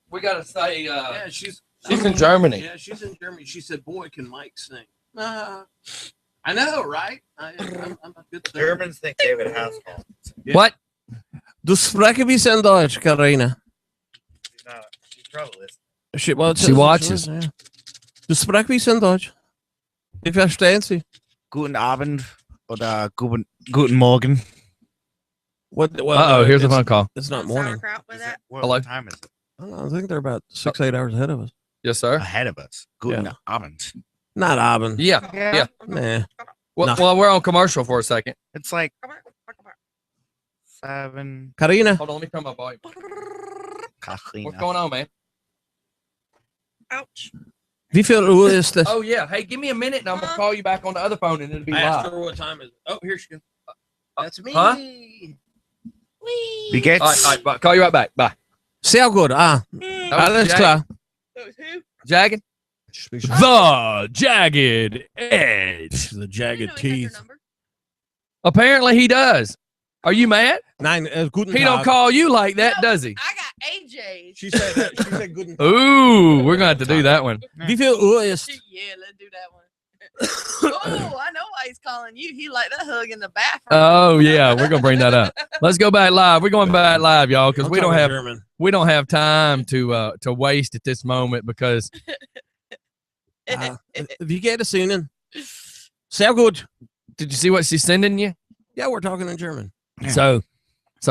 S3: we gotta say
S8: Yeah, she's
S3: in Germany.
S8: Yeah, she's in Germany. She said, "Boy, can Mike sing?" I know, right? I'm a good singer.
S5: Germans think David Hasselhoff.
S8: Yeah.
S3: What?
S8: Du sprechen wie in Deutsch, Karina.
S5: She's not. She's probably listening.
S3: She watches.
S8: Ja. Du sprechen wie in Deutsch. Ich verstehen Sie.
S5: Guten Abend oder guten Morgen.
S8: What?
S3: Here's a phone call.
S8: It's not morning.
S2: Sauerkraut with that?
S5: What
S3: Hello?
S5: time is it?
S8: I don't know, I think they're about 6-8 hours ahead of us.
S3: Yes, sir.
S5: Ahead of us. Guten
S8: Yeah.
S5: Abend.
S8: Not Abend.
S3: Yeah. Yeah.
S8: Nah.
S3: Well,
S8: No.
S3: well, we're on commercial for a second.
S5: It's like 7.
S8: Karina.
S3: Hold on, let me turn my volume.
S5: Kachlina.
S3: What's going on, man?
S2: Ouch.
S8: Wie viel Uhr ist es?
S3: Oh yeah. Hey, give me a minute, and I'm gonna call you back on the other phone, and it'll be
S8: I asked
S3: live.
S8: her what time is it. Oh, here she goes. That's me.
S3: Huh?
S5: Wie geht's?
S3: All right, bye. Call you right back. Bye.
S8: Sehr gut.
S3: That was
S8: Alles
S3: Jag-
S8: klar.
S3: Jagged. The Jagged Edge.
S8: The jagged teeth.
S3: Apparently he does. Are you mad?
S8: Nein, guten
S3: He don't
S8: Tag.
S3: call you like that, does he?
S2: I got AJ's.
S8: She said that. She said guten Tag.
S3: Ooh, we're gonna have to do that one.
S8: Wie viel Uhr ist?
S2: Yeah, let's do that one. Oh, I know why he's calling you. He like that hug in the bathroom.
S3: Oh yeah, we're gonna bring that up. Let's go back live. We're going back live, y'all, because
S8: I'm
S3: we don't
S8: talking
S3: have
S8: German.
S3: time to waste at this moment because
S8: Wie geht es Ihnen? Sehr gut.
S3: did you see what she's sending you?
S8: Yeah, we're talking in German.
S3: So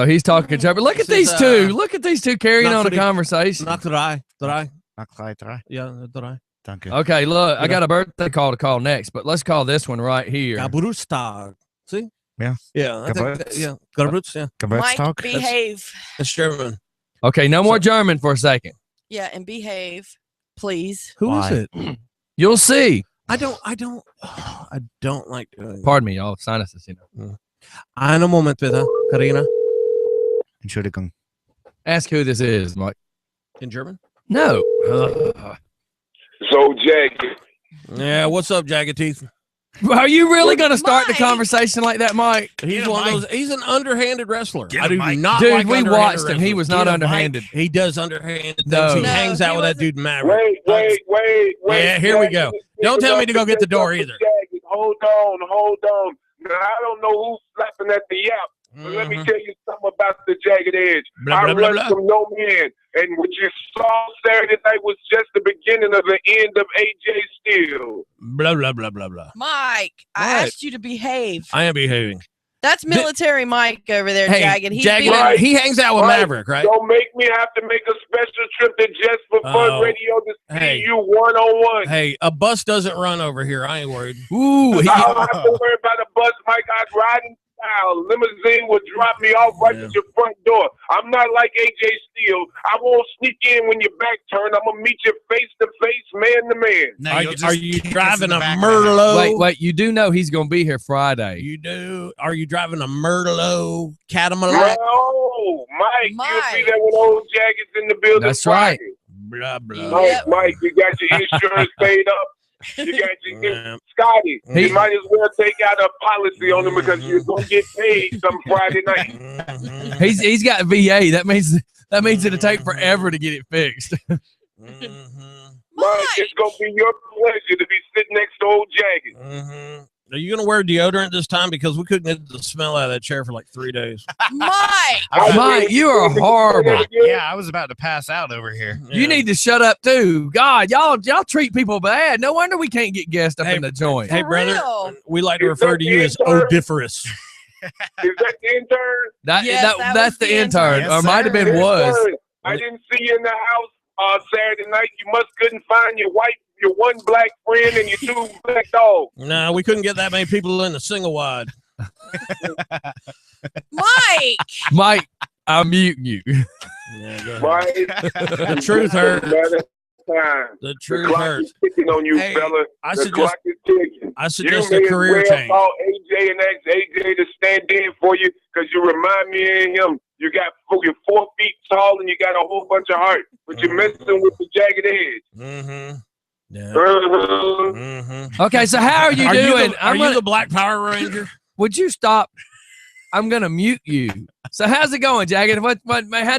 S3: he's talking to her. Look at
S8: This
S3: these
S8: is,
S3: two. Look at these two carrying
S8: not
S3: on a
S8: for the-
S3: conversation.
S8: Nach drei. Drei.
S5: Not quite right.
S8: Ja, drei.
S5: Danke.
S3: Okay, look, I got a birthday call to call next, but let's call this one right here.
S8: Geburtstag. See?
S5: Yeah.
S8: Yeah. I think
S5: Geburt.
S8: yeah. Geburtstag. Yeah.
S2: Mike,
S5: Geburtstag.
S2: behave.
S8: It's German.
S3: Okay, no more German for a second.
S2: Yeah, and behave, please.
S8: Who is
S5: Why?
S8: it?
S3: You'll see.
S8: I don't like doing
S3: Pardon me, y'all. Sinuses, you know.
S8: Einen Moment bitte, Karina.
S5: Entschuldigung.
S3: Ask who this is, Mike.
S8: In German?
S3: No.
S11: So, Jack.
S1: Yeah, what's up, Jagged Teeth?
S3: Are you really going to start the conversation like that, Mike?
S1: He's one of those. He's an underhanded wrestler.
S5: Get
S1: I do
S5: him, Mike.
S1: not
S3: Dude,
S1: like
S3: we
S1: underhanded
S3: watched him.
S1: wrestlers.
S3: He was not
S1: Get him,
S3: underhanded.
S1: Mike. He does underhanded
S3: No.
S1: things. He
S3: No,
S1: hangs out
S2: he
S1: with that
S2: wasn't.
S1: dude Maverick.
S11: Wait.
S1: Yeah, here we go. Don't tell me to go get the door either.
S11: Hold on. Now, I don't know who's slapping at the yap, but let me tell you something about the Jagged Edge.
S1: Blah, blah,
S11: I
S1: blah,
S11: run
S1: blah.
S11: from no man, and what you saw Saturday night was just the beginning of the end of AJ Steele.
S1: Blah blah blah blah blah.
S2: Mike, I
S1: What?
S2: asked you to behave.
S1: I am behaving.
S2: That's military Mike over there,
S1: Hey,
S2: Jagged. He's
S1: Jagged,
S2: being-
S1: he hangs out with
S11: Mike,
S1: Maverick, right?
S11: Don't make me have to make a special trip to Just for Fun
S1: Oh.
S11: Radio to see
S1: Hey.
S11: you one-on-one.
S1: Hey, a bus doesn't run over here. I ain't worried.
S3: Ooh,
S11: I don't have to worry about a bus, Mike. I'd ride in style. Limousine would drop me off right at your front door. I'm not like AJ Steele. I won't sneak in when your back turned. I'm gonna meet you face to face, man to man.
S5: No,
S1: Are,
S5: you'll
S1: you-
S5: just
S1: are you
S5: kick us in
S1: driving
S5: the
S1: a
S5: back of the head.
S1: Merlot?
S3: wait. You do know he's going to be here Friday.
S1: You do? Are you driving a Merlot Cadillac?
S11: No, Mike,
S2: Mike.
S11: you'll be there with old Jaggeds in the building.
S3: That's right.
S11: Friday.
S1: Blah blah.
S11: Mike,
S2: Yep.
S11: Mike, you got your insurance paid up. You got your
S1: Yeah.
S11: Scotty.
S3: He-
S11: You might as well take out a policy on him because you're gonna get paid some Friday night.
S1: Mhm.
S3: He's got VA. That means it'll take forever to get it fixed.
S1: Mhm.
S11: Mike, it's gonna be your pleasure to be sitting next to old Jagged.
S1: Mhm. Are you gonna wear deodorant this time? Because we couldn't get the smell out of that chair for like 3 days.
S2: Mike.
S3: Mike, you are horrible.
S5: Yeah, I was about to pass out over here.
S3: You need to shut up too. God, y'all treat people bad. No wonder we can't get guests up
S1: Hey,
S3: in the joint.
S1: Hey,
S2: For
S1: brother,
S2: real.
S1: we like to
S11: Is
S1: refer
S11: that
S1: to you
S11: the
S1: as
S11: intern?
S1: odiferous.
S11: Is that the intern?
S2: Yes, that
S3: That's
S2: was
S3: the
S2: the
S3: intern,
S5: intern.
S3: or
S5: Yes,
S3: might have been
S11: Intern.
S3: was.
S11: I didn't see you in the house Saturday night. You must couldn't find your one black friend and your two black dogs.
S1: No, we couldn't get that many people in the single wide.
S2: Mike.
S3: Mike, I'm muting you.
S1: Yeah, go ahead.
S11: Right?
S1: The truth hurts.
S11: Time.
S1: The
S11: The
S1: truth
S11: clock
S1: hurts.
S11: is ticking on you,
S1: Hey,
S11: fella.
S1: I
S11: The
S1: suggest
S11: clock is ticking.
S1: I
S11: You
S1: suggest
S11: may
S1: a
S11: as
S1: career
S11: well
S1: change.
S11: call AJ and ask AJ to stand in for you because you remind me of him. You're 4 feet tall and you got a whole bunch of heart, but you're messing with the Jagged Edge.
S1: Mm-hmm. Yeah.
S11: Uh-huh.
S1: Mm-hmm.
S3: Okay, so how are you doing?
S1: Are you the Black Power Ranger?
S3: Would you stop? I'm gonna mute you. So how's it going, Jagged? How'd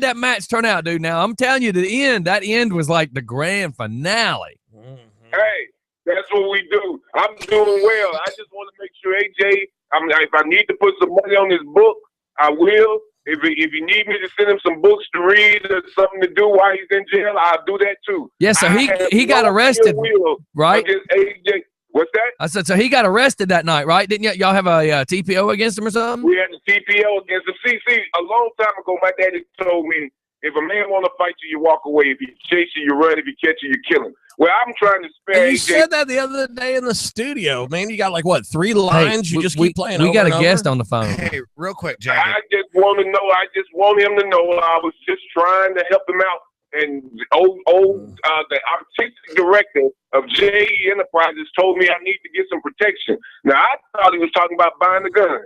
S3: that match turn out, dude? Now I'm telling you, that end was like the grand finale.
S11: Hey, that's what we do. I'm doing well. I just want to make sure AJ. If I need to put some money on his book, I will. If you need me to send him some books to read or something to do while he's in jail, I'll do that too.
S3: Yeah, so
S11: I have
S3: he got
S11: no
S3: arrested,
S11: ill will
S3: right?
S11: against AJ. What's that?
S3: I said so. He got arrested that night, right? Didn't y'all have a TPO against him or something?
S11: We had the TPO against him. See, a long time ago, my daddy told me, if a man want to fight you, you walk away. If he chase you, you run. If he catch you, you kill him. Well, I'm trying to spare
S1: You
S11: AJ.
S1: said that the other day in the studio, man. You got like what, 3 lines? You just keep playing.
S3: We
S1: over
S3: got
S1: and
S3: a guest
S1: over?
S3: on the phone.
S5: Hey, real quick, Jagged.
S11: I just want to know. I just want him to know. I was just trying to help him out. And the artistic director of JE Enterprises told me I need to get some protection. Now I thought he was talking about buying a gun.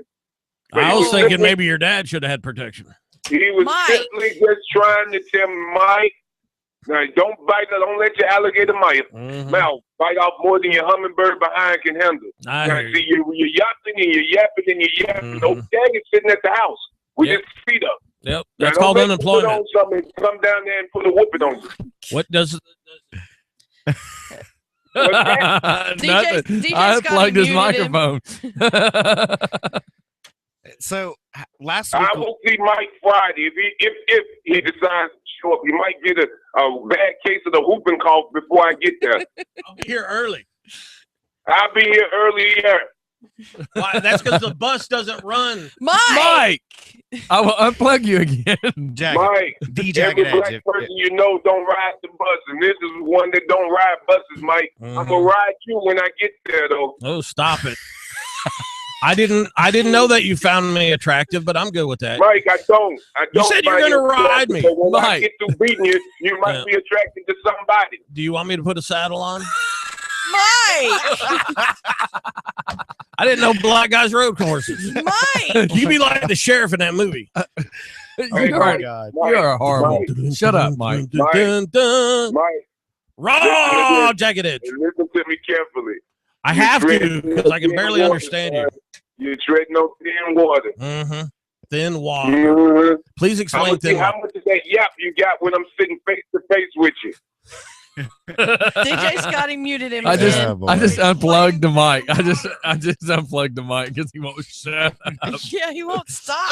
S11: But
S1: I
S11: he
S1: was thinking
S11: simply-
S1: maybe your dad should have had protection.
S11: he was
S2: Mike.
S11: simply just trying to tell Mike, now don't let your alligator mouth bite off more than your hummingbird behind can handle.
S1: I
S11: Now,
S1: hear
S11: see,
S1: you.
S11: you're yapping and you're yapping and you're yapping.
S1: Mhm.
S11: No Jagged sitting at the house with
S1: Yep.
S11: his feet up.
S1: Yep,
S11: Now,
S1: that's
S11: don't
S1: called
S11: make him
S1: unemployment.
S11: Put on something and come down there and put a whooping on you.
S1: What does
S3: Nothing.
S2: DJ
S3: I
S2: Scotty
S3: unplugged his
S2: muted him.
S3: microphone.
S5: So last week,
S11: I will see Mike Friday. If he decides to show up, he might get a bad case of the whooping cough before I get there.
S1: I'll be here early.
S11: I'll be here earlier.
S1: Why? That's because the bus doesn't run.
S3: Mike, I will unplug you again.
S5: Jagged,
S11: Mike,
S5: the
S11: every
S5: Jagged
S11: black
S5: Edge.
S11: person you know don't ride the bus, and this is one that don't ride buses, Mike. I'm gonna ride you when I get there, though.
S1: Oh, stop it. I didn't know that you found me attractive, but I'm good with that.
S11: Mike, I don't.
S1: You said you're
S11: find
S1: gonna
S11: you
S1: ride me,
S11: attractive, but when I
S1: Mike.
S11: get through beating you, you might
S1: Yeah.
S11: be attracted to somebody.
S1: Do you want me to put a saddle on? I didn't know black guys rode horses.
S2: Mike.
S1: You be like the sheriff in that movie.
S3: You're horrible. Shut up, Mike.
S1: Dun, dun.
S11: Mike,
S1: Raw jagged edge.
S11: listen to me carefully.
S1: I have to because I can barely understand you.
S11: You're treading on thin water.
S1: Mm-hmm. Thin water.
S11: Mhm.
S1: Please
S11: How
S1: explain
S11: much,
S1: thin
S11: how
S1: water.
S11: much of that yap you got when I'm sitting face to face with you?
S2: DJ Scotty muted him.
S3: I just,
S2: again.
S3: I just unplugged the mic. I just unplugged the mic because he won't shut up.
S2: Yeah, he won't stop.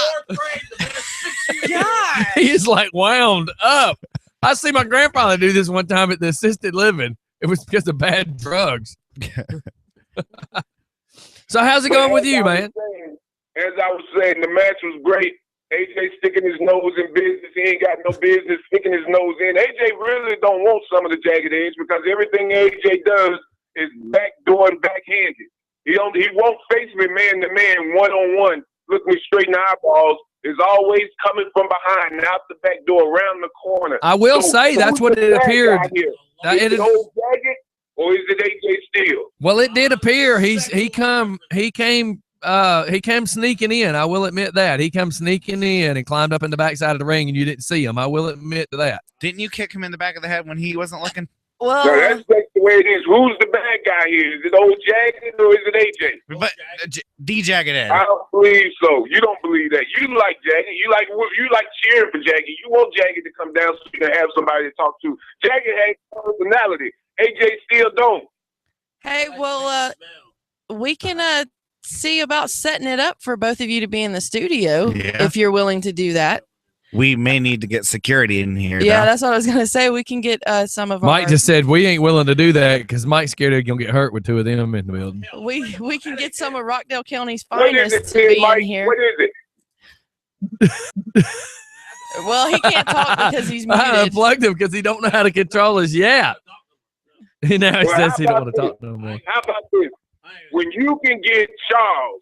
S2: God.
S3: He's like wound up. I see my grandfather do this one time at the assisted living. It was because of bad drugs. So how's it going with you, man?
S11: As I was saying, the match was great. AJ sticking his nose in business. He ain't got no business sticking his nose in. AJ really don't want some of the jagged edge because everything AJ does is backdoor and backhanded. He won't face me man to man, one on one, look me straight in the eyeballs. Is always coming from behind, out the back door, around the corner.
S3: I will say that's what it appeared.
S11: Is it old Jagged or is it AJ Steele?
S3: Well, it did appear he came sneaking in. I will admit that he came sneaking in and climbed up in the backside of the ring, and you didn't see him. I will admit to that.
S5: Didn't you kick him in the back of the head when he wasn't looking?
S2: Well,
S11: So that's the way it is. Who's the bad guy here? Is it old Jagged or is it AJ?
S5: But D Jagged Edge.
S11: I don't believe so. You don't believe that. You like Jagged. You like cheering for Jagged. You want Jagged to come down so you can have somebody to talk to. Jagged has personality. AJ Steele don't.
S2: hey, well, we can see about setting it up for both of you to be in the studio
S5: Yeah.
S2: if you're willing to do that.
S5: We may need to get security in here.
S2: Yeah,
S5: though.
S2: that's what I was gonna say. We can get some of
S3: Mike
S2: our.
S3: just said we ain't willing to do that because Mike's scared they're gonna get hurt with two of them in the building.
S2: we can get some of Rockdale County's
S11: What is
S2: finest
S11: it,
S2: to be
S11: Mike?
S2: in here.
S11: What is it?
S2: Well, he can't talk because he's
S3: I
S2: muted.
S3: unplugged him because he don't know how to control his yap. He now
S11: Well,
S3: says
S11: how
S3: he don't
S11: about
S3: want to talk no more.
S11: How about this? When you can get Charles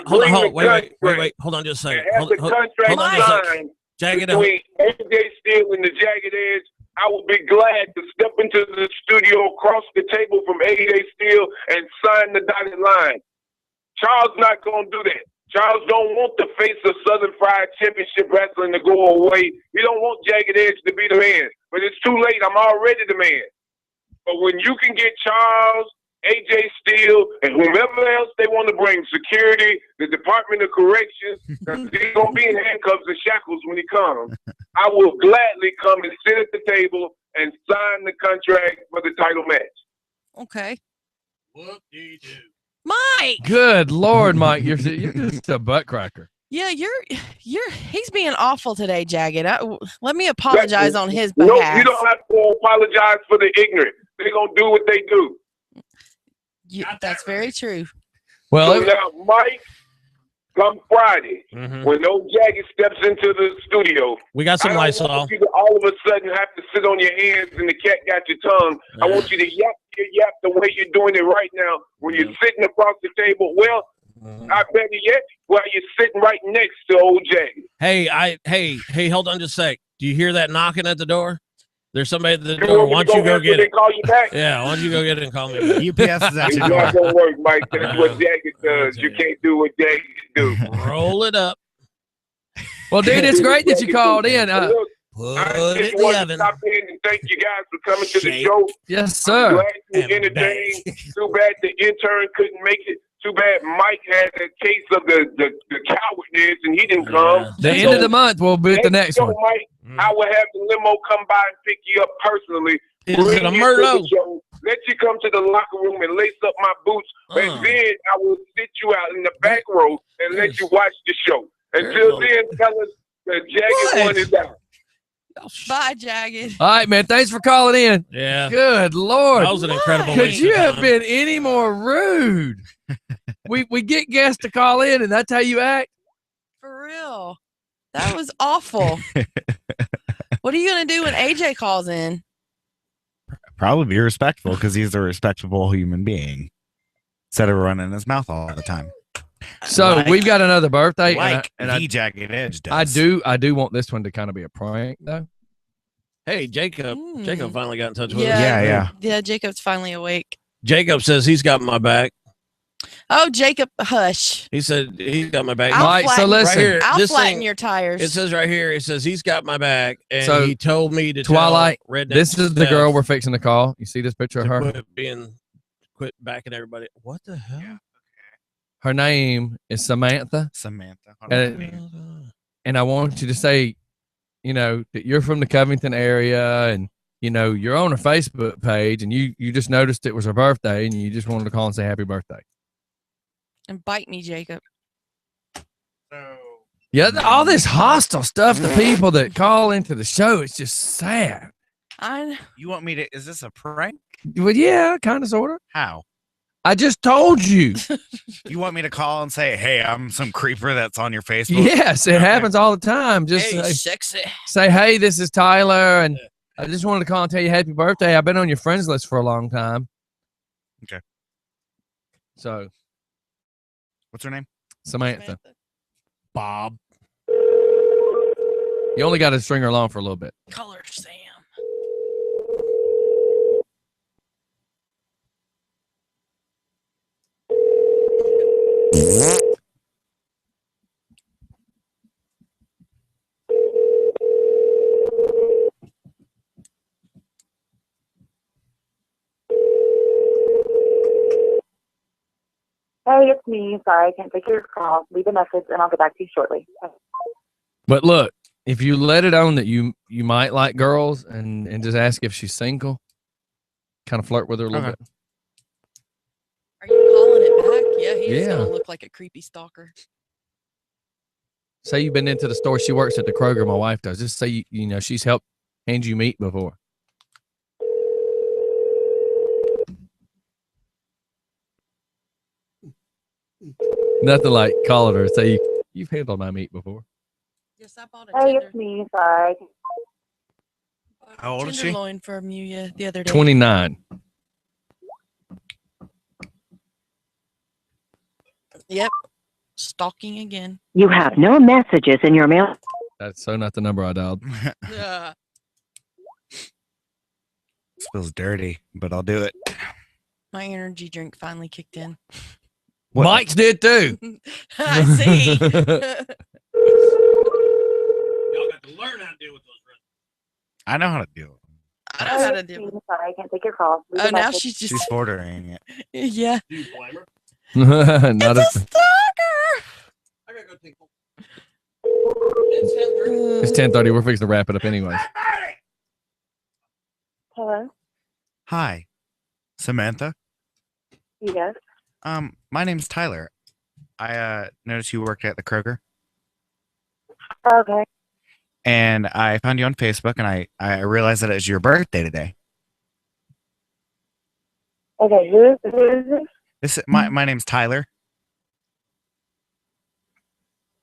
S1: Hold on,
S11: bring the
S1: wait. Hold on just a second.
S11: and have the contract
S1: hold on just a second.
S11: signed
S1: Jagged
S11: between AJ Steele and the Jagged Edge, I would be glad to step into the studio, across the table from AJ Steele, and sign the dotted line. Charles not going to do that. Charles don't want the face of Southern Fried Championship Wrestling to go away. He don't want Jagged Edge to be the man. But it's too late. I'm already the man. But when you can get Charles, AJ Steele, and whomever else they want to bring, security, the Department of Corrections, because he's going to be in handcuffs and shackles when he comes, I will gladly come and sit at the table and sign the contract for the title match.
S2: Okay. Mike.
S3: Good Lord, Mike, you're just a butt cracker.
S2: Yeah, he's being awful today, Jagged. Let me apologize on his behalf.
S11: No, you don't have to apologize for the ignorant. They're going to do what they do.
S2: That's very true.
S3: Well,
S11: so now, Mike, come Friday, when old Jagged steps into the studio,
S1: we got some
S11: I don't
S1: Lysol.
S11: want you to all of a sudden have to sit on your hands and the cat got your tongue. I want you to yap the way you're doing it right now when you're sitting across the table. Well, I better yet, while you're sitting right next to old Jagged.
S1: Hey, hold on just a sec. Do you hear that knocking at the door? There's somebody at the
S11: You
S1: door.
S11: want
S1: Why
S11: me to
S1: don't you
S11: go
S1: go get
S11: answer
S1: it?
S11: and call you back?
S1: Yeah, why don't you go get it and call me back?
S5: UPS is at
S11: It's
S5: your
S11: not
S5: door.
S11: going to work, Mike. That's what Jagged does. You can't do what Jagged do.
S1: Roll it up.
S3: Well, dude, it's great that you called in.
S11: Look,
S1: Put
S11: I
S1: it
S11: just
S1: in the
S11: want to
S1: oven.
S11: stop in and thank you guys for coming to the show.
S3: Yes,
S11: I'm
S3: sir.
S11: glad you were
S1: And
S11: entertained. Too bad the intern couldn't make it. Too bad Mike had a case of the cowardness and he didn't come.
S3: The end of the month, we'll be at the next
S11: show,
S3: one.
S11: Mike, I will have the limo come by and pick you up personally.
S1: Is
S11: Bring
S1: it a
S11: you to
S1: Merlot?
S11: the show, let you come to the locker room and lace up my boots, and then I will sit you out in the back row and let you watch the show. Until then, fellas, the Jagged one is out.
S2: Bye, Jagged.
S3: All right, man. Thanks for calling in.
S1: Yeah.
S3: Good Lord.
S1: That was an incredible
S3: Could
S1: waste
S3: you
S1: of
S3: have
S1: time.
S3: been any more rude? we get guests to call in, and that's how you act?
S2: For real. That was awful. What are you going to do when AJ calls in?
S5: Probably be respectful because he's a respectable human being instead of running his mouth all the time.
S3: So
S5: Like-
S3: we've got another birthday.
S5: Like
S3: and
S5: the Jagged Edge does.
S3: I do want this one to kind of be a prank, though.
S1: Hey, Jacob.
S2: Mm.
S1: Jacob finally got in touch with
S2: Yeah.
S1: us.
S5: Yeah.
S2: Yeah, Jacob's finally awake.
S8: Jacob says he's got my back.
S2: Oh, Jacob, hush.
S1: He said he's got my back.
S2: I'll
S3: Mike, so
S2: flatten-
S3: listen.
S1: Right here,
S2: I'll
S1: this
S2: flatten
S1: thing-
S2: your tires.
S1: It says right here. It says he's got my back, and
S3: So,
S1: he told me to
S3: Twilight,
S1: tell Redneck
S3: this is the
S1: Steph
S3: girl we're fixing to call. You see this picture of
S1: to
S3: her?
S1: quit backing everybody. What the hell?
S3: Her name is Samantha.
S5: Samantha.
S3: And I want you to say, that you're from the Covington area and, you're on her Facebook page and you just noticed it was her birthday and you just wanted to call and say happy birthday.
S2: And bite me, Jacob.
S3: Yeah, all this hostile stuff, the people that call into the show, it's just sad.
S5: You want me to? Is this a prank?
S3: Well, yeah, kind of, sort of.
S5: How?
S3: I just told you.
S5: You want me to call and say, "Hey, I'm some creeper that's on your Facebook"?
S3: Yes, it happens all the time. Just
S2: sexy.
S3: say, hey, this is Tyler, and I just wanted to call and tell you happy birthday. I've been on your friends list for a long time.
S5: Okay.
S3: So,
S5: what's her name?
S3: Samantha.
S1: Bob.
S3: You only got to string her along for a little bit.
S2: Call her Sam.
S9: Hey, it's me. Sorry, I can't take your call. Leave a message, and I'll get back to you shortly.
S3: But look, if you let it on that you might like girls and just ask if she's single, kind of flirt with her a little bit.
S2: Are you calling it back? Yeah, he's
S3: Yeah.
S2: gonna look like a creepy stalker.
S3: Say you've been into the store. She works at the Kroger. My wife does. Just say she's helped hand you meat before. Nothing like calling her and say you've handled my meat before.
S2: Yes, I bought
S9: Hey, it's me. Sorry.
S5: How old is she?
S2: tenderloin from you the other day.
S3: 29.
S2: Yep. Stalking again.
S10: You have no messages in your mail.
S3: That's so not the number I dialed.
S2: Yeah.
S5: This feels dirty, but I'll do it.
S2: My energy drink finally kicked in.
S5: What?
S3: Mike's did too.
S2: I see.
S1: Y'all got to learn how to deal with those.
S5: I know how to do it.
S2: I know how to do it.
S9: Sorry, I can't take your call. Leave
S2: Oh,
S9: a
S2: now
S9: message.
S2: she's just.
S5: She's ordering it.
S2: Yeah.
S1: Do you blame her?
S3: Not
S2: It's a stalker.
S1: I gotta go tinkle.
S3: It's 10:30. We're fixing to wrap it up anyways.
S9: Hello.
S5: Hi, Samantha.
S9: Yes.
S5: My name's Tyler. I noticed you worked at the Kroger,
S9: Okay.
S5: and I found you on Facebook, and I realized that it was your birthday today.
S9: Okay. Who is this?
S5: My name's Tyler.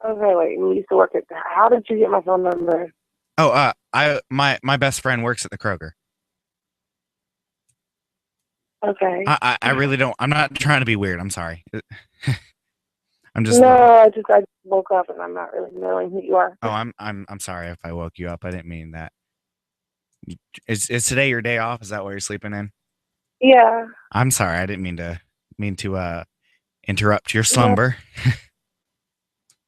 S9: Okay. Wait. You used to work at. How did you get my phone number?
S5: Oh, my best friend works at the Kroger.
S9: Okay.
S5: I really don't. I'm not trying to be weird. I'm sorry. I'm just.
S9: No, I woke up and I'm not really knowing who you are.
S5: Oh, I'm sorry if I woke you up. I didn't mean that. Is today your day off? Is that why you're sleeping in?
S9: Yeah.
S5: I'm sorry. I didn't mean to interrupt your slumber.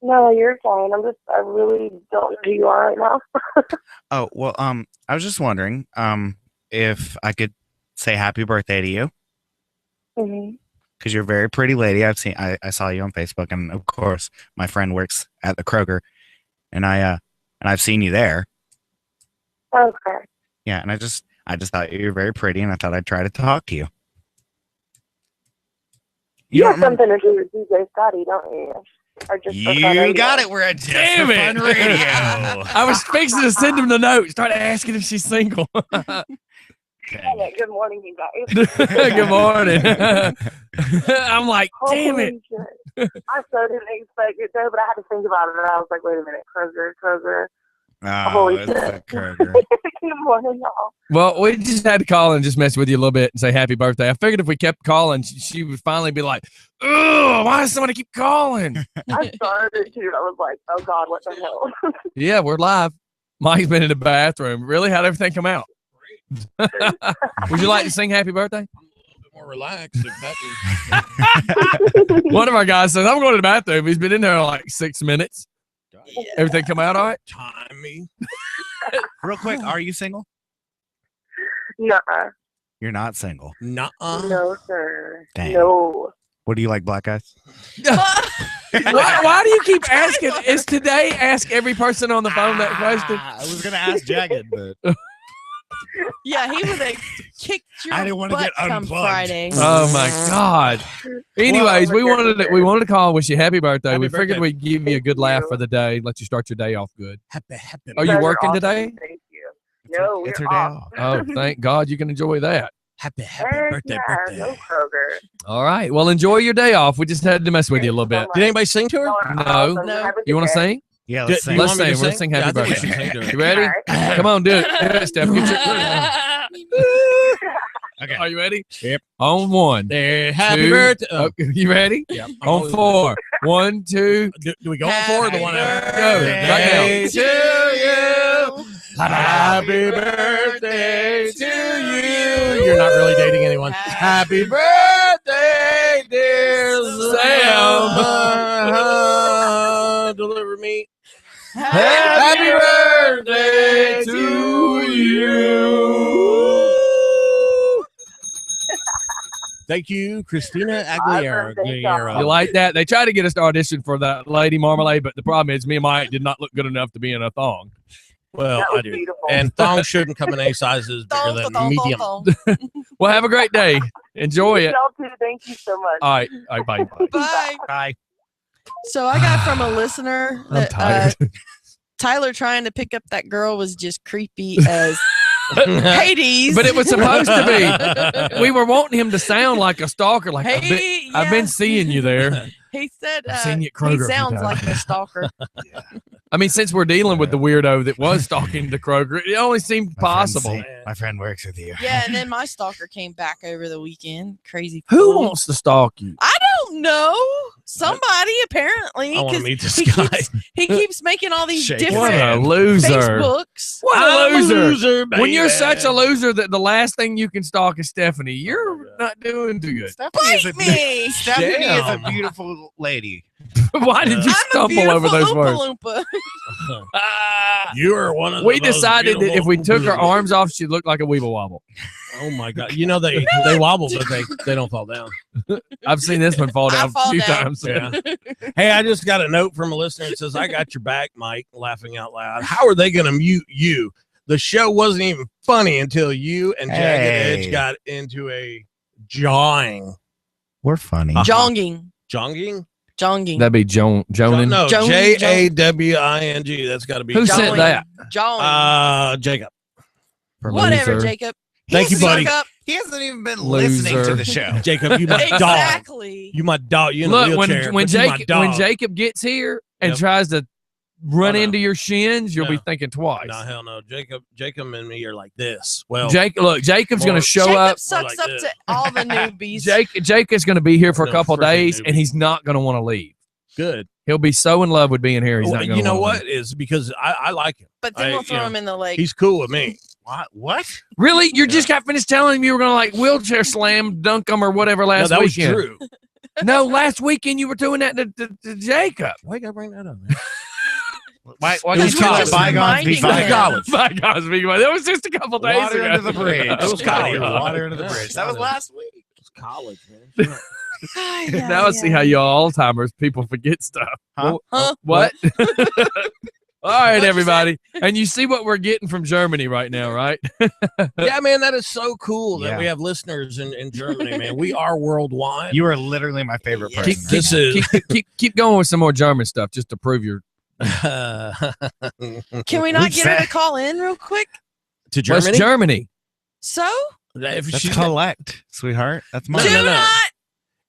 S9: No, you're fine. I really don't know who you are right now.
S5: Oh, well, I was just wondering, if I could say happy birthday to you,
S9: Mhm.
S5: because you're a very pretty lady. I saw you on Facebook, and of course, my friend works at the Kroger, and I've seen you there.
S9: Okay.
S5: Yeah, and I just thought you were very pretty, and I thought I'd try to talk to you.
S9: You
S5: don't
S9: have something to do with DJ Scotty, don't you? Or just for fun
S5: You
S9: radio?
S5: got it. We're at Just
S3: Damn
S5: for
S3: it.
S5: Fun Radio.
S3: I was fixing to send him the note. Start asking if she's single.
S9: Okay, good morning, you guys.
S3: Good morning. I'm like, damn it.
S9: Holy shit. I so didn't expect it though, but I had to think about it. And I was like, wait a minute, Kroger.
S5: Oh,
S9: Holy
S5: it's
S9: shit.
S5: the Kroger.
S9: Good morning, y'all.
S3: Well, we just had to call and just mess with you a little bit and say happy birthday. I figured if we kept calling, she would finally be like, ugh, why does somebody keep calling?
S9: I started to. I was like, oh God, what the hell?
S3: Yeah, we're live. Mike's been in the bathroom. Really? How'd everything come out? Would you like to sing happy birthday?
S1: more relaxed. If that
S3: One of our guys says, I'm going to the bathroom. He's been in there like 6 minutes. Everything come out all right?
S1: time me.
S5: Real quick, are you single?
S9: Nuh-uh.
S5: You're not single.
S1: Nuh-uh.
S9: No, sir.
S5: Dang.
S9: No.
S5: What do you like, black guys?
S3: Why do you keep asking? Is today ask every person on the phone that question?
S5: I was gonna ask Jagged, but
S2: Yeah, he would have kicked your
S5: I didn't wanna
S2: butt
S5: get
S2: come
S5: unplugged.
S2: Friday.
S3: Oh my God. Anyways, we wanted to call and wish you happy birthday.
S1: Happy
S3: We figured
S1: birthday.
S3: we'd give you a good laugh for the day, let you start your day off good.
S1: Happy.
S3: Are you
S9: guys
S3: working
S9: awesome.
S3: today?
S9: Thank you. No,
S5: it's
S9: we're
S5: her day
S9: off.
S5: off.
S3: Oh, thank God you can enjoy that.
S1: Happy
S9: Heck
S1: birthday,
S9: yeah,
S1: birthday.
S9: no Kroger.
S3: All right. Well, enjoy your day off. We just had to mess with you a little bit.
S1: Did anybody sing to her?
S3: No.
S9: Awesome.
S2: No.
S9: Have a
S3: You
S9: good
S3: want to
S9: day.
S3: sing?
S5: Yeah,
S1: Do
S5: let's
S1: you
S5: sing.
S3: Let's
S1: want me to
S3: sing. Let's sing
S1: Yeah,
S3: happy
S1: I think we
S3: birthday.
S1: should sing to her.
S3: You ready?
S9: Alright.
S3: Come on, do it. Do it, Steph. Get your...
S5: Okay.
S3: Are you ready?
S1: Yep.
S3: On one.
S1: There, happy
S3: Two.
S1: birthday.
S3: Okay, you ready?
S1: Yeah.
S3: On four. 1, 2.
S1: Do we go on four or the one after?
S3: Go. Right now.
S1: to you. Happy birthday to you. You're not really dating anyone. Happy birthday, dear Sam. Deliver me. Happy birthday to you. Thank you, Christina Aguilera.
S9: Awesome. Thank y'all.
S3: You like that? They tried to get us to audition for that Lady Marmalade, but the problem is me and Mike did not look good enough to be in a thong.
S1: Well,
S9: That
S1: I
S9: was
S1: do.
S9: beautiful.
S1: And thongs shouldn't come in any sizes bigger than medium.
S3: Well, have a great day. Enjoy it.
S9: Y'all too. Thank you so much.
S3: All right. Bye.
S2: Bye.
S5: Bye.
S2: So I got from a listener
S3: I'm
S2: that
S3: tired.
S2: Tyler trying to pick up that girl was just creepy as Hades.
S3: But it was supposed to be. We were wanting him to sound like a stalker. Like,
S2: Hey,
S3: I've been
S2: yeah.
S3: seeing you there.
S2: He said
S3: I've seen you at
S2: he
S3: Kroger a few
S2: sounds
S3: times.
S2: like a stalker.
S3: I mean, since we're dealing with the weirdo that was stalking the Kroger, it only seemed possible.
S5: My friend works with you.
S2: Yeah, and then my stalker came back over the weekend. Crazy.
S3: Who
S2: fool.
S3: wants to stalk you?
S2: I don't know. Somebody apparently.
S1: I want to
S2: 'cause
S1: meet this
S2: he
S1: guy.
S2: he keeps making all these
S5: Shake
S3: What
S2: different
S3: a loser.
S2: Facebooks.
S3: What
S1: I'm
S3: a loser.
S1: baby.
S3: When you're such a loser that the last thing you can stalk is Stephanie, you're not doing too good.
S5: Stephanie is a,
S2: Bite me.
S5: Stephanie is a
S1: Damn.
S5: beautiful lady.
S3: Why did you
S2: I'm a
S3: stumble over
S2: beautiful
S3: those
S2: Oompa
S3: words?
S2: Loompa.
S1: You are one of the
S3: We
S1: most
S3: decided that if we
S1: beautiful
S3: took her
S1: people.
S3: arms off, she'd look like a weeble wobble.
S1: Oh my god! You know they wobble, but they don't fall down.
S3: I've seen this one fall
S2: I
S3: down a
S2: fall
S3: few
S2: down.
S3: times.
S1: Yeah. Hey, I just got a note from a listener that says, "I got your back, Mike." Laughing out loud. How are they going to mute you? The show wasn't even funny until you and Jagged
S5: Hey.
S1: Edge got into a jawing.
S5: We're funny.
S2: Jonging.
S1: Jonging?
S2: Jonging.
S3: That'd be Jonan.
S1: No,
S2: Joning,
S1: Jawing. That's got to be
S3: Who said that?
S2: Jawing.
S1: Jacob.
S2: Whatever,
S3: Loser.
S2: Jacob.
S1: Thank you,
S2: Suck
S1: buddy.
S2: up.
S5: He hasn't even been
S3: Loser.
S5: listening to the show.
S1: Jacob, you my dog.
S2: Exactly.
S1: You my dog. You in a
S3: Look,
S1: wheelchair.
S3: when
S1: but you my
S3: Jacob
S1: dog.
S3: when Jacob gets here and
S1: Yep.
S3: tries to run
S1: Oh, no.
S3: into your shins, you'll be
S1: No.
S3: thinking twice.
S1: No, hell no. Jacob and me are like this. Well,
S3: Jacob's going
S1: Or-
S3: to show
S2: Jacob
S3: up.
S2: sucks
S1: like
S2: up
S1: this.
S2: to all the newbies.
S3: Jake is going to be here for a
S1: No,
S3: couple
S1: freaking
S3: days,
S1: newbie.
S3: and he's not going to want to leave.
S1: good.
S3: He'll be so in love with being here. He's not
S1: Well,
S3: going to.
S1: you know what is because I like him.
S2: But then
S1: I-
S2: we'll throw
S1: you know,
S2: him in the lake.
S1: He's cool with me.
S5: What?
S3: Really? You just got finished telling him you were going to like wheelchair slam, dunk him, or whatever
S1: No,
S3: last
S1: that was
S3: weekend.
S1: true.
S3: No, last weekend you were doing that to Jacob.
S1: Why you gotta bring that up, man?
S5: Why
S1: It was
S5: can't you let
S1: college.
S5: bygones be
S2: Reminding
S5: bygones?
S2: him.
S3: My gosh, big man. That was just a couple days
S5: Water
S3: ago.
S5: under the bridge.
S1: It was
S5: Scotty,
S1: college.
S5: water under the bridge. That was last week.
S1: It's college, man.
S3: Now I see how y'all Alzheimer's people forget stuff.
S5: Huh?
S2: Huh?
S3: What? All right, everybody. And you see what we're getting from Germany right now, right?
S1: Yeah, man, that is so cool that
S5: Yeah.
S1: we have listeners in Germany, man. We are worldwide.
S5: You are literally my favorite person.
S3: Keep,
S1: This is
S3: keep going with some more German stuff just to prove your.
S2: Can we not
S5: Who's
S2: get her
S5: that?
S2: to call in real quick?
S1: to
S3: What's
S1: Germany.
S3: Germany?
S2: So
S1: If
S5: That's
S1: she's
S5: collect, sweetheart. That's
S1: No,
S5: mine.
S2: do
S1: no, no.
S2: not.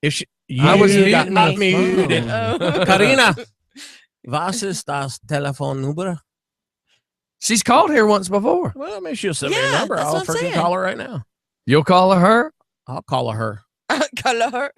S1: if she,
S3: I was
S1: you got
S3: muting
S1: me
S3: the
S1: muted.
S3: phone.
S2: Oh.
S1: Karina, was ist das Telefonnummer?
S3: She's called here once before.
S1: Well, I mean, she'll send me
S2: Yeah,
S1: a number.
S2: that's
S1: I'll
S2: what I'm
S1: freaking
S2: saying.
S1: call her right now.
S3: You'll call her?
S1: I'll call her.
S2: Color.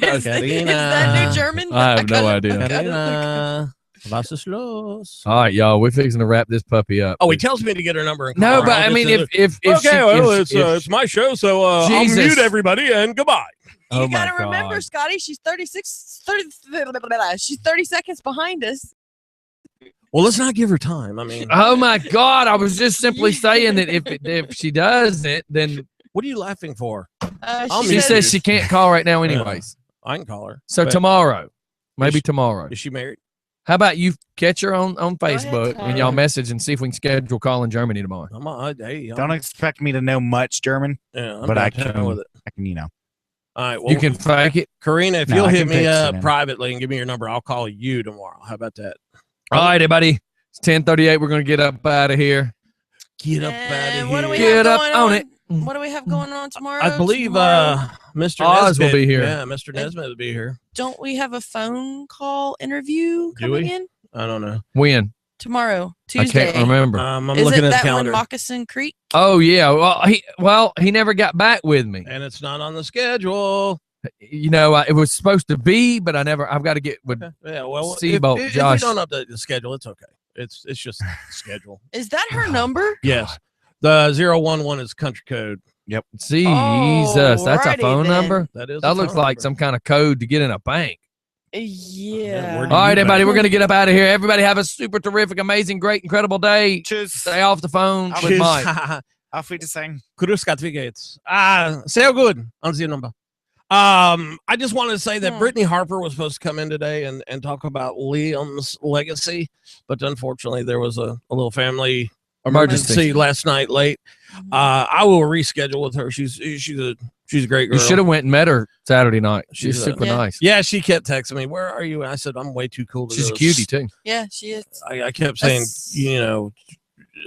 S2: Is
S1: Karina.
S2: that new German?
S3: I have no idea.
S1: Karina.
S8: Was ist los?
S3: All right, y'all. We're fixing to wrap this puppy up.
S8: Oh, he tells me to get her number. And
S3: No,
S8: call her.
S3: but
S8: I'll
S3: I
S8: get
S3: mean,
S8: to
S3: if
S8: okay, well,
S3: if-
S8: it's my show, so I'll
S3: Jesus.
S8: mute everybody and goodbye.
S3: Oh
S2: You
S3: my
S2: gotta remember,
S3: God.
S2: Scotty. She's she's 30 seconds behind us.
S8: Well, let's not give her time. I mean,
S3: Oh my God! I was just simply saying that if she does it, then
S8: what are you laughing for?
S3: she says she can't call right now, anyways.
S8: I can call her.
S3: So
S8: But
S3: tomorrow, maybe tomorrow.
S8: is she married?
S3: How about you catch her on
S2: ahead,
S3: Facebook and y'all
S2: Tyler.
S3: message and see if we can schedule a call in Germany tomorrow.
S8: I'm on. Hey,
S5: Don't expect me to know much German,
S8: yeah, I'm
S5: but I
S8: downtown
S5: can.
S8: with it.
S5: I can, you know.
S8: All right. Well,
S3: You can fake it.
S8: Karina, if
S5: No,
S8: you'll
S5: I
S8: hit
S5: can
S8: me
S5: fix it,
S8: up
S5: man.
S8: privately and give me your number, I'll call you tomorrow. How about that?
S3: All right, everybody. It's 10:38. We're gonna get up out of here.
S8: Get up out
S2: And
S8: of
S2: what do we
S8: here.
S3: Get
S2: have
S3: up
S2: going
S3: on
S2: on?
S3: it.
S2: What do we have going on tomorrow?
S8: I believe
S2: Tomorrow?
S8: Mr.
S3: Oz will
S8: Nesbitt
S3: be here.
S8: Yeah, Mr. Nesbitt will be here.
S2: Don't we have a phone call interview
S8: Do
S2: coming
S8: we?
S2: in
S8: I don't know.
S3: When?
S2: tomorrow, Tuesday?
S3: I can't remember.
S8: I'm
S2: Is
S8: looking
S2: it
S8: at the
S2: that one,
S8: calendar,
S2: Moccasin Creek?
S3: Oh yeah. He never got back with me.
S8: and it's not on the schedule.
S3: You know, it was supposed to be, but I've got to get with.
S8: Okay. Yeah. Well,
S3: Seabolt,
S8: if
S3: Josh.
S8: we don't update the schedule, it's okay. It's just schedule.
S2: Is that her number?
S8: Yes. The 011 is country code.
S3: Jesus,
S2: Oh,
S3: that's a
S2: righty
S3: phone
S2: then.
S3: number.
S8: That is.
S3: That looks like some kind of code to get in a bank.
S2: Yeah.
S8: where do
S3: All right,
S8: you
S3: everybody,
S8: bank?
S3: we're gonna get up out of here. Everybody have a super terrific, amazing, great, incredible day.
S5: Tschüss.
S3: Stay off the phone with
S8: Tschüss.
S3: Mike.
S5: Auf Wiedersehen.
S8: Grüß Gott, wie geht's? Sehr gut. On the number. I just wanted to say that Brittany Harper was supposed to come in today and talk about Liam's legacy, but unfortunately there was a little family emergency last night late. I will reschedule with her. She's a great girl.
S3: You should have went and met her Saturday night. She's
S8: She's
S3: super nice.
S8: Yeah, she kept texting me, "Where are you?" And I said, "I'm way too cool to
S3: She's
S8: go
S3: a cutie too.
S2: Yeah, she is.
S8: I kept saying,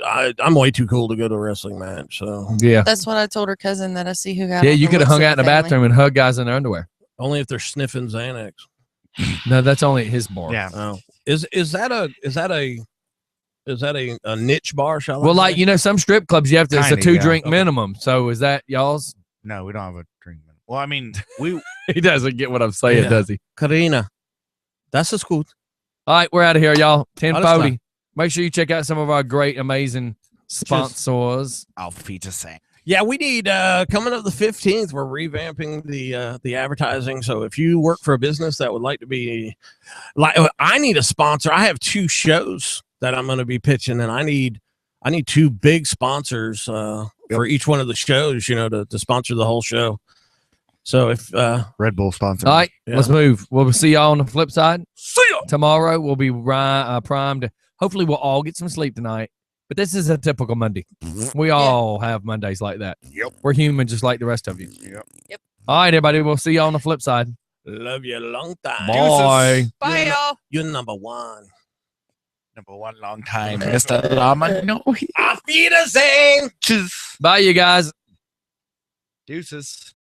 S8: I'm way too cool to go to a wrestling match. So
S3: Yeah.
S2: That's what I told her cousin that I see who got.
S3: Yeah,
S2: on
S3: you
S2: the
S3: could have
S2: list
S3: hung
S2: of
S3: out in the
S2: family.
S3: bathroom and hugged guys in their underwear.
S8: only if they're sniffing Xanax.
S3: No, that's only at his bar.
S5: Yeah.
S8: Oh, is that a niche bar? Shall I
S3: Well,
S8: say?
S3: like, you know, some strip clubs you have to, it's a
S5: Kinda,
S3: 2-drink
S8: yeah.
S3: minimum. So is that y'all's?
S5: No, we don't have a drink. Well, I mean, we
S3: He doesn't get what I'm saying,
S8: Yeah.
S3: does he?
S8: Karina, das ist gut.
S3: All right, we're out of here, y'all.
S8: Alles
S3: 10:40. Make sure you check out some of our great, amazing sponsors.
S5: Auf Wiedersehen.
S8: Yeah, we need coming up the 15th. We're revamping the advertising. So if you work for a business that would like to be like, I need a sponsor. I have 2 shows that I'm going to be pitching, and I need 2 big sponsors for each one of the shows. You know, to sponsor the whole show. So if
S5: Red Bull sponsor.
S3: All right,
S8: Yeah.
S3: let's move. We'll see y'all on the flip side.
S8: see ya.
S3: Tomorrow we'll be primed. Hopefully we'll all get some sleep tonight. But this is a typical Monday. We all have Mondays like that.
S5: Yep.
S3: We're human just like the rest of you.
S5: Yep.
S3: All right, everybody. We'll see y'all on the flip side.
S8: Love you a long time.
S3: Bye.
S2: Bye, y'all.
S8: You're number one.
S5: Number one long time, Mr. Lama. No.
S8: Auf Wiedersehen.
S5: Tschüss.
S3: Bye, you guys.
S5: Deuces.